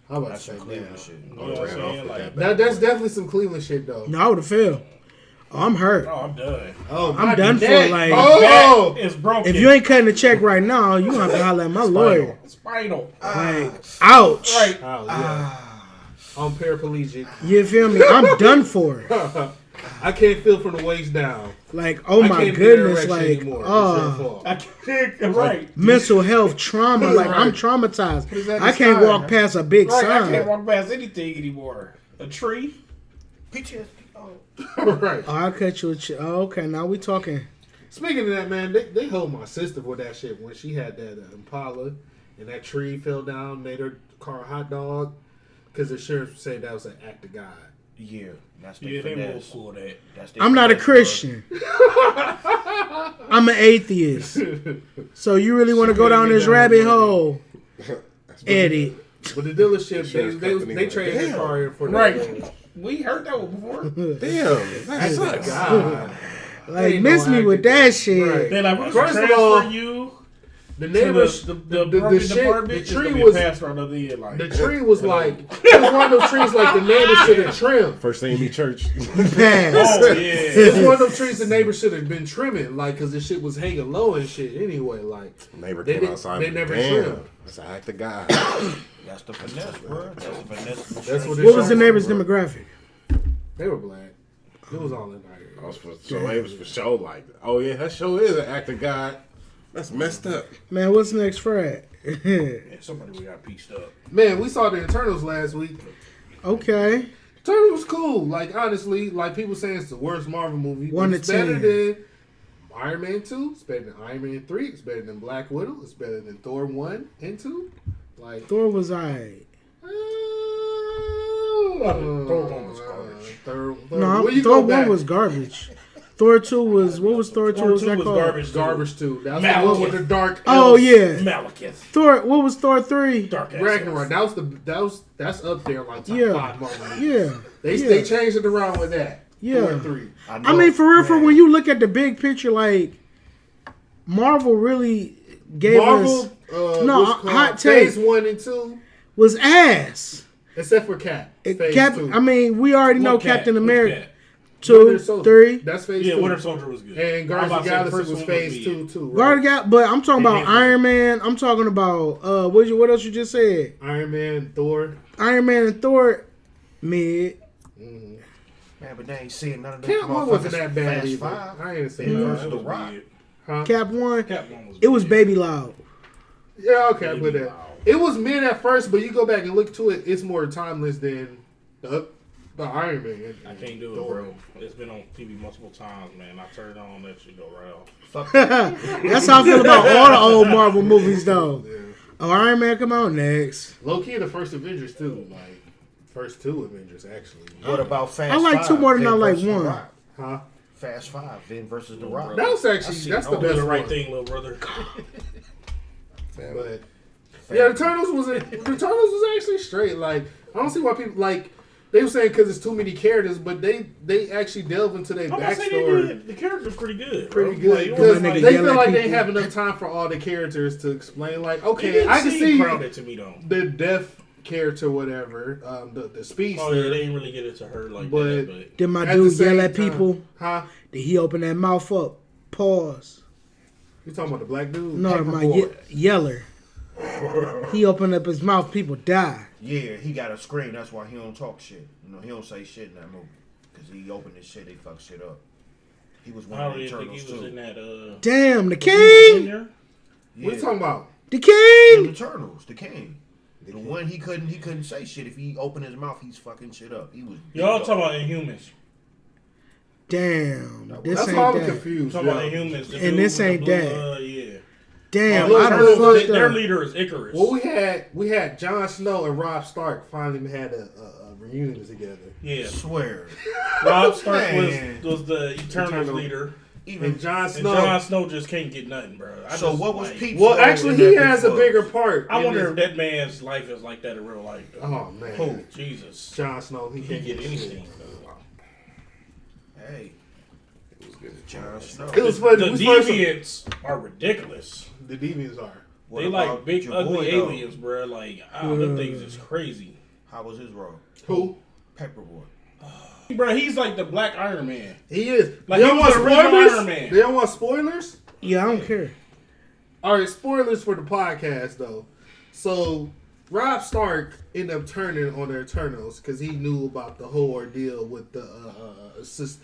How about That's to say some that? Cleveland shit. You know what I'm saying? Like, That's definitely some Cleveland shit though. No, I would have failed. Oh, I'm hurt. oh, I'm done. Oh, I'm my done for, neck. like- Oh, Back is broken. If you ain't cutting the check right now, you have to holler at my lawyer. Spinal. Like, ouch. Right. oh yeah. I'm paraplegic. You feel me? I'm done for. I can't feel from the waist down. Like, oh I my can't goodness, be like, anymore. It's your fault. I can't. Right. mental health trauma. Like, I'm Right. traumatized. Put that I can't aside, walk man. past a big Right. I can't sign. walk past anything anymore. A tree. PTSD. Right. Oh, I'll cut you a oh, okay, now we talking. Speaking of that, man, they hold my sister for that shit when she had that Impala and that tree fell down, made her car a hot dog because the sheriff said that was an act of God. Yeah, that's the Yeah, they will finesse. pull that. That's the I'm not a finesse, Christian. I'm an atheist. So you really want to go down this rabbit hole, Eddie? But the dealership, Insurance they company traded like, their car in for Right. We heard that one before. damn, that sucks. God. Like, Ain't miss no me act with of that God. shit. Right. They like, we're First going of to all, transfer you The to neighbors, the the broken shit, department. the It's gonna tree be a was pastor on the other end. Like, the tree was like it was one of those trees like the neighbors should have trimmed. First thing in church. Pass. oh, yeah. It's one of those trees the neighbors should have been trimming, like, because the shit was hanging low and shit. Anyway, like Neighbor They came didn't- outside. they and never damn, trimmed. that's an act of God. That's the finesse, bro. That's the finesse. That's what it What was the showed, neighbor's bro. demographic? They were black. It was all in there. So it was for show like, oh yeah, that show is an act of God. That's messed up. Man, what's next, Fred? Yeah, somebody we got pieced up. Man, we saw the Eternals last week. Okay. Eternals was cool. Like, honestly, like people saying it's the worst Marvel movie. One but to it's better 10. than Iron Man 2. It's better than Iron Man 3. It's better than Black Widow. It's better than Thor 1 and 2. Like, Thor was alright. Thor 1 was garbage. No, Where you Thor go 1 back? was garbage. Thor 2 was, what was Thor 2? Thor What was 2 that was called? garbage. Garbage 2. That was Malekith. the one with the dark. Oh, elves. yeah. Malekith. Thor, what was Thor 3? Dark ass Ragnarok. elf. That's up there like top Yeah. 5 Marvel movies. Yeah. They yeah. changed it around with that. Yeah. 4 and 3. I mean, for real, when you look at the big picture, like, Marvel really gave Marvel, us, no, No, hot take. Phase 1 and 2, was ass. except for Cap. Phase 2. I mean, we already know What cat? Captain Which America. cat? 2, Winter Soldier. 3. That's Phase Yeah, 2. Winter Soldier was good. And I'm about Guardians of the to say the Galaxy first was one Phase was 2 too. Right? Guard got, but I'm talking about did Iron Man. I'm talking about what else you just said? Iron Man, Thor. Iron Man and Thor, mid. Man, but they ain't seeing none of them. Cap 1 wasn't that bad Fast either. Five. I ain't seen Yeah, that. Versus it The was Rock. weird. Huh? Cap 1. Cap 1 was It was weird. Baby Loud. Yeah, okay, Baby with that. Loud. It was mid at first, but you go back and look to it, it's more timeless than the The Iron Man. I can't do it, bro. It's been on TV multiple times, man. I turn it on, that shit go right off. Fuck that. That's how I feel about all the old Marvel movies, though. Yeah. Oh, Iron Man, come on next. Low key, the first Avengers too. Like first two Avengers actually. What about Fast I like 5, two more than I Vin like versus The one. Rock? Huh? Fast 5, Vin versus The Rock. That was actually that's the Do best the right one. thing, little brother. But yeah, the Turtles was actually straight. Like I don't see why people like. They were saying because it's too many characters, but they actually delve into their I'm gonna say backstory the character's pretty good. pretty bro. good Like, it because was like, they yell feel at like they people. have enough time for all the characters to explain. Like, it okay, didn't I can seem see crowded to me though. the deaf character, whatever, the speedster. Oh yeah, they didn't really get it to her like But- that. But Did my At the dude same yell at time- people? Huh? Did he open that mouth up? Pause. You talking about the black dude? No, my yeller. He opened up his mouth, people die. Yeah, he got a scream. That's why he don't talk shit. You know, he don't say shit in that movie. Because he opened his shit, they fuck shit up. He was one I of don't the even think he Turtles, was in too. that. Damn, the Was he in king! there? Yeah. What you talking about? The In king! the Turtles, the king. The one he couldn't say shit. If he opened his mouth, he's fucking shit up. He was. Y'all talking about Inhumans? Damn, this That's why ain't I'm that. confused. Talking about Yeah. Inhumans? The And dude this with the ain't blue, that. Yeah. Damn, Look, I done look, fucked Their up. leader is Icarus. Well, we had Jon Snow and Rob Stark finally had a reunion together. Yeah. Swear. Rob Stark Man. was the Eternals Eternal. leader, Even And Jon and Snow. Jon Snow just can't get nothing, bro. so, what was Pete's Well, role actually, in he that has a book? bigger part. I in wonder this- if that man's life is like that in real life. Though. Oh man, Oh Jesus, Jon Snow, he he can't can get anything. anything. Hey, It was good. Jon Snow. It was funny. The It was funny. deviants are ridiculous. The deviants are. What They about like big your ugly boy, though? aliens, bro. Like them things is crazy, How was his role? Who? Pepperboy. bro. He's like the Black Iron Man. He is. Like, They he don't was want the original spoilers. Iron Man. They don't want spoilers. Yeah, I don't care. All right, spoilers for the podcast though. So Rob Stark ended up turning on the Eternals because he knew about the whole ordeal with the Celestial.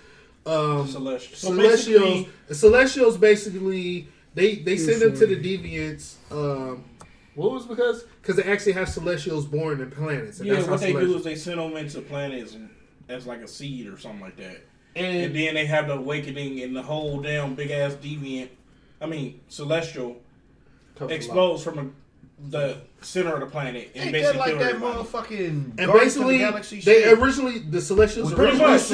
So Celestials. basically- Celestials basically they send them to the deviants. What was because they actually have Celestials born in planets. And Yeah, that's how what they do Celestials- is they send them into planets as like a seed or something like that. And and then they have the awakening and the whole damn big ass celestial explodes from the center of the planet and Ain't that basically like kill that everybody. motherfucking And Guardians of the basically, Galaxy they shit? originally the Celestials Pretty much,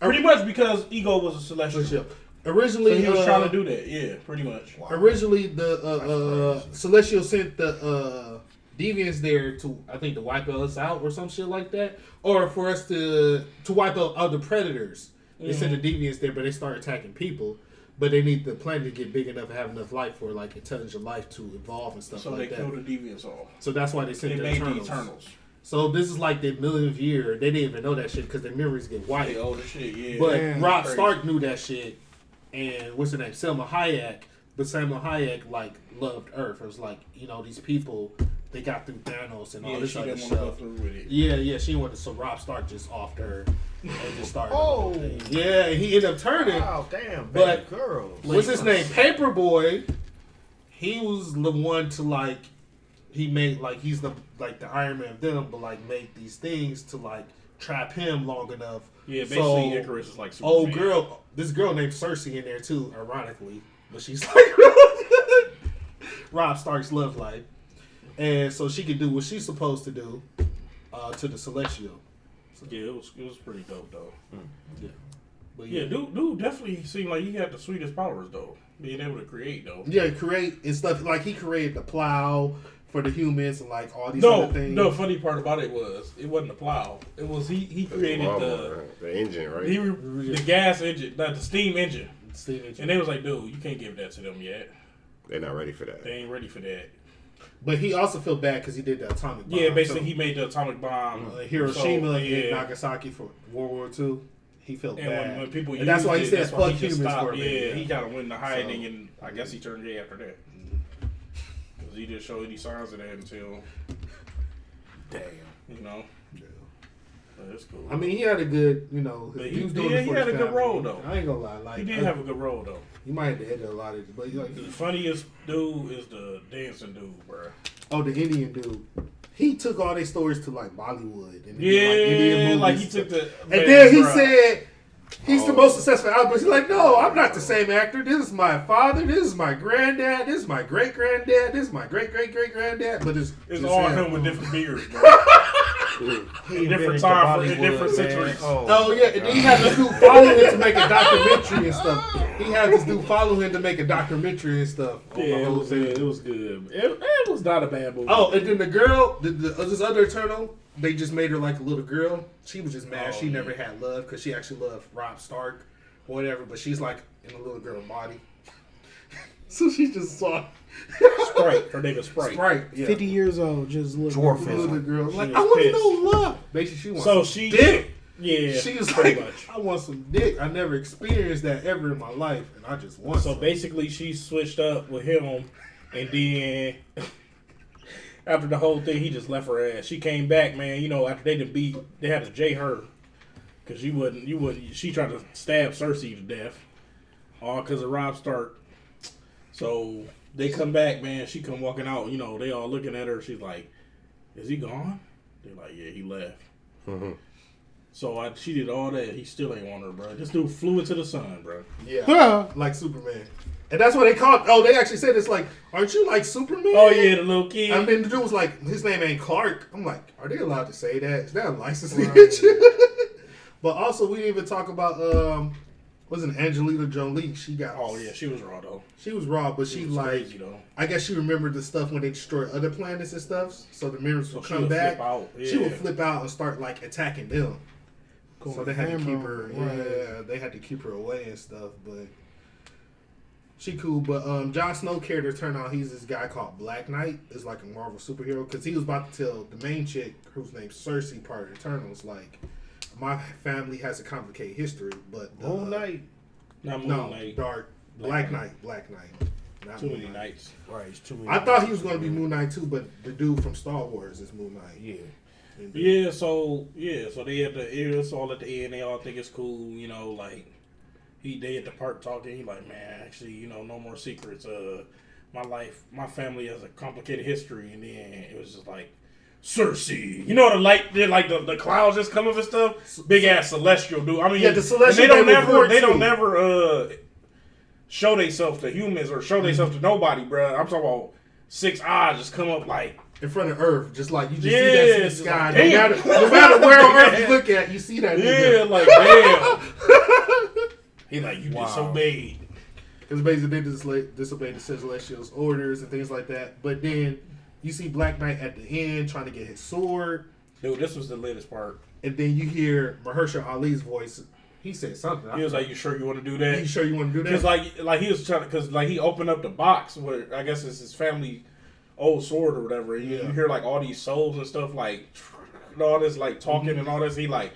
originally because Ego was a celestial. So originally he was trying to do that. Yeah, pretty much. Wow. originally the Celestial sent the deviants there to I think to wipe us out or some shit like that, or for us to wipe out other predators. They sent the deviants there, but they start attacking people. But they need the planet to get big enough to have enough life for like intelligent life to evolve and stuff So like they that. killed the deviants off. So that's why they They sent the made the Eternals. Eternals. So this is like the millionth year. They didn't even know that shit because their memories get They wiped. old as shit, yeah. But Damn, Rob crazy. Stark knew that shit, and what's her name, Selma Hayek. But Selma Hayek like loved Earth. It was like these people they got through Thanos and all Yeah, this she other didn't want to go stuff. through with it. Yeah, she wanted. So Rob Stark just offed her and just started. the Oh. whole thing. Yeah, and he ended up turning. Oh, damn. But- Baby girl. What's his name? Paperboy. He was the one to like. He made like he's the Iron Man of them, but like made these things to like trap him long enough. Yeah, basically So, Icarus is like Superman. This girl named Cersei in there too, ironically, but she's like Rob Stark's love life, and so she could do what she's supposed to do to the Celestial. Yeah, it was pretty dope though. But Yeah, dude definitely seemed like he had the sweetest powers though. Being able to create though. yeah, create and stuff like he created the plow for the humans and like all these No, other things. the funny part about it was it wasn't a plow. It was he created The engine, right? the gas engine, the steam engine, Steam engine. and they was like, dude, you can't give that to them yet. They're not ready for that. They ain't ready for that. But he also felt bad because he did the atomic bomb. Yeah, basically So, he made the atomic bomb. Hiroshima So, and Nagasaki for World War II. He felt And bad. when people and use that's why he it, says that's why fuck he just humans stopped. for a minute. Yeah, he got to win the hiding, So- and I guess he turned gay after that. Because he didn't show any signs of that until, Damn. you know. But it's cool. I mean, he had a good, But he was doing it he for had his a good family. role, though. I ain't gonna lie. Like, He did have a good role, though. You might have to edit a lot of it, but like, The funniest dude is the dancing dude, bro. oh, the Indian dude. he took all their stories to like Bollywood and Yeah, like he took the. and then he said he's the most successful actor. He's like, no, I'm not the same actor. This is my father. This is my granddad. This is my great granddad. This is my great great great granddad. But it's all him with different beards, bro. He different time for different centuries. Oh yeah, and then he had this dude follow him to make a documentary and stuff. He had this dude follow him to make a documentary and stuff. Yeah, it was good. It was not a bad movie. Oh, and then the girl, this other Eternal, they just made her like a little girl. She was just mad. She never had love because she actually loved Rob Stark or whatever. But she's like in a little girl body. So she just saw Sprite. Her name is Sprite. Sprite. Yeah. 50 years old, just looking. Little girl. Like, was I want to pissed. know love. Basically, she wants So dick. Yeah, She was pretty like, much. I want some dick. I never experienced that ever in my life, and I just want So some. basically, she switched up with him, and then after the whole thing, he just left her ass. She came back, man. You know, after they had to J her because you wouldn't. She tried to stab Cersei to death, all because of Rob Stark. So they come back, man. She come walking out. You know, they all looking at her. She's like, "Is he gone?" They're like, "Yeah, he left." Mm-hmm. So she did all that. He still ain't want her, bro. This dude flew into the sun, bro. Yeah, like Superman. And that's what they called. Oh, they actually said it's like, aren't you like Superman? Oh yeah, the little kid. I mean, the dude was like, his name ain't Clark. I'm like, are they allowed to say that? Is that a licensing Right. issue? But also, we didn't even talk about wasn't Angelina Jolie? She got. Oh yeah, she was raw though. She was raw, but she was like. crazy, though. I guess she remembered the stuff when they destroyed other planets and stuff. So the mirrors would she come would back. flip out. She Yeah. would flip out and start like attacking them. So they had to keep her. Right. Yeah, they had to keep her away and stuff. But she cool. But Jon Snow character turned out he's this guy called Black Knight. It's like a Marvel superhero because he was about to tell the main chick whose name's Cersei, part of Eternals, like my family has a complicated history, but Moon Knight. Not Moon no, Knight. Dark Black Knight. Not Too Moon many Knight. nights. Right, it's too many. I thought he was going to be Moon Knight too, but the dude from Star Wars is Moon Knight. Yeah. Yeah, so they at it's all at the end. They all think it's cool, you know. Like they at the park talking. He like, man, actually, you know, no more secrets. My family has a complicated history, and then it was just like Cersei. You know the clouds just come up and stuff. Big ass celestial dude. I mean, Yeah, the celestial and they they don't too. never show themselves to humans or show themselves to nobody, bro. I'm talking about 6 eyes just come up like. In front of Earth, just like you just Yeah, see that in the it's sky. like, No damn. matter where on Earth you look at, you see that. Yeah, like damn. He like you disobeyed. Because basically they disobeyed the Celestial's orders and things like that. But then you see Black Knight at the end trying to get his sword, Dude, this was the latest part. and then you hear Mahershala Ali's voice. He said something. He was like, "You sure you want to do "Are that?" you sure you want to do that?" Because like he was trying because like he opened up the box where I guess it's his family old sword or whatever. And you hear like all these souls and stuff like and all this like talking and all this. He like,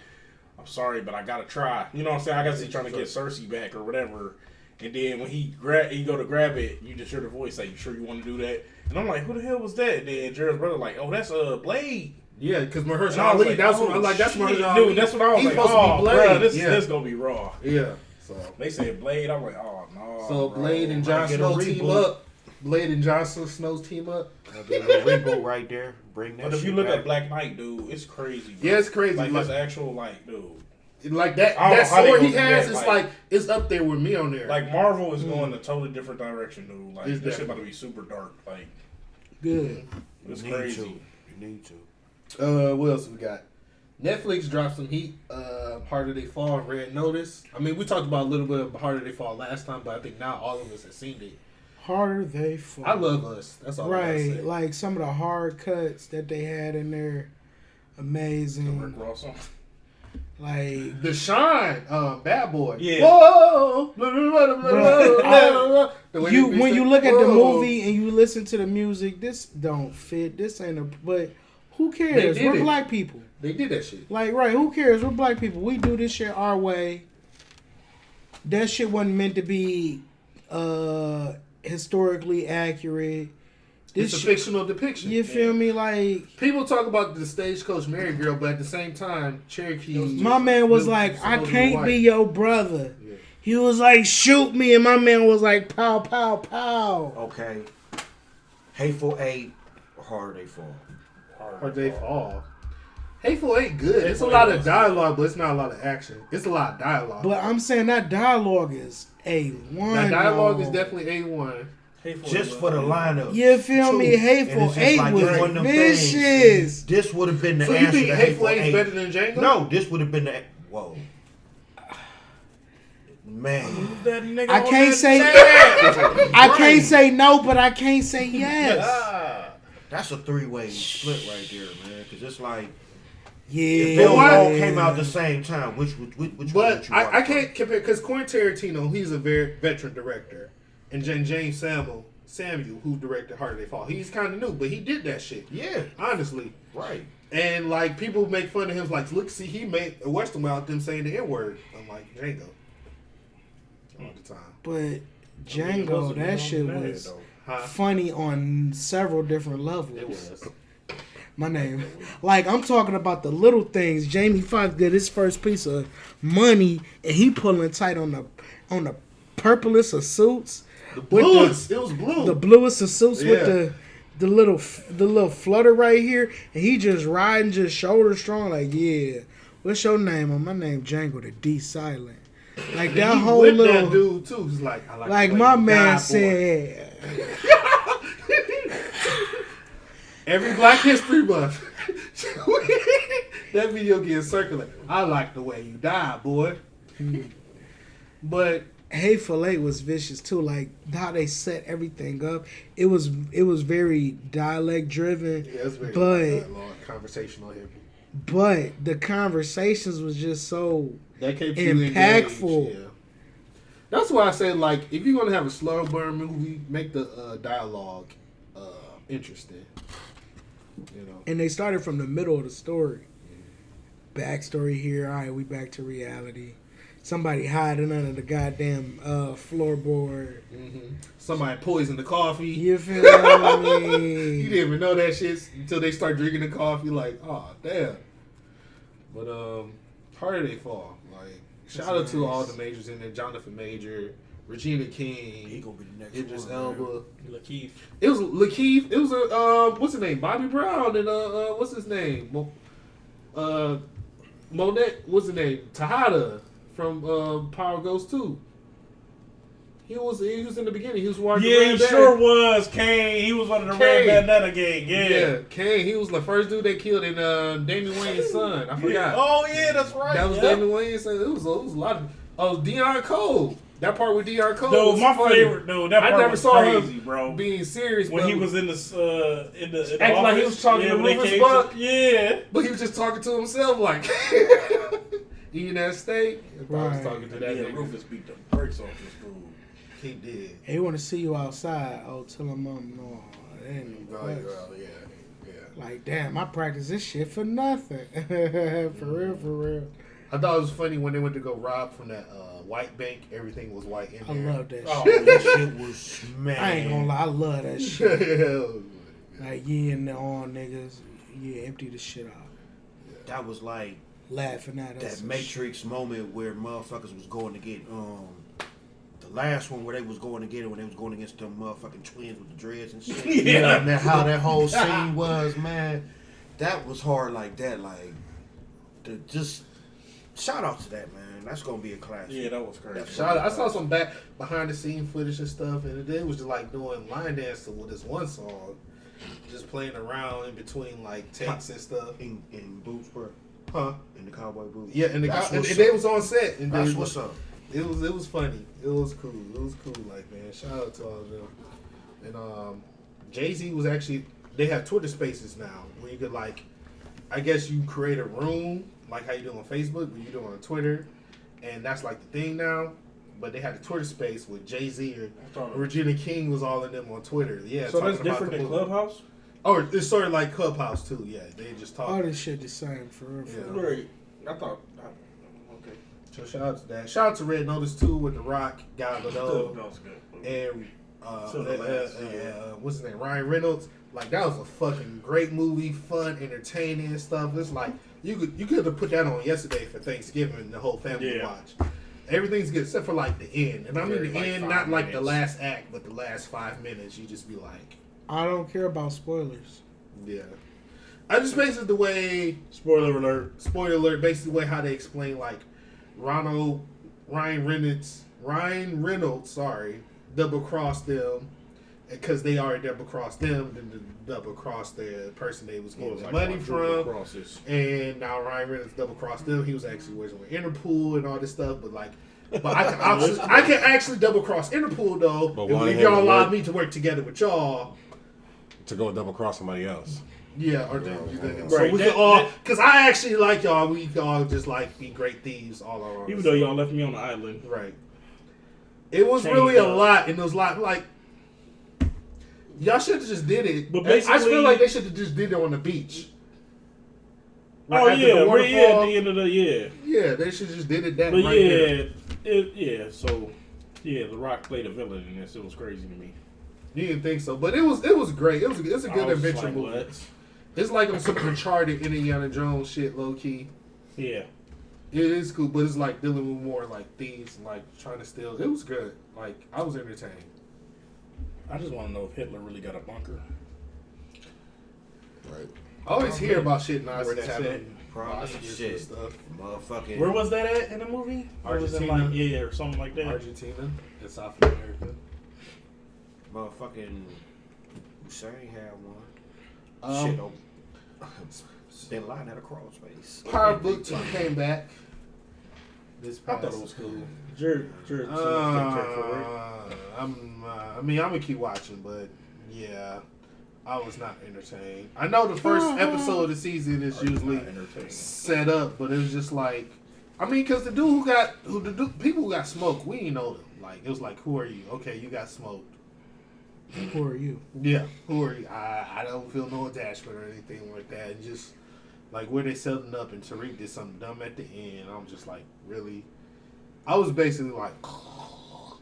I'm sorry, but I gotta try. You know what I'm saying? I guess he's trying to get Cersei back or whatever. And then when he go to grab it, you just hear the voice say, "You sure you want to do that?" And I'm like, "Who the hell was that?" And then Jared's brother like, "Oh, that's Blade." yeah, because And I Mahershala was Ali. like, That's oh, what I'm like. That's shit. Mahershala Ali. Dude, that's what I was He's like. supposed Oh, to be Blade. bro, yeah. this gonna be raw. Yeah. So They said Blade. I'm like, oh no. so bro. Blade and Jon get a Snow team reboot. up. Blade and Jon Snow's team up. There's a reboot right there. Bring that. But if shit you look back. at Black Knight, dude, it's crazy. Bro. Yeah, it's crazy. Like Like- his actual, like, dude. Like that I don't know how they sword he gonna do has that, is like- like it's up there with me on there. Like Marvel is going a totally different direction, dude. Like It's this shit definitely. about to be super dark. Like Good. it's You need crazy. to. You need to. What else we got? Netflix dropped some heat. Harder They Fall, Red Notice. I mean, we talked about a little bit of Harder They Fall last time, but I think now all of us have seen it. Harder they fall. I love Us. That's all I gotta Right, say. like some of the hard cuts that they had in there, The amazing. Rick Ross song. Like The Shine, Bad Boy. Yeah. Whoa. you, when you look at the movie and you listen to the music, this don't fit. This ain't a. But who cares? They did We're it. black people. They did that shit. Like, right? Who cares? We're black people. We do this shit our way. That shit wasn't meant to be historically accurate. It's a fictional depiction. You feel me? Like, People talk about the Stagecoach Mary girl, but at the same time, Cherokee. my man was like, I can't be your brother. He was like, shoot me, and my man was like, pow, pow, pow. Okay. Hateful Eight. Harder They Fall. Hard Day Fall. Hateful ain't good. It's a lot of dialogue, but it's not a lot of action. It's a lot of dialogue. But I'm saying that dialogue is A1. That dialogue is definitely A1. Just for the lineup. You feel me? Hateful Eight was vicious. This would have been the So answer. you think Hateful Eight is better than Django? No, this would have been the. Whoa. Man. I can't say I can't say no, but I can't say yes. That's a three-way split right there, man. Because it's like, Yeah. if they all came out at the same time, which one would you watch? I can't compare because Quentin Tarantino, he's a very veteran director, and James Samuel, who directed Hard Day Fall, he's kind of new, but he did that shit. Yeah, honestly, right. And like people make fun of him, like, look, see, he made a Western without them saying the N word. I'm like Django all the time. But Django, that shit was funny on several different levels. It was. My name, like I'm talking about the little things. Jamie Foxx did his first piece of money, and he pulling tight on the purplest of suits. The bluest. It was blue. The bluest of suits with the little flutter right here, and he just riding just shoulder strong. Like, yeah, what's your name? My name Django, the D silent. Like that whole little that dude too. He's like, I like my man said. Every Black History Month, that video gets circulated. I like the way you die, boy. But Hateful Eight was vicious too. Like how they set everything up. It was very dialect driven. Yeah, it was very but conversational heavy. But the conversations was just so that kept you impactful. Engaged, yeah. That's why I said, like, if you're gonna have a slow burn movie, make the dialogue interesting. You know. And they started from the middle of the story. Backstory here. All right, we back to reality. Somebody hiding under the goddamn floorboard. Mm-hmm. Somebody poisoned the coffee. You feel me? You didn't even know that shit until they start drinking the coffee. Like, oh damn. But Hard Day Fall. Like, shout out to all the majors in there. Jonathan Major, Regina King. He gonna be the next Idris one. Elba. Lakeith. It was Lakeith. It was what's his name? Bobby Brown and what's his name? Monet. What's his name? Tejada from Power Ghost 2. He was in the beginning. He was watching. Yeah, he sure was. Kane. He was one of the Red Bandana gang. Yeah, Kane. He was the first dude they killed in Damian Wayne's son. I forgot. Oh yeah, that's right. That was Damian Wayne's son. It was a lot of Deion Cole. That part with Deion Cole. No, was my funny. favorite. No, that part I never was saw crazy, him bro. being serious When he was in the acting like he was talking to Rufus Buck. Yeah, but he was just talking to himself, like eating that steak. I was talking to that nigga. Rufus beat the brakes off this fool. He did. They want to see you outside. Oh, tell them no, that ain't no place. Yeah. Like, damn, I practice this shit for nothing. For real. I thought it was funny when they went to go rob from that white bank. Everything was white in I there. love that Oh, shit. that shit was man. I ain't gonna lie, I love that shit. Yeah. Like, yeah, and all niggas, yeah, empty the shit out. That was like Laughing at us. that Matrix moment where motherfuckers was going to get the last one where they was going to get it when they was going against them motherfucking twins with the dreads and shit. Yeah. And then how that whole scene was, man. That was hard like that. Like, just shout out to that, man. That's gonna be a classic. Yeah, that was crazy. Shout out. I saw some behind the scene footage and stuff, and it was just like doing line dancing with this one song, just playing around in between like takes and stuff. In boots, bro. Huh? In the cowboy boots. Yeah, and That's what's they up. was on set. And That's they what's up. It was funny. It was cool. Like, man, shout out to all of them. And Jay-Z was actually, they have Twitter Spaces now where you could, like, I guess you create a room like how you do on Facebook, but you do it on Twitter, and that's like the thing now. But they had the Twitter Space with Jay-Z or Regina King was all in them on Twitter. Yeah, So that's talking about different than Clubhouse? Oh, it's sort of like Clubhouse too. Yeah, they just talk. All this shit the same, for real. Yeah. Right. I thought. Okay. So shout out to that. Shout out to Red Notice too with The Rock, Gal That Gadot, was good. and So the last, what's his name? Ryan Reynolds. Like, that was a fucking great movie, fun, entertaining and stuff. It's like you could have put that on yesterday for Thanksgiving and the whole family to watch. Everything's good except for like the end, and I mean the end, not like the last act, but the last 5 minutes. You just be like, I don't care about spoilers. yeah. I just basically the way Spoiler alert. basically the way how they explain like Ryan Reynolds, sorry, double crossed them because they already double crossed them, then double crossed the person they was getting the money from, and now Ryan Reynolds double crossed them. He was actually working with Interpol and all this stuff, but I can actually double cross Interpol though. But if y'all allow me to work together with y'all to go double cross somebody else. Yeah, or Right. so we can all, because I actually like y'all. We can all just like be great thieves all around. Even though y'all left me on the island, right? It was really a lot, and it was like y'all should have just did it. But I just basically- feel like they should have just did it on the beach. oh after yeah, the right, yeah, waterfall. at the end of the Yeah, they should just did it that. But right there. So The Rock played a villain in this. It was crazy to me. You didn't think so, but it was great. It's a good I was just adventure like, movie. what? It's like some Uncharted Indiana Jones shit, low key. Yeah. It is cool, but it's like dealing with more like thieves and like trying to steal. It was good. Like I was entertained. I just want to know if Hitler really got a bunker. Right. I always hear about shit Where Nazis that's having. Probably Nazis and shit. stuff. Motherfucking. Where was that at in the movie? Or was it Argentina. like, yeah, or something like that. Argentina and South America. Motherfucking Hussein had one. Um, Shit, oh. Bin Laden had a crawl space. Power Book 2 came back. This I past. thought it was cool. Jared I mean, I'm gonna keep watching, but yeah, I was not entertained. I know the first episode of the season is usually entertaining. set up, but it was just like, I mean, because the people who got smoked, we didn't know them. Like it was like, who are you? Okay, you got smoked. Who are you? Yeah, who are you? I don't feel no attachment or anything like that. And just like where they setting up, and Tariq did something dumb at the end. I'm just like, really? I was basically like, oh,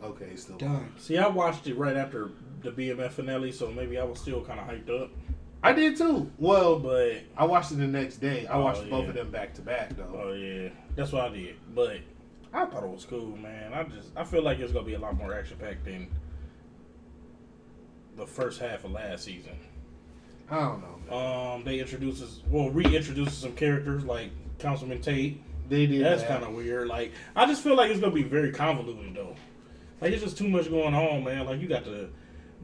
okay, still Done. See, I watched it right after the BMF finale, so maybe I was still kind of hyped up. I did too. Well, But I watched it the next day. I watched both yeah. of them back to back though. oh yeah, that's what I did. But I thought it was cool, man. I feel like it's gonna be a lot more action packed than the first half of last season. I don't know. Man. They reintroduces some characters like Councilman Tate. They did. That's that. kind of weird. Like, I just feel like it's gonna be very convoluted though. Like, it's just too much going on, man. Like, you got the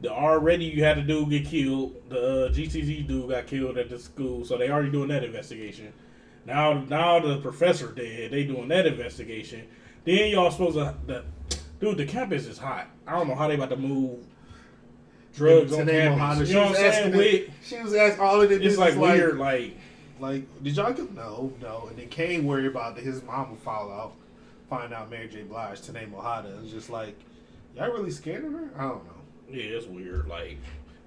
already you had the dude get killed. The GTZ dude got killed at the school, so they already doing that investigation. Now the professor dead. They doing that investigation. Then y'all supposed to the campus is hot. I don't know how they about to move drugs on campus. You know what I'm saying? She was asking all of the It's like weird, like did y'all get no, and then Kane worried about that his mom would find out Mary J. Blige, Tanae Mohada. It's just like, y'all really scared of her? I don't know. yeah, it's weird. Like,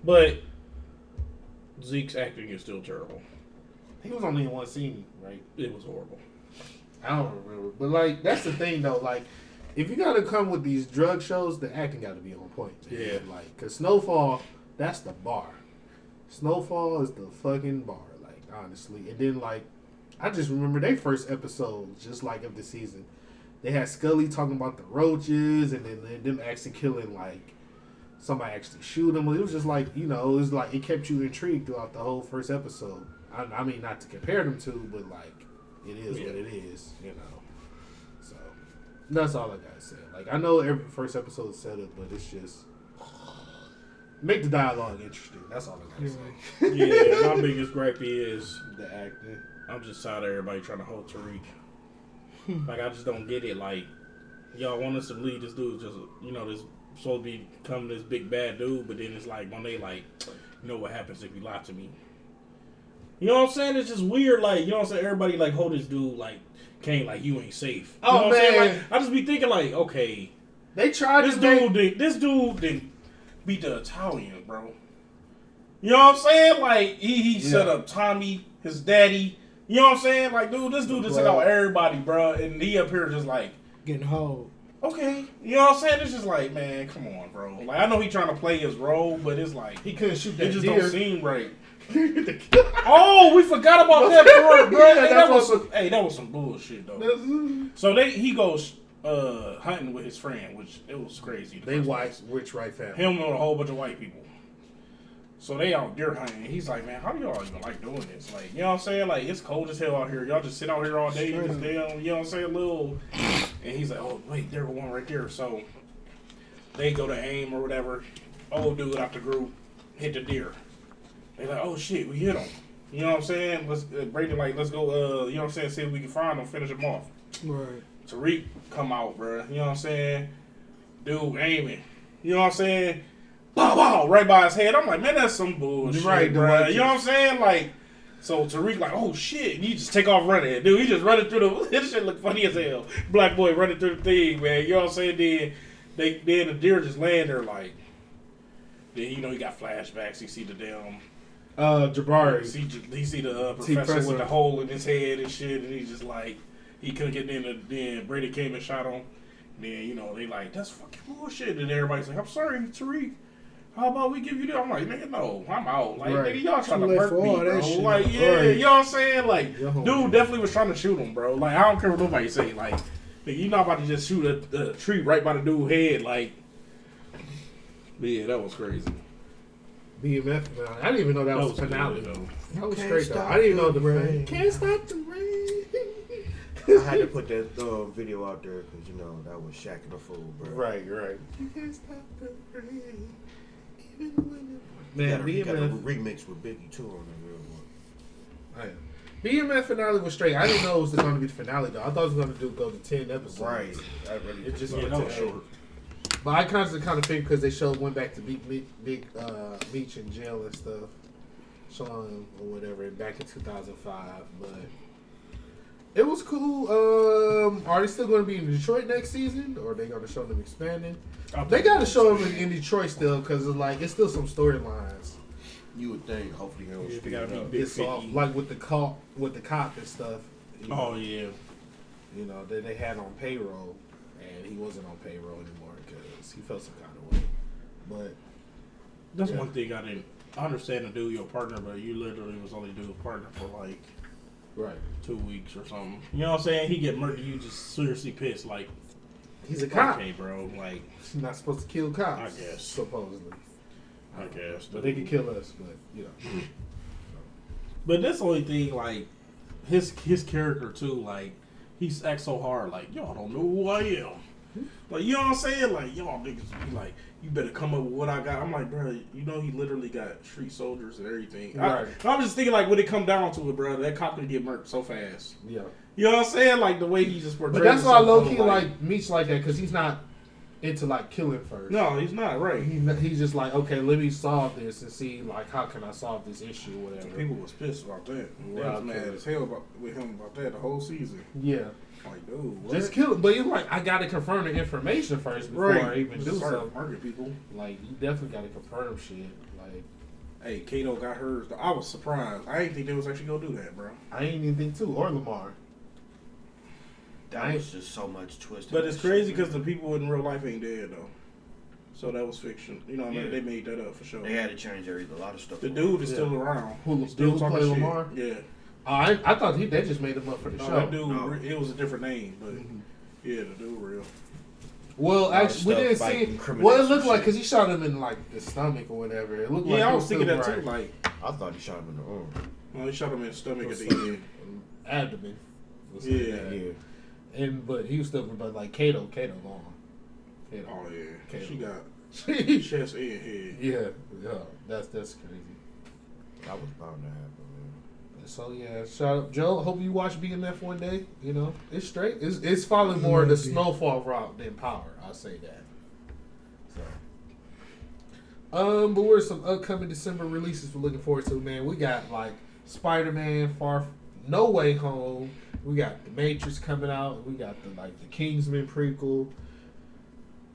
but Zeke's acting is still terrible. He was only in one scene, right? It was horrible. I don't remember, but like that's the thing though. Like, if you gotta come with these drug shows, the acting got to be on point. Man. Yeah. Like, cause Snowfall, that's the bar. Snowfall is the fucking bar. Like, honestly, and then like, I just remember their first episode, just like of the season. They had Scully talking about the roaches, and then them actually killing like somebody actually shoot them. It was just like, you know, it was like it kept you intrigued throughout the whole first episode. I mean, not to compare them to, but like, it is what it is, you know. So that's all I gotta say. Like, I know every first episode is set up, but it's just make the dialogue interesting. That's all I gotta say. Yeah, my biggest gripe is The acting. I'm just tired of everybody trying to hold Tariq. Like, I just don't get it. Like, y'all want us to believe this dude just, you know, this supposed to be becoming this big bad dude, but then it's like when they like, you know what happens if you lie to me. You know what I'm saying? It's just weird. Like, you know what I'm saying? Everybody like hold this dude like Kane like you ain't safe. You know what I'm saying? Like, I just be thinking like, okay, They tried this to make dude didn't beat the Italian, bro. You know what I'm saying? Like he set up Tommy, his daddy. You know what I'm saying? Like, dude, this dude just took out everybody, bro, and he up here just like Getting hold. okay. You know what I'm saying? It's just like, man, come on, bro. Like, I know he trying to play his role, but it's like he couldn't shoot it that just deer. don't seem right. Oh, we forgot about that part, bro. Yeah, That was some bullshit though. So he goes hunting with his friend, which it was crazy. They white, rich, right family. Him and a whole bunch of white people. So they out deer hunting. He's like, man, how do y'all even like doing this? Like, you know what I'm saying? Like, it's cold as hell out here. Y'all just sit out here all day and just damn, you know what I'm saying? Little. And he's like, oh, wait, there's one right there. So they go to aim or whatever. Old dude out the group hit the deer. They like, oh shit, we hit him. You know what I'm saying? Let's Brady like, let's go. You know what I'm saying? See if we can find him, finish him off. Right. Tariq come out, bro. You know what I'm saying? Dude aiming. You know what I'm saying? Bow, bow, right by his head. I'm like, man, that's some bullshit, Right, bro. You know what I'm saying? Like, so Tariq like, oh shit, and he just take off running. Dude, he just running through the. This shit look funny as hell. Black boy running through the thing, man. You know what I'm saying? Then the deer just laying there like. Then you know he got flashbacks. He see the damn. Jabari. He see the professor with the hole in his head and shit, and he's just like, he couldn't get in. Then Brady came and shot him. Then you know they like, that's fucking bullshit. And everybody's like, I'm sorry, Tariq. How about we give you that? I'm like, nigga, no, I'm out. Like, Right. nigga, y'all trying to Too late murk for me, all bro. that shit. Like, yeah, Right. you know what I'm saying? Like, Your home dude team. definitely was trying to shoot him, bro. Like, I don't care what nobody say. Like, nigga, you not about to just shoot a tree right by the dude's head. Like, yeah, that was crazy. BMF finale. I didn't even know that was the finale. good, though. That was Can't straight though. stop I didn't even know the the rain. Can't stop the rain. I had to put that video out there because you know that was Shaq and the Fool, bro. Right. You can't stop the rain. Even when You got a BMF. remix with Biggie too on the real one. BMF finale was straight. I didn't know it was going to be the finale though. I thought it was going to go to 10 episodes. Right. I really It just Yeah, went that to was 8. short. But I kind of figured because they went back to Big Meech in jail and stuff, showing him or whatever, back in 2005. But it was cool. Are they still going to be in Detroit next season, or are they going to show them expanding? They got to show them in Detroit still because it's still some storylines. You would think, hopefully, he'll Yeah, speed they gotta it be up. big. It's all, 50. like with the cop and stuff. You know, Oh, yeah. you know that they had on payroll, and he wasn't on payroll anymore because he felt some kind of way. But That's Yeah. one thing I didn't understand to do your partner, but you literally was only do a partner for like right, 2 weeks or something. You know what I'm saying? He get murdered, you just seriously pissed. Like, he's a cop. okay, bro. Like, He's not supposed to kill cops. I guess. supposedly. I guess. But they could kill us. But you know, But that's the only thing, like, his character, too, like, he's act so hard, like, y'all don't know who I am. Like, you know what I'm saying? Like, y'all niggas be like, you better come up with what I got. I'm like, bro, you know he literally got street soldiers and everything. Right. I was just thinking, like, when it come down to it, bro, that cop could get murked so fast. yeah. You know what I'm saying? Like, the way he just portrays But that's why himself, low key though, like Meech like that because he's not into like killing first. No, he's not, right. He's just like, okay, let me solve this and see like how can I solve this issue or whatever. People was pissed about that. They Right, was mad okay. as hell with him about that the whole season. Yeah. Like, dude, what? Just kill him. But you're like, I gotta confirm the information first before I even Just do start something. murking people. Like you definitely gotta confirm shit. Like Hey, Kato got hers. I was surprised. I didn't think they was actually gonna do that, bro. I ain't even think too, or Lamar. That was just so much twist. But it's crazy because the people in real life ain't dead though. So that was fiction. You know what I mean? Yeah. They made that up for sure. They had to change a lot of stuff. The around. dude is Yeah. still around. Who Still dude talking play shit. Lamar? Yeah. I thought they just made him up for the No, show. that dude, No. it was a different name, but Mhm. yeah, the dude real. Well, lot of actually, we stuff didn't like see. incriminating Well, it looked some like shit. because he shot him in like the stomach or whatever. It looked like Yeah, I he was thinking that still too. right. Like, I thought he shot him in the arm. well, he shot him in the stomach at the Stomach. end. Abdomen. was Yeah. that. Yeah. And but he was still, but like Kato gone. Kato. Oh yeah, Kato. she got yeah, chest and head. that's crazy. That was bound to happen, So yeah, shout out Joe. Hope you watch BMF one day. You know, it's straight. It's following more the Snowfall route than Power. I'll say that. So, but what are some upcoming December releases we're looking forward to, man? We got like Spider-Man, No Way Home. We got The Matrix coming out. We got the Kingsman prequel.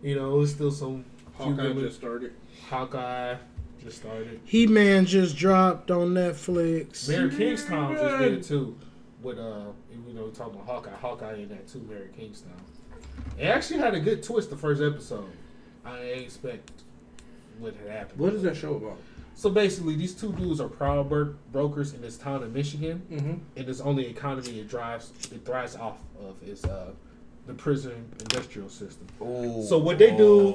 You know, there's still some Hawkeye just started. Hawkeye just started. He-Man just dropped on Netflix. Mary Kingstown just did it too. With you know, talking about Hawkeye in that too. Mary Kingstown. It actually had a good twist the first episode. I didn't expect what had happened. What is that show about? So basically, these two dudes are power brokers in this town in Michigan, Mm-hmm. and its only economy it thrives off of is the prison industrial system. Ooh. So what they do,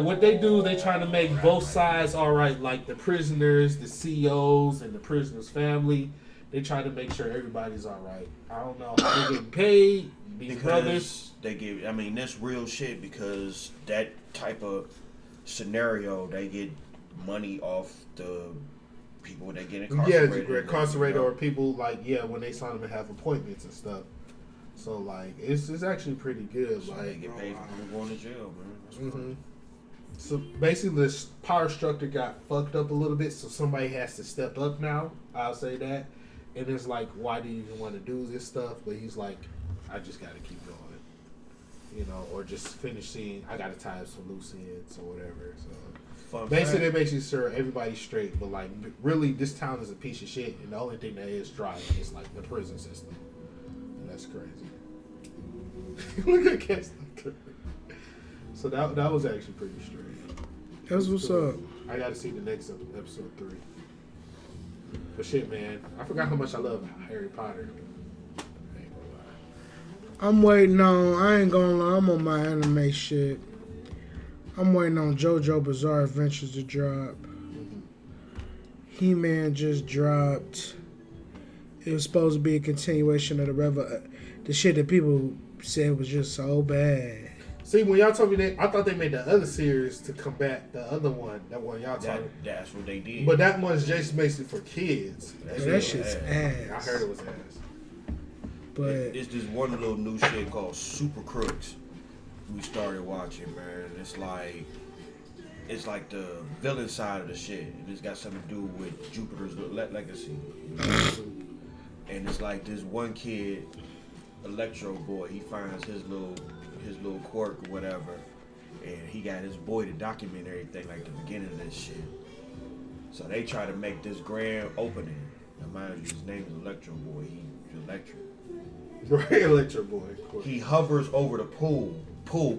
what they do, they try to make both sides all right. Like the prisoners, the CEOs, and the prisoners' family. They try to make sure everybody's all right. I don't know how they get paid. These brothers, they give. I mean, that's real shit because that type of scenario, they get money off the people that get incarcerated. Yeah, incarcerated or people like when they sign them and have appointments and stuff. So like it's actually pretty good. So like they get paid for going to jail, man. That's mm-hmm. So basically, the power structure got fucked up a little bit. So somebody has to step up now. I'll say that. And it's like, why do you even want to do this stuff? But he's like, I just got to keep going, or just finish seeing. I got to tie up some loose ends or whatever. So basically, it makes sure everybody's straight. But like, really, this town is a piece of shit, and the only thing that is thriving is like the prison system. And that's crazy. Look at Cass. So that was actually pretty straight. That's what's up. I got to see the next episode 3. But shit, man, I forgot how much I love Harry Potter. I ain't gonna lie. I'm waiting on. I ain't gonna lie. I'm on my anime shit. I'm waiting on JoJo Bizarre Adventures to drop. Mm-hmm. He-Man just dropped. It was supposed to be a continuation of the shit that people said was just so bad. See, when y'all told me that, I thought they made the other series to combat the other one. That one y'all told me. That's what they did. But that one's just basically for kids. That shit's ass. I heard it was ass. But it's this one little new shit called Super Crooks. We started watching, man. It's like the villain side of the shit. And it's got something to do with Jupiter's legacy. And it's like this one kid, Electro Boy. He finds his little quirk or whatever, and he got his boy to document everything, like the beginning of this shit. So they try to make this grand opening. Now mind you, his name is Electro Boy. He's electric. Right, Electro Boy. Of course. He hovers over the pool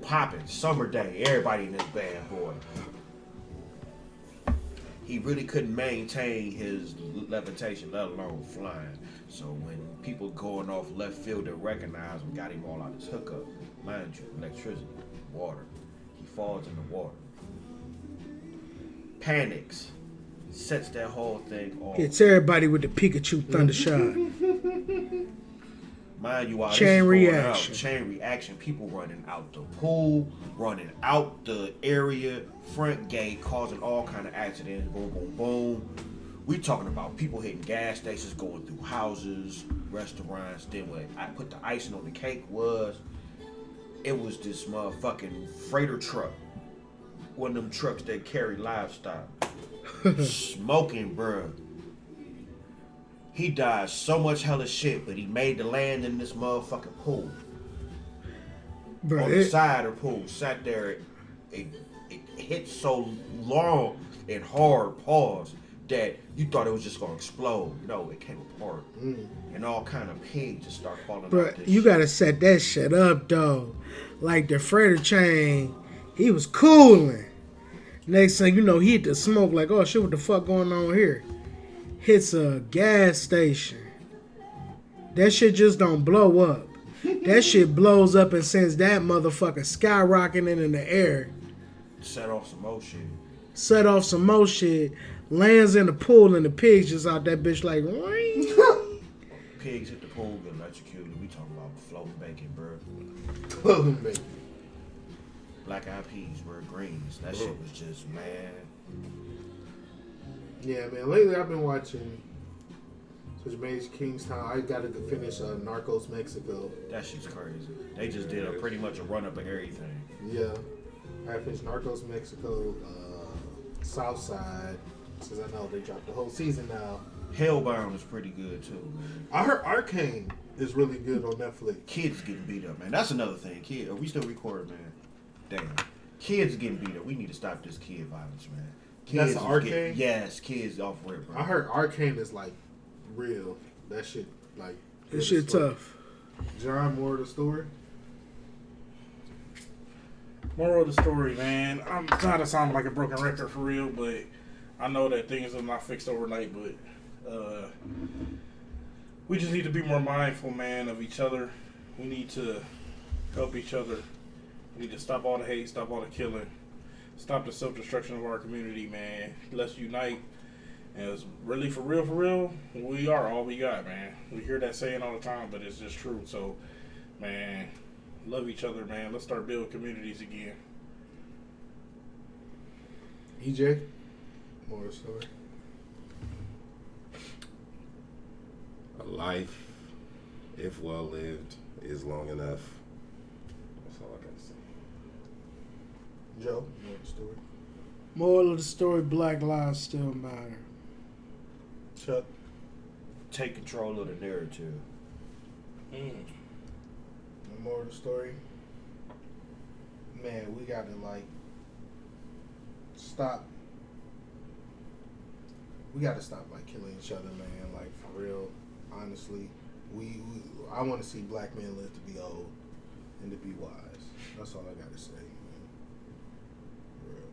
popping, summer day, everybody in this bad boy. He really couldn't maintain his levitation, let alone flying. So when people going off left field to recognize him, got him all out his hookup. Mind you, electricity, water. He falls in the water. Panics. Sets that whole thing off. hits everybody with the Pikachu Thunder Shot. Mind you, while Chain this is reaction. chain reaction, people running out the pool, running out the area, front gate, causing all kind of accidents, boom, boom, boom. We talking about people hitting gas stations, going through houses, restaurants. Then what I put the icing on the cake was, it was this motherfucking freighter truck. One of them trucks that carry livestock. Smoking, bruh. He died so much hella shit, but he made the land in this motherfucking pool. Bro, On the side of the pool, sat there. It hit so long and hard, pause, that you thought it was just gonna explode. No, it came apart. And all kind of pigs just start falling bro, out this you shit. gotta set that shit up, though. Like the freighter chain, he was cooling. Next thing you know, he hit the smoke like, oh shit, what the fuck going on here? Hits a gas station. That shit just don't blow up. That shit blows up and sends that motherfucker skyrocketing in the air. Set off some more shit. Set off some more shit. Lands in the pool and the pigs just out that bitch like, Pigs hit the pool, get electrocuted. We talking about floating bacon, bro. Floating bacon. Black eyed peas were greens. That shit was just mad. Yeah, man. Lately, I've been watching Jermaine's Kingstown. I got to finish Narcos Mexico. That shit's crazy. They just did a pretty much a run up of everything. Yeah, I finished Narcos Mexico, Southside. Since I know they dropped the whole season now. Hellbound is pretty good too, man. I heard Arcane is really good on Netflix. Kids getting beat up, man. That's another thing. Are we still recording, man? Damn. Kids getting beat up. We need to stop this kid violence, man. Kids That's is Arcane? Yes, kids off rip, bro. I heard Arcane is like real. That shit like. this shit tough. John, more of the story. Moral of the story, man. I'm tired of sounding like a broken record for real, but I know that things are not fixed overnight, but we just need to be more mindful, man, of each other. We need to help each other. We need to stop all the hate, stop all the killing, stop the self-destruction of our community, man. Let's unite. And it's really, for real, we are all we got, man. We hear that saying all the time, but it's just true. So, man, love each other, man. Let's start building communities again. EJ, more story. A life, if well lived, is long enough. That's all I gotta say. Joe, more story. Moral of the story: Black lives still matter. Chuck. Take control of the narrative. The moral of the story. Man, we gotta stop. We gotta stop killing each other, man. Like, for real. Honestly, I want to see black men live to be old and to be wise. That's all I gotta say, man. For real.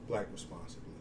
Black responsibly.